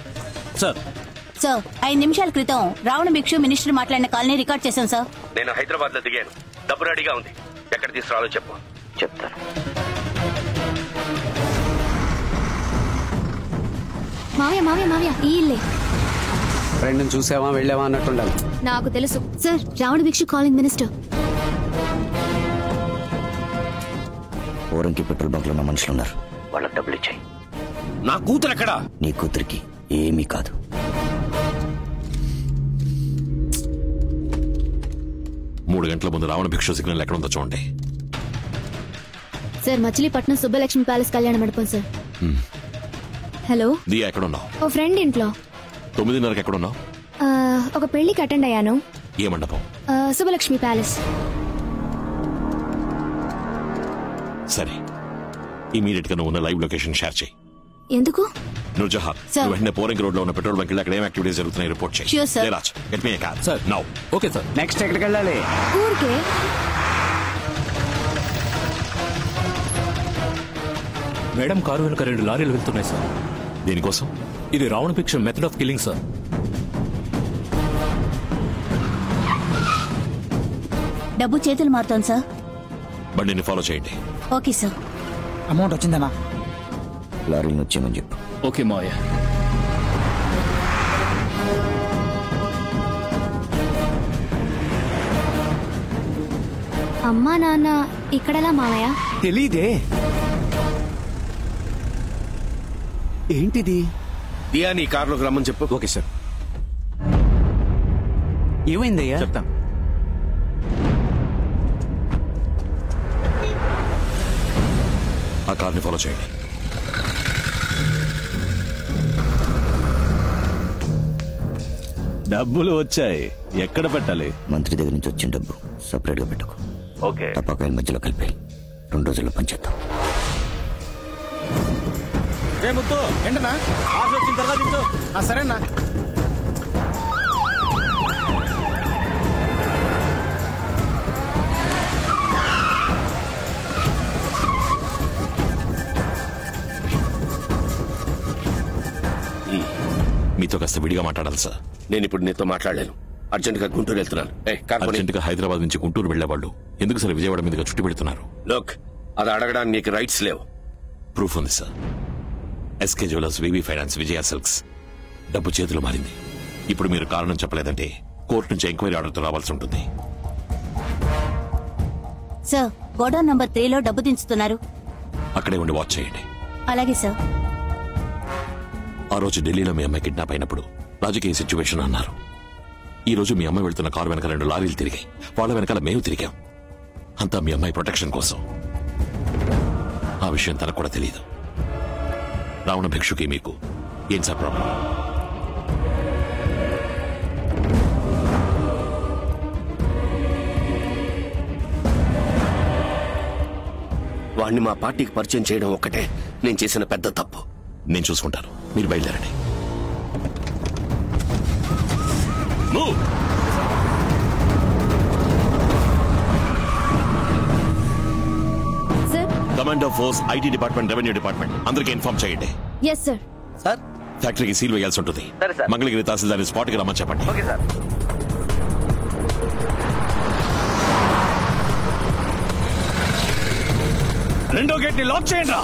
సార్ 5 నిమిషాల క్రితం రావణ భిక్షు మినిస్టర్ మాట్లాడిన కాల్ని రికార్డ్ చేశాం సార్. నేను హైదరాబాద్ లో దిగాను. డబ్బు రెడీగా ఉంది. ఎక్కడ తీసుకురాలో చెప్పు. చెప్తాను. మావయ్య ఈ ఇల్లే. ఫ్రెండ్ చూసావా వెళ్ళావా అన్నట్టుండాలి. నాకు తెలుసు సార్. రావణ భిక్షు కాలింగ్ మినిస్టర్. ఓరంకి పెట్రోల్ బంక్ లో ఉన్న మనుషులు ఉన్నారు. వాళ్ళకి డబ్బులు ఇచ్చాయి. నా కూతురు ఎక్కడా? నీ కూతురికి ఏమీ కాదు. మూడు గంటల ముందు రావణ భిక్షు సిగ్నల్ ఎక్కడ ఉందో చూడండి. సార్, మచిలీపట్నం సుబ్బలక్ష్మి ప్యాలెస్ కళ్యాణ మండపం సార్. హలో దియా, ఎక్కడ ఉన్నావు? ఓ ఫ్రెండ్ ఇంట్లో. 9:30కి ఎక్కడ ఉన్నావు? ఒక పెళ్లికి అటెండ్ అయ్యాను. ఏ మండపం? సుబ్బలక్ష్మి ప్యాలెస్. సరే, ఇమీడియట్ గా నువ్వు ఉన్న లైవ్ లొకేషన్ షేర్ చేయి. ఎందుకు? నూర్జహాన్, నువ్వు వెంటనే పోరింగ్ రోడ్ లో ఉన్న పెట్రోల్ బంక్ అక్కడ ఏం యాక్టివిటీస్ జరుగుతున్నాయి రిపోర్ట్ చేయి. Sure, sir. Jayaraj, get me a car. Sir now. Okay sir. Next ఎక్కడికి వెళ్ళాలి? ఊరికే. మేడం కారు వెనుక 2 లారీలు వెళ్తున్నాయి సార్. దీనికోసం? ఇది రావణ భిక్ష మెథడ్ ఆఫ్ కిల్లింగ్ సార్. డబ్బు చేతులు మారుతాను సార్. బండిని ఫాలో చేయండి. Okay sir. అమౌంట్ వచ్చిందన్నా? లారీని వచ్చేయమని చెప్పు. ఓకే మావయ్య. అమ్మా నాన్న ఇక్కడలా మావయ్య? తెలీదే. ఏంటిది? దియా, నీ కార్లోకి రమ్మని చెప్పు. Okay sir. ఏమైందయ్యా? చెప్తాను. ఆ కార్ని ఫాలో చేయండి. డబ్బులు వచ్చాయి. ఎక్కడ పెట్టాలి? మంత్రి దగ్గర నుంచి వచ్చిన డబ్బు సపరేట్ గా పెట్టుకో. ఓకే. టపాకాయల మధ్యలో కలిపి 2 రోజుల్లో పనిచేద్దాం. ఏంటన్నా? వచ్చిన తర్వాత సరేనా? మీతో కాస్త విడిగా మాట్లాడాలి సార్. నేను ఇప్పుడు నీతో మాట్లాడలేను. అర్జెంట్ గా గుంటూరు వెళ్తున్నాను. అర్జెంట్ గా హైదరాబాద్ నుంచి గుంటూరు వెళ్లేవాళ్ళు ఎందుకు సార్ విజయవాడ మీదుగా చుట్టి పెడుతున్నారు? లోక్, అది అడగడానికి నీకు రైట్స్ లేవు. ప్రూఫ్ ఉంది sir. SK jewellers, VV finance, Vijaya silks డబ్బు చేతులు మారింది. ఇప్పుడు మీరు కారణం చెప్పలేదంటే కోర్టు నుంచి ఎంక్వైరీ ఆర్డర్తో రావాల్సి ఉంటుంది. సార్, గోడౌన్ నంబర్ 3లో డబ్బు దించుతున్నారు. అక్కడే ఉండి వాచ్ చేయండి. అలాగే సార్. ఆ రోజు ఢిల్లీలో మీ అమ్మాయి కిడ్నాప్ అయినప్పుడు రాజకీయ సిచ్యువేషన్ అన్నారు. ఈ రోజు మీ అమ్మాయి వెళ్తున్న కారు వెనకాల 2 లారీలు తిరిగాయి. వాళ్ళ వెనకాల మేము తిరిగాం. అంతా మీ అమ్మాయి ప్రొటెక్షన్ కోసం. ఆ విషయం తనకు కూడా తెలియదు. రావణ భిక్షుకి మీకు ఏం సార్ ప్రాబ్లం? వాణ్ణి మా పార్టీకి పరిచయం చేయడం ఒక్కటే నేను చేసిన పెద్ద తప్పు. నేను చూసుకుంటాను, మీరు బయలుదేరండి. Commander force, IT department, revenue department అందరికీ ఇన్ఫార్మ్ చేయండి. Yes sir. సార్, ఫ్యాక్టరీకి సీల్ వేయాల్సి ఉంటుంది. మంగళగిరి తహసీల్దార్ని స్పాట్కి రమ్మని చెప్పండి. Okay sir. రెండో గేట్ ని లాక్ చేయండి రా.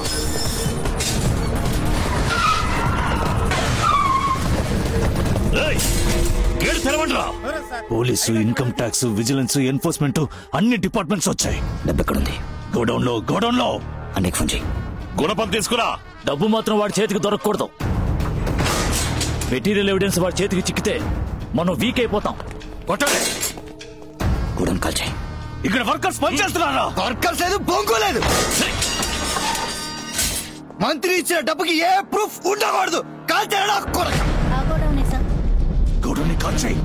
గేట్ తెరవండి రా. Police, income tax, vigilance, enforcement అన్ని డిపార్ట్మెంట్స్ వచ్చాయి. డబ్బు ఎక్కడుంది? గోడౌన్ లో. అన్ని ఫోన్ చేయి. గుణపం తీసుకురా. డబ్బు మాత్రం వాడి చేతికి దొరకకూడదు. మెటీరియల్ ఎవిడెన్స్ వాడి చేతికి చిక్కితే మనం వీక్ అయిపోతాం. కొట్టండి. గోడౌన్ కాల్ చేయి. ఇక్కడ వర్కర్స్ పనిచేస్తున్నారా? వర్కర్స్ లేదు, బొంగు లేదు. మంత్రి ఇచ్చిన డబ్బుకి ఏ ప్రూఫ్ ఉండకూడదు. కాల్ చేయడా కొరక. గోడౌన్ కాల్ చేయి.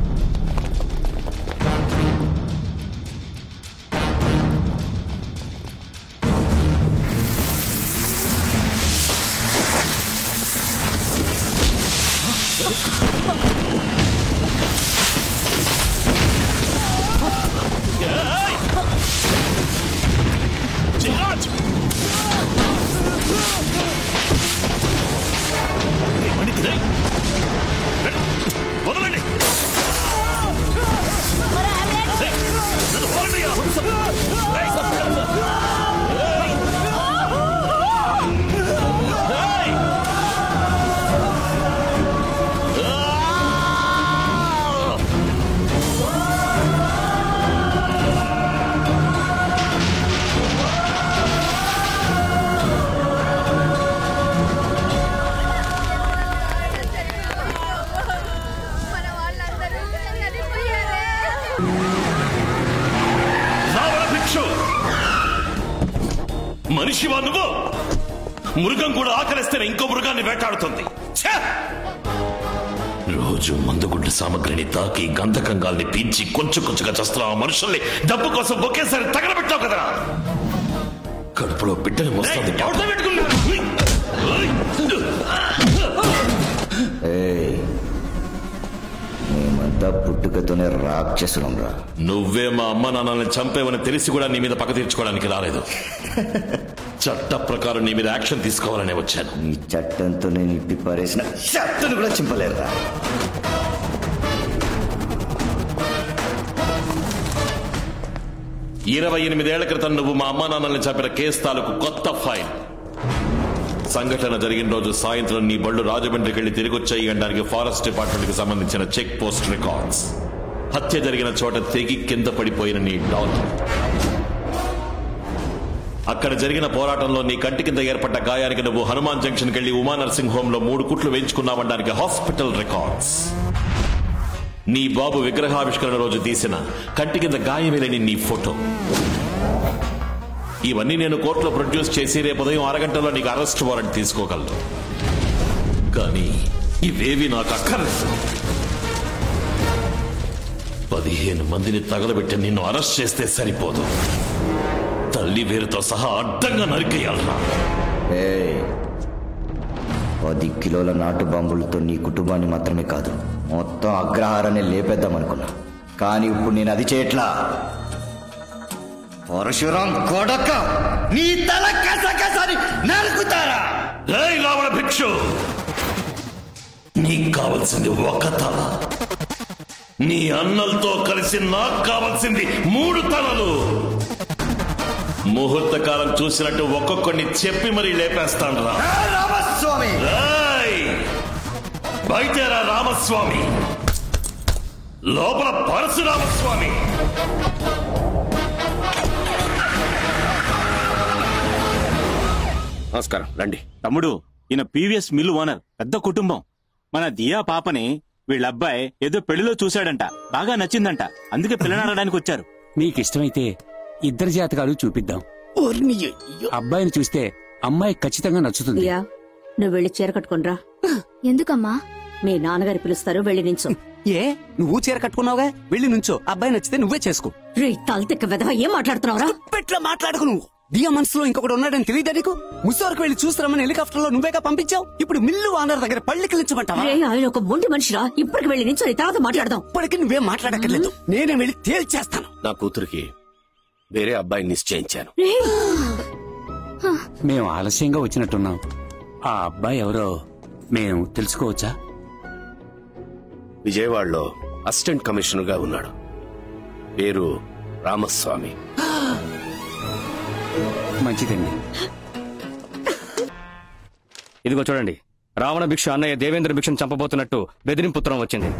మనిషివా నువ్వు? మృగం కూడా ఆకలిస్తేనే ఇంకో మృగాన్ని వేటాడుతుంది. రోజు మందుగుడ్డ సామగ్రిని తాకి గంధకంగాల్ని పీల్చి కొంచెం కొంచెంగా చేస్తున్నావు. మనుషుల్ని డబ్బు కోసం ఒకేసారి తగలబెట్టావు కదరా. కడుపులో బిడ్డలు వస్తుంది. మేమంతా పుట్టుకతోనే రాక్షసులం రా. నువ్వే మా అమ్మ నాన్నల్ని చంపేవని తెలిసి కూడా నీ మీద పగ తీర్చుకోవడానికి రాలేదు. చట్ట ప్రకారం నీ మీద యాక్షన్ తీసుకోవాలనే వచ్చాను. ఈ చట్టంతో నేను ఇప్పి పారేసిన చట్టను కూడా చింపలేరురా. ఇరవై 28 క్రితం నువ్వు మా అమ్మా నాన్నల్ని చంపిన కేసు తాలూకు కొత్త ఫైల్. సంఘటన జరిగిన రోజు సాయంత్రం నీ బళ్ళు రాజమండ్రికి వెళ్లి తిరిగి వచ్చాయి అనడానికి ఫారెస్ట్ డిపార్ట్మెంట్ కి సంబంధించిన చెక్ పోస్ట్ రికార్డ్స్. హత్య జరిగిన చోట తెగి కింద పడిపోయిన నీ డాలర్. అక్కడ జరిగిన పోరాటంలో నీ కంటి కింద ఏర్పడ్డ గాయానికి నువ్వు హనుమాన్ జంక్షన్ కెళ్లి ఉమా నర్సింగ్ హోమ్ లో 3 కుట్లు వేయించుకున్నావనడానికి హాస్పిటల్ రికార్డ్స్. నీ బాబు విగ్రహావిష్కరణ రోజు తీసిన కంటి కింద గాయమేలేని నీ ఫోటో. ఇవన్నీ నేను కోర్టులో ప్రొడ్యూస్ చేసి రేపు ఉదయం 6 గంటల్లో నీకు అరెస్ట్ వారెంట్ తీసుకోగలను. కానీ ఇవేవి నాకు అక్కర్లేదు. 15 మందిని తగలబెట్టి నిన్ను అరెస్ట్ చేస్తే సరిపోదు. తల్లి వేరుతో సహా అడ్డంగా నరికేయాలన్నా. 10 కిలోల నాటు బాంబులతో నీ కుటుంబాన్ని మాత్రమే కాదు, మొత్తం అగ్రహారాన్ని లేపేద్దామనుకున్నా. కానీ ఇప్పుడు నేను అది చేయట్లా. పరశురాం కొడక, నీ తల కసకసని నరుకుతారా? రావణ భిక్షు, నీకు కావాల్సింది ఒక తల. నీ అన్నలతో కలిసి నాకు కావాల్సింది 3 తలలు. ముహూర్త కాలం చూసినట్టు ఒక్కొక్కడిని చెప్పి మరీ లేపేస్తాను రా. రామస్వామి, బయటరా రామస్వామి, లోపల పరశురామస్వామి. నమస్కారం, రండి. తమ్ముడు ఈయన పీవీఎస్ మిల్లు ఓనర్, పెద్ద కుటుంబం. మన దియా పాపని వీళ్ళ అబ్బాయి ఏదో పెళ్లిలో చూశాడంట, బాగా నచ్చిందంట, అందుకే పిల్లనాడడానికి వచ్చారు. మీకిష్టమైతే ఇద్దరి జాతకాలు చూపిద్దాం. అబ్బాయిని చూస్తే అమ్మాయి ఖచ్చితంగా నచ్చుతుంది. దియా, నువ్వు వెళ్ళి చీర కట్టుకునిరా. ఎందుకమ్మా? మీ నాన్నగారు పిలుస్తారు, వెళ్ళి నించో. ఏ నువ్వు చీర కట్టుకున్నావుగా, వెళ్ళి నుంచో. అబ్బాయి నచ్చితే నువ్వే చేసుకో. రే తలతిక్క వెధవ, ఏం మాట్లాడుతున్నావురా? పెట్లా మాట్లాడుకు. నువ్వు దియా మనసులో ఇంకొకటి ఉన్నాడని తెలియదా నీకు? ముసోరకు వెళ్ళి చూస్తారమని హెలికాప్టర్ లో నువ్వేగా పంపించావు. ఇప్పుడు మిల్లు ఓనర్ దగ్గర పళ్ళికిలించమంటావా? ఆయన ఒక మొండి మనిషిరా. ఇప్పటికి వెళ్ళి నించో, తర్వాత మాట్లాడదాం. ఇప్పటికి నువ్వేం మాట్లాడక్కర్లేదు, నేనే వెళ్ళి తేల్చేస్తాను. నా కూతురికి వేరే అబ్బాయిని నిశ్చయించాను. మేము ఆలస్యంగా వచ్చినట్టున్నాం. ఆ అబ్బాయి ఎవరో మేము తెలుసుకోవచ్చా? విజయవాడలో అసిస్టెంట్ కమిషనర్ గా ఉన్నాడు. పేరు రామస్వామి. మంచిదండి. ఇదిగో చూడండి, రావణ భిక్ష అన్నయ్య దేవేంద్ర భిక్షను చంపబోతున్నట్టు బెదిరింపుత్రం వచ్చింది.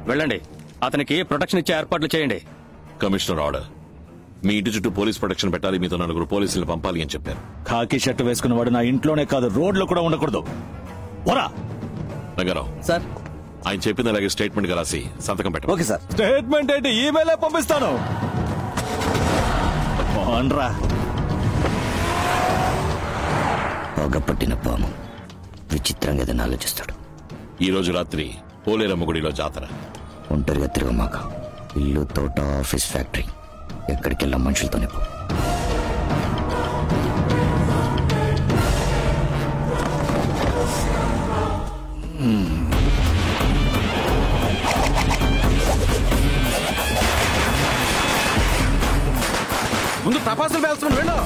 వెళ్ళండి, అతనికి ప్రొటెక్షన్ ఇచ్చే ఏర్పాట్లు చేయండి. Commissioner order. మీ ఇంటి చుట్టూ పోలీస్ ప్రొటెక్షన్ పెట్టాలి, మీతో 4 పోలీసులు పంపాలి అని చెప్పారు. ఖాకీ షర్టు వేసుకున్నవాడు నా ఇంట్లోనే కాదు, రోడ్లో కూడా ఉండకూడదు. రంగారావు సార్, ఆయన చెప్పింది అలాగే స్టేట్మెంట్ గా రాసి సంతకం పెట్టండి. Okay sir. స్టేట్మెంట్ ఏంటి, ఈమెయిల్ పంపిస్తాను. పొగపట్టిన పాము విచిత్రంగా ఏదైనా ఆలోచిస్తాడు. ఈ రోజు రాత్రి పోలేరమ్మ గుడిలో జాతర. ఒంటరిగా తిరగమాక. ఇల్లు, తోట, ఆఫీస్, ఫ్యాక్టరీ, ఎక్కడికి వెళ్ళాం మనుషులతోనే పో. ముందు తపాసులు వేస్తున్నాడు, వెళ్ళు.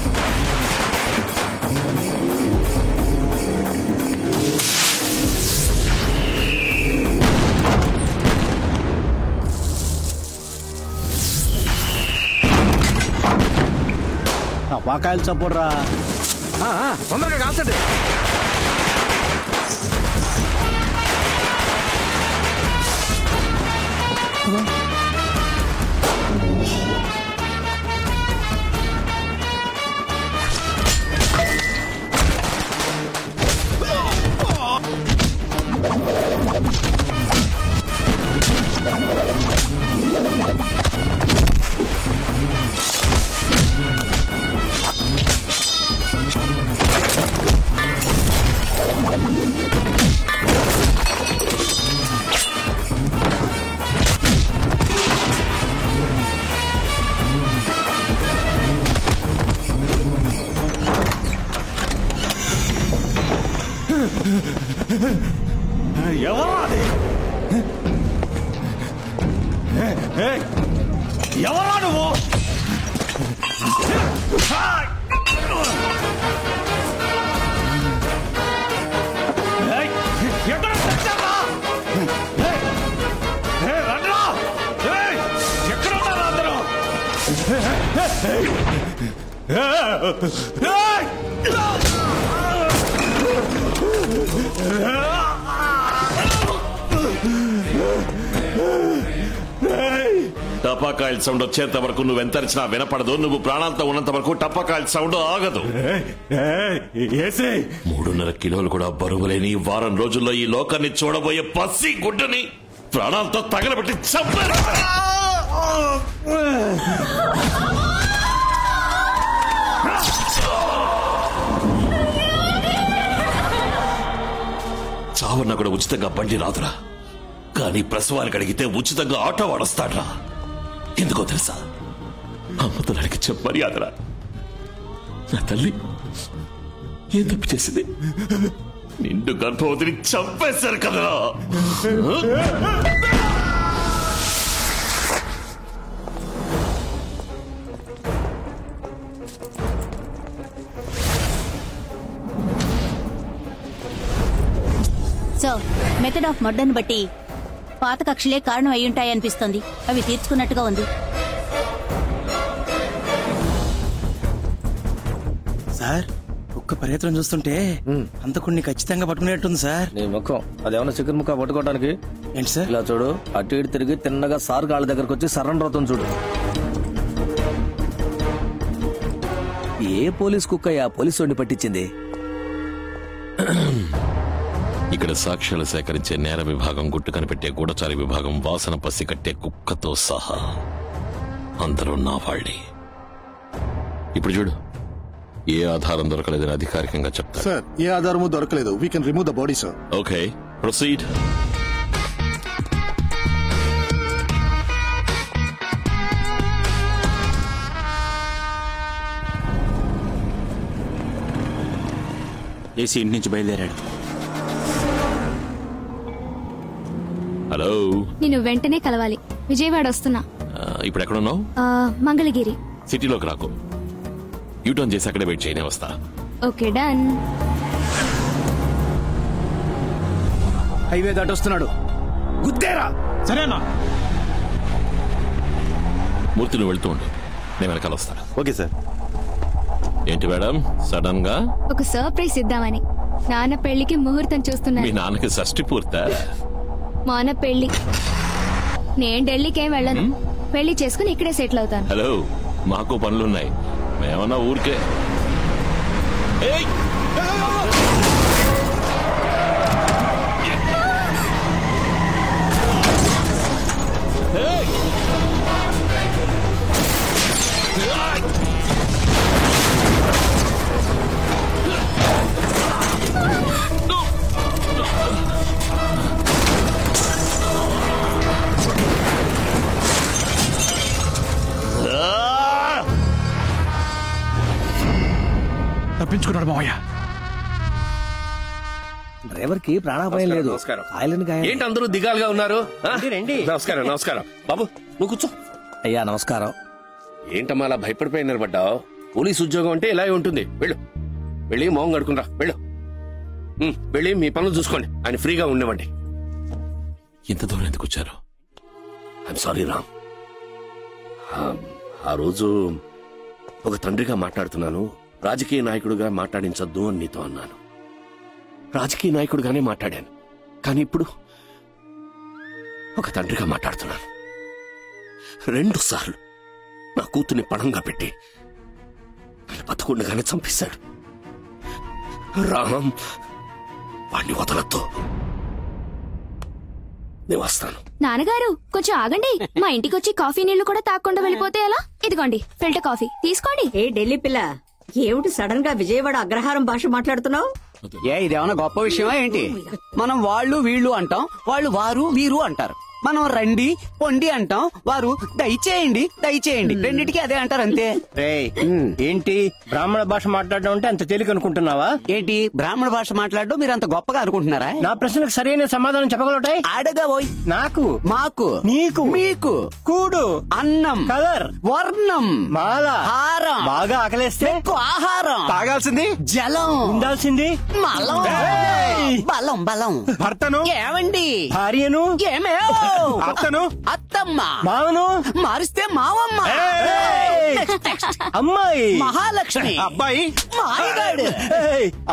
టపాకాయలు చప్పుడురా. తొందరగా కాల్చండి. ఎవరా నువ్వు? ఎక్కడ తెచ్చారా? ఎక్కడ ఉన్నారా అందరూ? టపాకాయల సౌండ్ వచ్చేంత వరకు నువ్వు ఎంతరిచినా వినపడదు. నువ్వు ప్రాణాలతో ఉన్నంత వరకు టపాకాయల సౌండ్ ఆగదు. 3.5 కిలోలు కూడా బరువులేని వారం రోజుల్లో ఈ లోకాన్ని చూడబోయే పసి గుడ్డని ప్రాణాలతో తగలబెట్టి చంపారు. చావన్న కూడా ఉచితంగా బండి రాదురా, కానీ ప్రసవానికి అడిగితే ఉచితంగా ఆటో వాడొస్తాడ్రా. ఎందుకో తెలుసా? అమ్మతో అడిగి మర్యాదరా. నా తల్లి ఏం తప్పు చేసింది? నిండు గర్భవతిని చంపేశారు కదరా. సో మెథడ్ ఆఫ్ మర్డర్ని బట్టి పాత కక్షలే కారణం అయ్యుంటాయనిపిస్తోంది. అవి తీర్చుకున్నట్టుగా ఉంది. సార్, ఒక్క ప్రయత్నం చూస్తుంటే అంతకుడిని ఖచ్చితంగా పట్టుకునేట్టుంది సార్. నీ ముఖం అదేమన్నా చికెన్ ముక్క పట్టుకోవడానికి ఏంటి సార్? ఇలా చూడు, అటు ఇటు తిరిగి తిన్నగా సార్ కాళ్ళ దగ్గరకు వచ్చి సరెండర్ అవుతుంది చూడు. ఏ పోలీస్ కుక్క ఆ పోలీసు వాడిని పట్టించింది? ఇక్కడ సాక్ష్యాలు సేకరించే నేర విభాగం, గుట్టు కనిపెట్టే గూఢచారి విభాగం, వాసన పసి కట్టే కుక్కతో సహా అందరూ నా వాళ్ళే. ఇప్పుడు చూడు, ఏ ఆధారం దొరకలేదని అధికారికంగా చెప్తా. సార్, ఏ ఆధారము దొరకలేదు. We can remove the body sir. Okay, proceed. AC ఇంటి నుంచి బయలుదేరాడు. హలో, నేను వెంటనే కలవాలి. విజయవాడ వస్తున్నా. ఇప్పుడు ఎక్కడున్నావు? మంగళగిరి. సిటీలోకి రాకు, యూటర్న్ చేసి అక్కడే వెయిట్ చేయనే వస్తా. Okay, done. హైవే దాటొస్తున్నాడు. గుద్దేరా. సరేనా? మూర్తి, నువ్వు వెళ్తూ ఉండు, నేను వెనకాల వస్తా. Okay sir. ఏంటి మేడం, సడన్ గా? ఒక సర్ప్రైజ్ ఇద్దామని. నాన్న పెళ్లికి ముహూర్తం మీ చూస్తున్నా. నాన్నకి షష్టి పూర్తా? మాన పెళ్లి. నేను ఢిల్లీకి ఏం వెళ్ళను. పెళ్లి చేసుకుని ఇక్కడే సెటిల్ అవుతాను. హలో, మాకు పనులున్నాయి, మేమన్నా ఊరికే. తప్పించుకున్నాడు మావయ్య. డ్రైవర్ కి ప్రాణాపాయం లేదు. నమస్కారం. ఆయలను ఏంటి అందరూ దిగాలుగా ఉన్నారు? నమస్కారం. నమస్కారం బాబు, నువ్వు కూర్చో. అయ్యా నమస్కారం. ఏంటమ్మా అలా భయపడిపోయి నిలబడ్డావు? పోలీస్ ఉద్యోగం అంటే ఇలాగే ఉంటుంది. వెళ్ళు, వెళ్ళి మోహం కడుకునిరా. వెళ్ళు, వెళ్ళి మీ పనులు చూసుకోండి. ఆయన ఫ్రీగా ఉండేవండి. ఇంత దూరం ఎందుకు వచ్చారు? I'm sorry Ram. ఆ రోజు ఒక తండ్రిగా మాట్లాడుతున్నాను, రాజకీయ నాయకుడిగా మాట్లాడించొద్దు అని నీతో అన్నాను. రాజకీయ నాయకుడిగానే మాట్లాడాను, కానీ ఇప్పుడు ఒక తండ్రిగా మాట్లాడుతున్నాను. 2 సార్లు నా కూతుర్ని పణంగా పెట్టి బతకుండగానే చంపేశాడు. రామ్, వాణ్ణి వదలొద్దు. నేను వస్తాను. నాన్నగారు, కొంచెం ఆగండి. మా ఇంటికి వచ్చి కాఫీ నీళ్లు కూడా తాకుండా వెళ్ళిపోతే ఎలా? ఇదిగోండి ఫిల్టర్ కాఫీ, తీసుకోండి. ఏ ఢిల్లీ పిల్ల, ఏమిటి సడన్ గా విజయవాడ అగ్రహారం భాష మాట్లాడుతున్నావు? ఇదేమన్నా గొప్ప విషయమా ఏంటి? మనం వాళ్ళు వీళ్ళు అంటాం, వాళ్ళు వారు వీరు అంటారు. మనం రండి పొండి అంటాం, వారు దయచేయండి దయచేయండి. రెండింటికి అదే అంటారు అంతే. ఏంటి బ్రాహ్మణ భాష మాట్లాడడం అంటే అంత తేలిక అనుకుంటున్నావా? ఏంటి బ్రాహ్మణ భాష మాట్లాడడం మీరు అంత గొప్పగా అనుకుంటున్నారా? నా ప్రశ్నలకు సరైన సమాధానం చెప్పగలటాయి. అడగబోయ్. నాకు, మాకు, నీకు, మీకు, కూడు, అన్నం, కలర్, వర్ణం, మాల, హారం, బాగా ఆకలేస్తే ఆహారం, తాగాల్సింది జలం, ఉండాల్సింది మలం, బలం బలం. భర్తను ఏమండి? భార్యను ఏమే? అత్తను, అత్తమ్మ, మావను మారిస్తే మావమ్మ, అమ్మాయి మహాలక్ష్మి, అబ్బాయి మాయగాడు,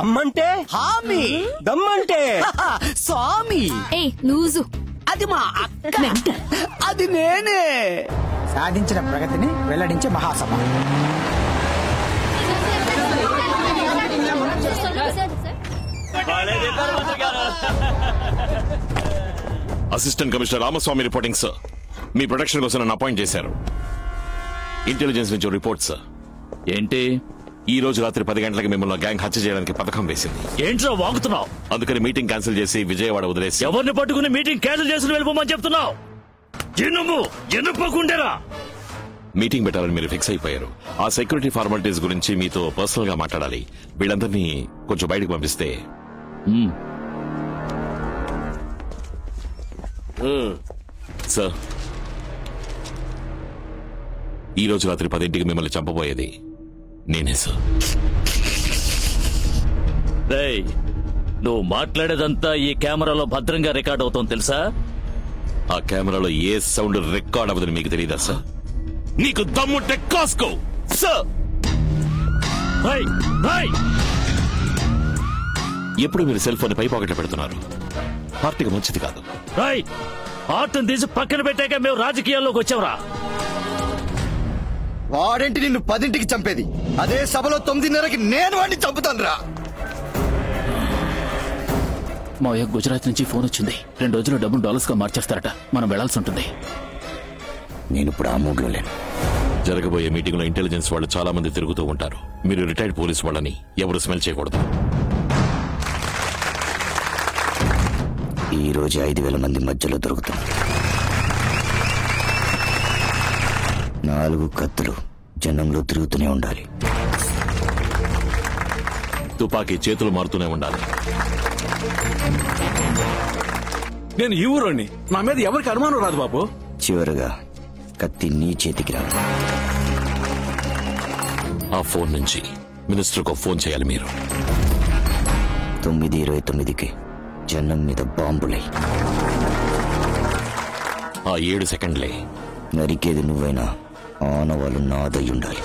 అమ్మంటే హామీ, దమ్మంటే స్వామి. లూజు. అది మా అక్క, అది నేనే. సాధించిన ప్రగతిని వెల్లడించే మహాసభ. Assistant commissioner Ramaswami reporting sir. మీ ప్రొటెక్షన్ కోసం నన్ను అపాయింట్ చేశారు. ఇంటెలిజెన్స్ నుంచి రిపోర్ట్ సార్. ఏంటి? ఈ రోజు రాత్రి 10 గంటలకు మిమ్మల్ని గ్యాంగ్ హత్య చేయడానికి పథకం వేసింది. ఏంట్రా వాగుతున్నావు? అందుకని మీటింగ్ క్యాన్సిల్ చేసి విజయవాడ వదిలేసి. ఎవరిని పట్టుకుని మీటింగ్ క్యాన్సిల్ చేసి వెళ్ళిపోమని చెప్తున్నావు? ఎన్నుకోకుండేరా. మీటింగ్ పెట్టాలని మీరు ఫిక్స్ అయిపోయారు. ఆ సెక్యూరిటీ ఫార్మాలిటీస్ గురించి మీతో పర్సనల్ గా మాట్లాడాలి. వీళ్ళందరినీ కొంచెం బయటకు పంపిస్తే. సార్, ఈ రోజు రాత్రి 10ంటికి మిమ్మల్ని చంపబోయేది నేనే సార్. రేయ్, నువ్వు మాట్లాడేదంతా ఈ కెమెరాలో భద్రంగా రికార్డ్ అవుతోంది తెలుసా? ఆ కెమెరాలో ఏ సౌండ్ రికార్డ్ అవ్వదని మీకు తెలియదా సార్? నీకు దమ్ముంటే కాసుకో సార్. ఎప్పుడు మీరు సెల్ ఫోన్ పై పాకెట్లో పెడుతున్నారు. పార్టీకి మంచిది కాదు. ఆర్ట్ని తీసి పక్కన పెట్టాక మేము రాజకీయాల్లోకి వచ్చావురా. వాడేంటి నిన్ను 10ంటికి చంపేది? అదే సభలో 9:30కి నేను వాడిని చంపుతాను రా. మావయ్య గుజరాత్ నుంచి ఫోన్ వచ్చింది. 2 రోజుల్లో డబ్బును డాలర్స్ గా మార్చేస్తారట. మనం వెళ్లాల్సి ఉంటుంది. నేను ఇప్పుడు ఆ మూడ్లో లేను. జరగబోయే మీటింగ్ లో ఇంటెలిజెన్స్ వాళ్ళు చాలా మంది తిరుగుతూ ఉంటారు. మీరు రిటైర్డ్ పోలీస్ వాళ్ళని ఎవరు స్మెల్ చేయకూడదు. ఈ రోజు 5,000 మంది మధ్యలో దొరుకుతాం. 4 కత్తులు జనంలో తిరుగుతూనే ఉండాలి. తుపాకీ చేతులు మారుతూనే ఉండాలి. నేను ఈ ఊరోని, నా మీద ఎవరికి అనుమానం రాదు బాబు. చివరగా కత్తి నీ చేతికి రా. ఆ ఫోన్ నుంచి మినిస్టర్కు ఫోన్ చేయాలి మీరు. 9:29కి జనం మీద బాంబులై. ఆ 7 సెకండ్లే నరికేది నువ్వైనా ఆనవాళ్ళు నాదై ఉండాలి.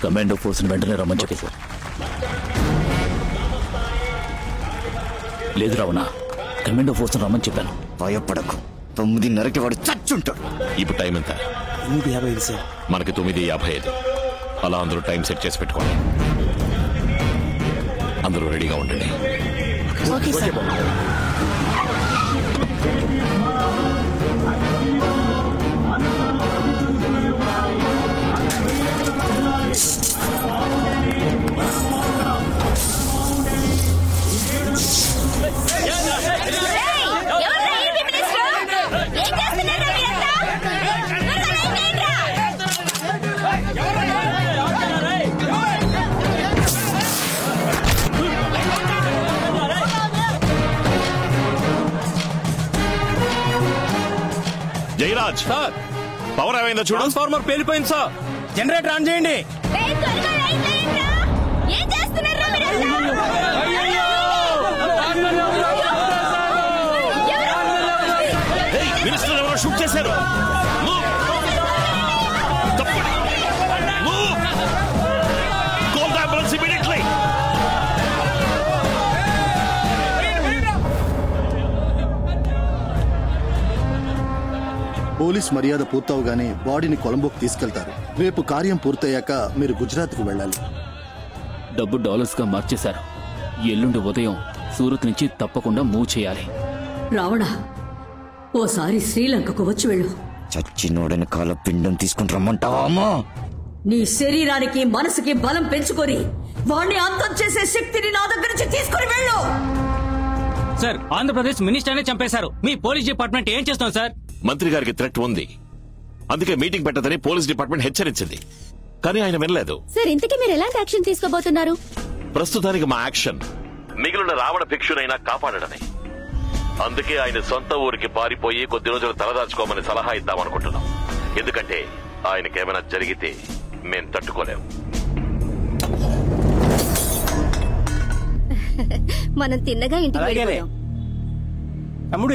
కమాండో ఫోర్స్ వెంటనే రమ్మని చెప్పి. లేదు రావణ, కమాండో ఫోర్స్ రమ్మని చెప్పాను. భయపడకు, 9:30కి వాడు చచ్చుంటాడు. ఇప్పుడు టైం ఎంత? 8:55 సార్. మనకి 9:55. అలా అందరూ టైం సెట్ చేసి పెట్టుకోండి. అందరూ రెడీగా ఉండండి. Okay sir. Jayaraj sir, power ఏమైందో చూడు. ట్రాన్స్ఫార్మర్ పేలిపోయింది సార్. జనరేటర్ ఆన్ చేయండి. మినిస్టర్ ఎవరో షూట్ చేశారు. పోలీస్ మర్యాద పూర్తవగానే బాడీని కొలంబోకు తీసుకెళ్తారు. రేపు కార్యం పూర్తయ్యాక మీరు గుజరాత్కు వెళ్ళాలి. డబ్బు డాలర్స్ గా మార్చేశారు. ఎల్లుండి ఉదయం సూరత్ నుంచి తప్పకుండా మూవ్ చేయాలి. రావణ, ఓసారి శ్రీలంకకు వచ్చి వెళ్ళు. చచ్చినోడని కాల పిండం తీసుకుని రమ్మంటావా అమ్మా? నీ శరీరానికి మనసుకి బలం పెంచుకొని వాణ్ణి అంతం చేసే శక్తిని నా దగ్గర నుంచి తీసుకుని వెళ్ళు. సార్, ఆంధ్రప్రదేశ్ మినిస్టర్నే చంపేశారు. మీ పోలీస్ డిపార్ట్మెంట్ ఏం చేస్తాం సార్? మంత్రి గారికి థ్రెట్ ఉంది. అందుకే మీటింగ్ పెట్టదని పోలీస్ డిపార్ట్మెంట్ హెచ్చరించింది. కానీ ఆయన వినలేదు. సార్, ఇంతకీ మీరు ఎలాంటి యాక్షన్ తీసుకోబోతున్నారు? ప్రస్తుతానికి మా యాక్షన్ మిగిలిన రావణ భిక్షునైనా కాపాడడమే. అందుకే ఆయన సొంత ఊరికి పారిపోయి కొద్ది రోజులు తలదాచుకోమని సలహా ఇద్దామనుకుంటున్నాం. ఎందుకంటే ఆయనకేమైనా జరిగితే మేం తట్టుకోలేం. మనం తిన్నగా ఇంటికి వెళ్ళిపోయాం. తమ్ముడు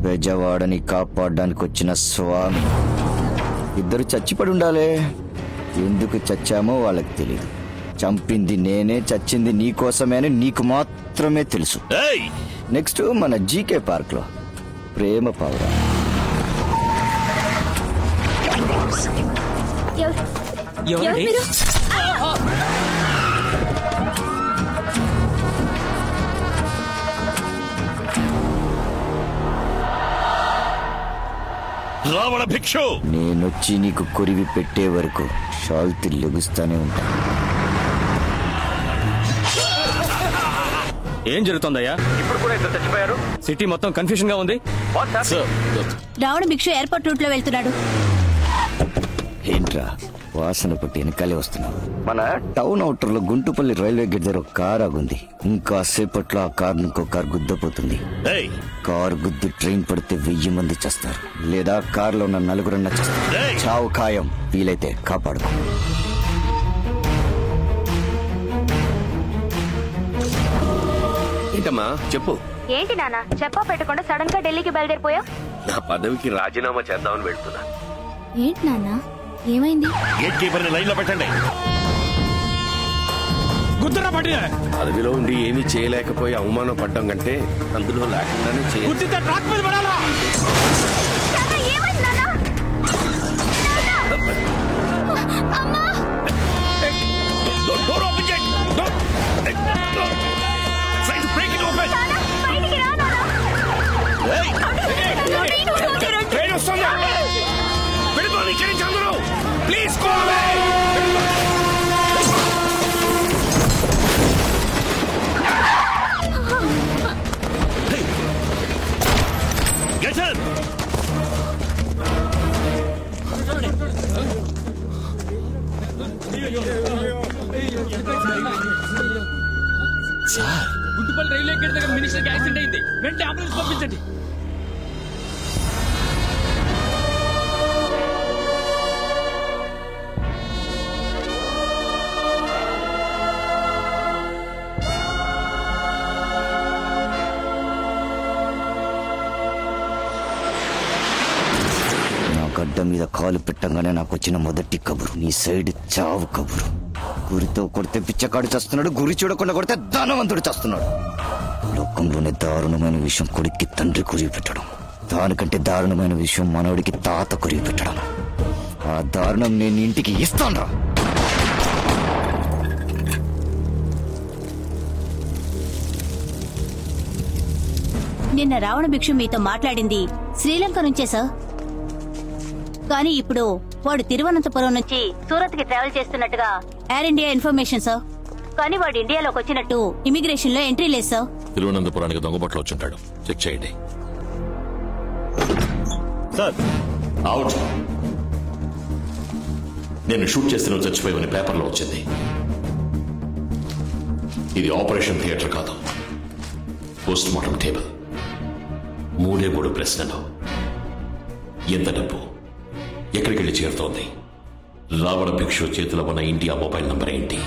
బెజవాడని కాపాడడానికి వచ్చిన స్వామి. ఇద్దరు చచ్చిపడి ఉండాలే. ఎందుకు చచ్చామో వాళ్ళకి తెలియదు. చంపింది నేనే, చచ్చింది నీకోసమే అని నీకు మాత్రమే తెలుసు. నెక్స్ట్ మన జీకే పార్క్ లో ప్రేమ పావురా. రావణ భిక్షు, నేనొచ్చి నీకు కొరివి పెట్టే వరకు షాల్తీ లెగుస్తానే ఉంటా. ఏం జరుగుతుందయ్యా? ఇప్పుడు కూడా ఇద్దరు చచ్చిపోయారు. సిటీ మొత్తం కన్ఫ్యూజన్ గా ఉంది. రావణ భిక్షు ఎయిర్పోర్ట్ రూట్ లో వెళ్తున్నాడు. ఏంట్రా వాసన పట్టి వెనకాలే వస్తున్నావు. మన టౌన్ అవుటర్ లో గుంటుపల్లి రైల్వే గేట్ దగ్గర ఒక కార్ ఆగుంది. ఇంకా సేపట్లో ఆ కార్ ఇంకో కార్ గుద్దపోతుంది. కార్ గుద్ది ట్రైన్ పడితే 1000 మంది చేస్తారు, లేదా కార్ లో ఉన్న 4 చేస్తారు. చావు ఖాయం. వీలైతే కాపాడుకో. ఏంటమ్మా చెప్పు. ఏంటి నాన్న చెప్పా పెట్టకుండా సడన్ గా ఢిల్లీకి బయలుదేరిపోయా? నా పదవికి రాజీనామా చేద్దామని వెళ్తున్నా. ఏంటి నాన్న ఏమైంది? గేట్ కీపర్ ని లైన్ లో పెట్టండి. పదవిలో ఉండి ఏమీ చేయలేకపోయి అవమానం పడ్డం కంటే అందులో లేకుండానే చేయాలి. ప్లీజ్ గుంటుపల్లి రైల్వే గేట్ దగ్గర మినిస్టర్కి యాక్సిడెంట్ అయింది. వెంటనే అంబులెన్స్ పంపించండి. గడ్డ మీద కాలు పెట్టంగానే నాకు వచ్చిన మొదటి కబురు నీ సైడ్ చావు కబురు. గురితో కొడితే పిచ్చకాడు చేస్తున్నాడు, గురి చూడకుండా కొడితే ధనవంతుడు చేస్తున్నాడు. లోకంలోనే దారుణమైన విషయం కొడుక్కి తండ్రి కురిగి పెట్టడం, దానికంటే దారుణమైన విషయం మనవడికి తాత కురిగి పెట్టడం. ఆ దారుణం నేను ఇంటికి ఇస్తాను రా. నిన్న రావణ భిక్షు మీతో మాట్లాడింది శ్రీలంక నుంచే సార్. కానీ ఇప్పుడు వాడు తిరువనంతపురం నుంచి సూరత్ కి ట్రావెల్ చేస్తున్నట్టుగా ఎయిర్ ఇండియా ఇన్ఫర్మేషన్ సార్. కానీ వాడు ఇండియాలోకి వచ్చినట్టు ఇమిగ్రేషన్ లో ఎంట్రీ లేదు సార్. తిరువనంతపురానికి దొంగబట్లు వచ్చుంటాడు, చెక్ చేయండి. Sir out. నేను షూట్ చేస్తే నువ్వు చచ్చిపోయావని పేపర్లో వచ్చింది. ఇది ఆపరేషన్ థియేటర్ కాదు, పోస్ట్ మార్టం టేబుల్. 3 ప్రశ్నలు. ఎంత డబ్బు ఎక్కడికి వెళ్ళి చేరుతోంది? రావణ భిక్షు చేతిలో ఉన్న ఇండియా మొబైల్ నంబర్ ఏంటి?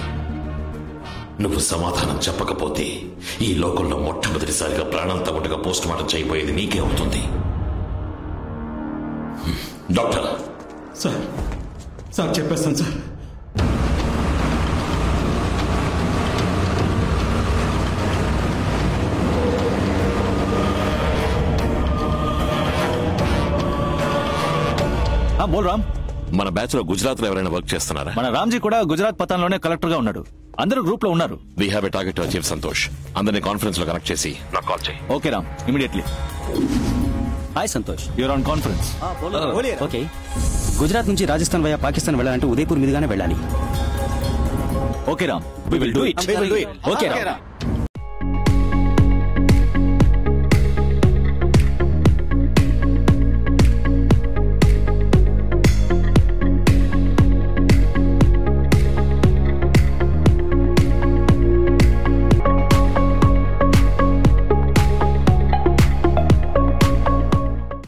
నువ్వు సమాధానం చెప్పకపోతే ఈ లోకంలో మొట్టమొదటిసారిగా ప్రాణాలతో ఉండగా పోస్ట్ మార్టం చేయబోయేది నీకే అవుతుంది. డాక్టర్. సార్ చెప్పేస్తాను సార్. బోల్ రామ్. మన బ్యాచ్ లో గుజరాత్ లో ఎవరైనా వర్క్ చేస్తున్నారా? మన రామ్జీ కూడా గుజరాత్ పతాన్లోనే కలెక్టర్ గా ఉన్నాడు. అందరూ గ్రూప్ లో ఉన్నారు. We have a target to achieve Santosh. అందరినీ కాన్ఫరెన్స్ లో కనెక్ట్ చేసి నాకు కాల్ చేయి. Okay Ram, immediately. Hi Santosh, you're on conference. Okay. Gujarat నుంచి రాజస్థాన్ వయా పాకిస్తాన్ వెళ్ళాలంటే ఉదయపూర్ మీదుగానే వెళ్ళాలి. Okay Ram, we will do it. Okay Ram.